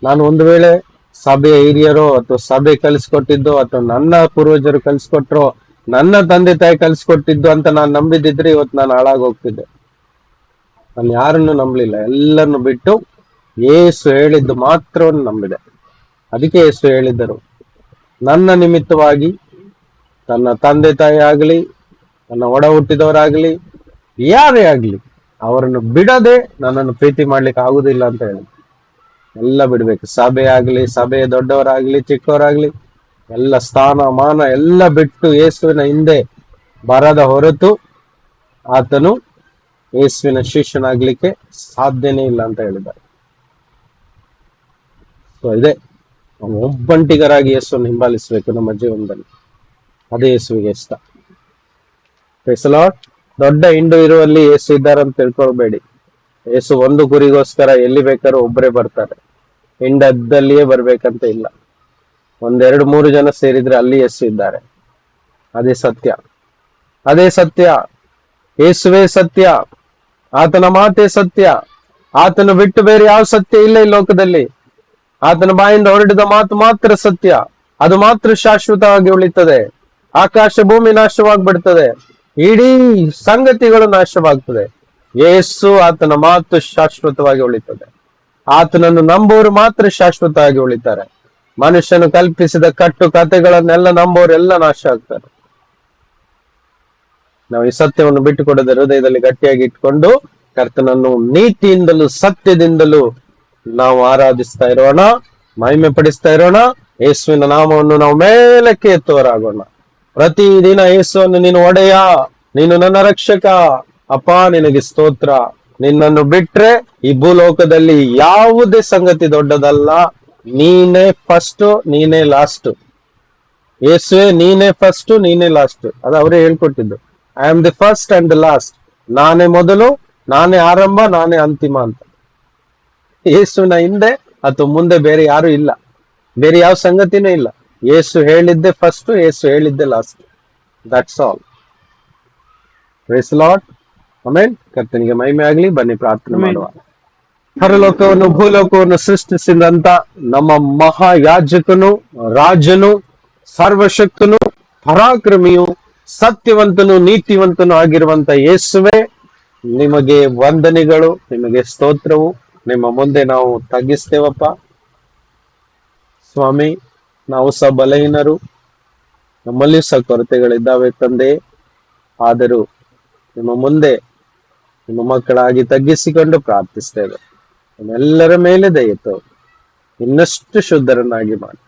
ನಾನು ಒಂದು ವೇಳೆ ಸಭೆಯ ಹಿರಿಯರೋ ಅಥವಾ ಸಭೆ ಕಲಿಸ್ಕೊಟ್ಟಿದ್ದೋ ಅಥವಾ ನನ್ನ ಪೂರ್ವಜರು ಕಲಿಸ್ಕೊಟ್ರೋ, ನನ್ನ ತಂದೆ ತಾಯಿ ಕಲಿಸ್ಕೊಟ್ಟಿದ್ದು ಅಂತ ನಾನು ನಂಬಿದಿದ್ರೆ ಇವತ್ತು ನಾನು ಹಾಳಾಗಿ ಹೋಗ್ತಿದ್ದೆ. ನಾನು ಯಾರನ್ನು ನಂಬಲಿಲ್ಲ, ಎಲ್ಲರನ್ನು ಬಿಟ್ಟು ಯೇಸು ಹೇಳಿದ್ದು ಮಾತ್ರವನ್ನು ನಂಬಿದೆ. ಅದಕ್ಕೆ ಯೇಸು ಹೇಳಿದ್ದರು, ನನ್ನ ನಿಮಿತ್ತವಾಗಿ ತನ್ನ ತಂದೆ ತಾಯಿ ಆಗಲಿ, ನನ್ನ ಒಡ ಹುಟ್ಟಿದವರಾಗಲಿ, ಯಾರೇ ಆಗಲಿ, ಅವರನ್ನು ಬಿಡದೆ ನನ್ನನ್ನು ಪ್ರೀತಿ ಮಾಡ್ಲಿಕ್ಕೆ ಆಗುದಿಲ್ಲ ಅಂತ ಹೇಳಿ. ಎಲ್ಲ ಬಿಡ್ಬೇಕು. ಸಭೆ ಆಗ್ಲಿ, ಸಭೆಯ ದೊಡ್ಡವರಾಗ್ಲಿ, ಚಿಕ್ಕವರಾಗ್ಲಿ, ಎಲ್ಲ ಸ್ಥಾನ ಮಾನ ಎಲ್ಲ ಬಿಟ್ಟು ಯೇಸುವಿನ ಹಿಂದೆ ಬರದ ಹೊರತು ಆತನು ಯೇಸುವಿನ ಶಿಷ್ಯನಾಗ್ಲಿಕ್ಕೆ ಸಾಧ್ಯನೇ ಇಲ್ಲ ಅಂತ ಹೇಳಿದ್ದಾರೆ. ಸೊ ಇದೆ, ನಾವು ಒಬ್ಬಂಟಿಗರಾಗಿ ಯೇಸುವನ್ನು ಹಿಂಬಾಲಿಸಬೇಕು ನಮ್ಮ ಜೀವನದಲ್ಲಿ. ಅದೇ ಯೇಸುವಿಗೆ ಇಷ್ಟ. Praise the Lord. ದೊಡ್ಡ ಹಿಂಡು ಇರುವಲ್ಲಿ ಯೇಸು ಇದ್ದಾರೆ ಅಂತ ತಿಳ್ಕೊಳ್ಬೇಡಿ. ಯೇಸು ಒಂದು ಗುರಿಗೋಸ್ಕರ ಎಲ್ಲಿ ಬೇಕಾದ್ರೂ ಒಬ್ಬರೇ ಬರ್ತಾರೆ. ಹಿಂಡದ್ದಲ್ಲಿಯೇ ಬರ್ಬೇಕಂತ ಇಲ್ಲ. 1-2-3 ಜನ ಸೇರಿದ್ರೆ ಅಲ್ಲಿ ಯೇಸು ಇದ್ದಾರೆ. ಅದೇ ಸತ್ಯ, ಅದೇ ಸತ್ಯ. ಯೇಸುವೇ ಸತ್ಯ, ಆತನ ಮಾತೇ ಸತ್ಯ. ಆತನ ಬಿಟ್ಟು ಬೇರೆ ಯಾವ ಸತ್ಯ ಇಲ್ಲ ಈ ಲೋಕದಲ್ಲಿ. ಆತನ ಬಾಯಿಂದ ಹೊರಡಿದ ಮಾತು ಮಾತ್ರ ಸತ್ಯ. ಅದು ಮಾತ್ರ ಶಾಶ್ವತವಾಗಿ ಉಳಿತದೆ. ಆಕಾಶ ಭೂಮಿ ನಾಶವಾಗ್ಬಿಡ್ತದೆ, ಇಡೀ ಸಂಗತಿಗಳು ನಾಶವಾಗ್ತದೆ. ಯೇಸು, ಆತನ ಮಾತು ಶಾಶ್ವತವಾಗಿ ಉಳಿತದೆ. ಆತನನ್ನು ನಂಬುವವರು ಮಾತ್ರ ಶಾಶ್ವತವಾಗಿ ಉಳಿತಾರೆ. ಮನುಷ್ಯನು ಕಲ್ಪಿಸಿದ ಕಟ್ಟು ಕಥೆಗಳನ್ನೆಲ್ಲ ನಂಬುವವರೆಲ್ಲ ನಾಶ ಆಗ್ತಾರೆ. ನಾವು ಈ ಸತ್ಯವನ್ನು ಬಿಟ್ಟುಕೊಡದೆ ಹೃದಯದಲ್ಲಿ ಗಟ್ಟಿಯಾಗಿ ಇಟ್ಕೊಂಡು ಕರ್ತನನ್ನು ನೀತಿಯಿಂದಲೂ ಸತ್ಯದಿಂದಲೂ ನಾವು ಆರಾಧಿಸ್ತಾ ಇರೋಣ, ಮಹಿಮೆ ಪಡಿಸ್ತಾ ಇರೋಣ. ಯೇಸುವಿನ ನಾಮವನ್ನು ನಾವು ಮೇಲಕ್ಕೆ ಎತ್ತುವರಾಗೋಣ. ಪ್ರತಿದಿನ ಯೇಸುವನ್ನು, ನೀನು ಒಡೆಯ, ನೀನು ನನ್ನ ರಕ್ಷಕ, ಅಪ್ಪ ನಿನಗೆ ಸ್ತೋತ್ರ. ನಿನ್ನನ್ನು ಬಿಟ್ರೆ ಈ ಭೂಲೋಕದಲ್ಲಿ ಯಾವುದೇ ಸಂಗತಿ ದೊಡ್ಡದಲ್ಲ. ನೀನೇ ಫಸ್ಟ್, ನೀನೇ ಲಾಸ್ಟ್. ಯೇಸುವೆ ನೀನೇ ಫಸ್ಟ್, ನೀನೇ ಲಾಸ್ಟ್. ಅದು ಅವರೇ ಹೇಳ್ಕೊಟ್ಟಿದ್ದು. I am the first and the last. ನಾನೇ ಮೊದಲು, ನಾನೇ ಆರಂಭ, ನಾನೇ ಅಂತಿಮ ಅಂತ. ಯೇಸುವಿನ ಹಿಂದೆ ಅಥವಾ ಮುಂದೆ ಬೇರೆ ಯಾರು ಇಲ್ಲ, ಬೇರೆ ಯಾವ ಸಂಗತಿನೂ ಇಲ್ಲ. ಯೇಸು ಹೇಳಿದ್ದೆ ಫಸ್ಟ್, ಯೇಸು ಹೇಳಿದ್ದೆ last. That's all. Praise the Lord. Amen. ಕರ್ತನಿಗೆ ಮಹಿಮೆ ಆಗ್ಲಿ. ಬನ್ನಿ ಪ್ರಾರ್ಥನೆ ಮಾಡುವ. ಪರಲೋಕವನ್ನು ಭೂಲೋಕವನ್ನು ಸೃಷ್ಟಿಸಿದಂತ ನಮ್ಮ ಮಹಾಯಾಜಕನು, ರಾಜನು, ಸರ್ವಶಕ್ತನು, ಪರಾಕ್ರಮಿಯು, ಸತ್ಯವಂತನು, ನೀತಿವಂತನು ಆಗಿರುವಂತ ಯೇಸುವೆ, ನಿಮಗೆ ವಂದನೆಗಳು, ನಿಮಗೆ ಸ್ತೋತ್ರವು. ನಿಮ್ಮ ಮುಂದೆ ನಾವು ತಗ್ಗಿಸ್ತೇವಪ್ಪ ಸ್ವಾಮಿ. ನಾವು ಸಹ ಬಲಹೀನರು, ನಮ್ಮಲ್ಲಿ ಸಹ ಕೊರತೆಗಳಿದ್ದಾವೆ ತಂದೆ. ಆದರೂ ನಿಮ್ಮ ಮುಂದೆ ನಿಮ್ಮ ಮಕ್ಕಳಾಗಿ ತಗ್ಗಿಸಿಕೊಂಡು ಪ್ರಾರ್ಥಿಸ್ತೇವೆ. ನಮ್ಮೆಲ್ಲರ ಮೇಲೆ ದಯೆತ್ತು ಇನ್ನಷ್ಟು ಶುದ್ಧರನ್ನಾಗಿ ಮಾಡಿ,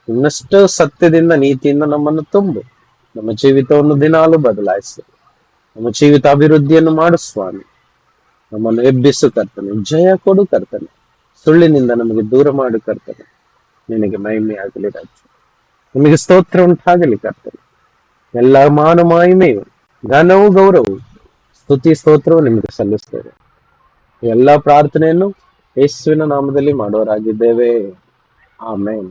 ಇನ್ನಷ್ಟು ಸತ್ಯದಿಂದ ನೀತಿಯಿಂದ ನಮ್ಮನ್ನು ತುಂಬು. ನಮ್ಮ ಜೀವಿತವನ್ನು ದಿನಾಲು ಬದಲಾಯಿಸು. ನಮ್ಮ ಜೀವಿತ ಅಭಿವೃದ್ಧಿಯನ್ನು ಮಾಡು ಸ್ವಾಮಿ. ನಮ್ಮನ್ನು ಎಬ್ಬಿಸು ಕರ್ತನೆ, ಜಯ ಕೊಡು ಕರ್ತನೆ, ಸುಳ್ಳಿನಿಂದ ನಮಗೆ ದೂರ ಮಾಡು ಕರ್ತನೆ. ನಿನಗೆ ಮಹಿಮೆ ಆಗಲಿ ರಾಜ, ನಿಮಗೆ ಸ್ತೋತ್ರ ಉಂಟಾಗಲಿ ಕರ್ತನೆ. ಎಲ್ಲ ಮಾನ ಮಹಿಮೆಯು, ಘನವು, ಗೌರವವು, ಸ್ತುತಿ ಸ್ತೋತ್ರವು ನಿಮಗೆ ಸಲ್ಲಿಸ್ತೇವೆ. ಎಲ್ಲ ಪ್ರಾರ್ಥನೆಯನ್ನು ಯೇಸುವಿನ ನಾಮದಲ್ಲಿ ಮಾಡುವರಾಗಿದ್ದೇವೆ. ಆಮೆನ್.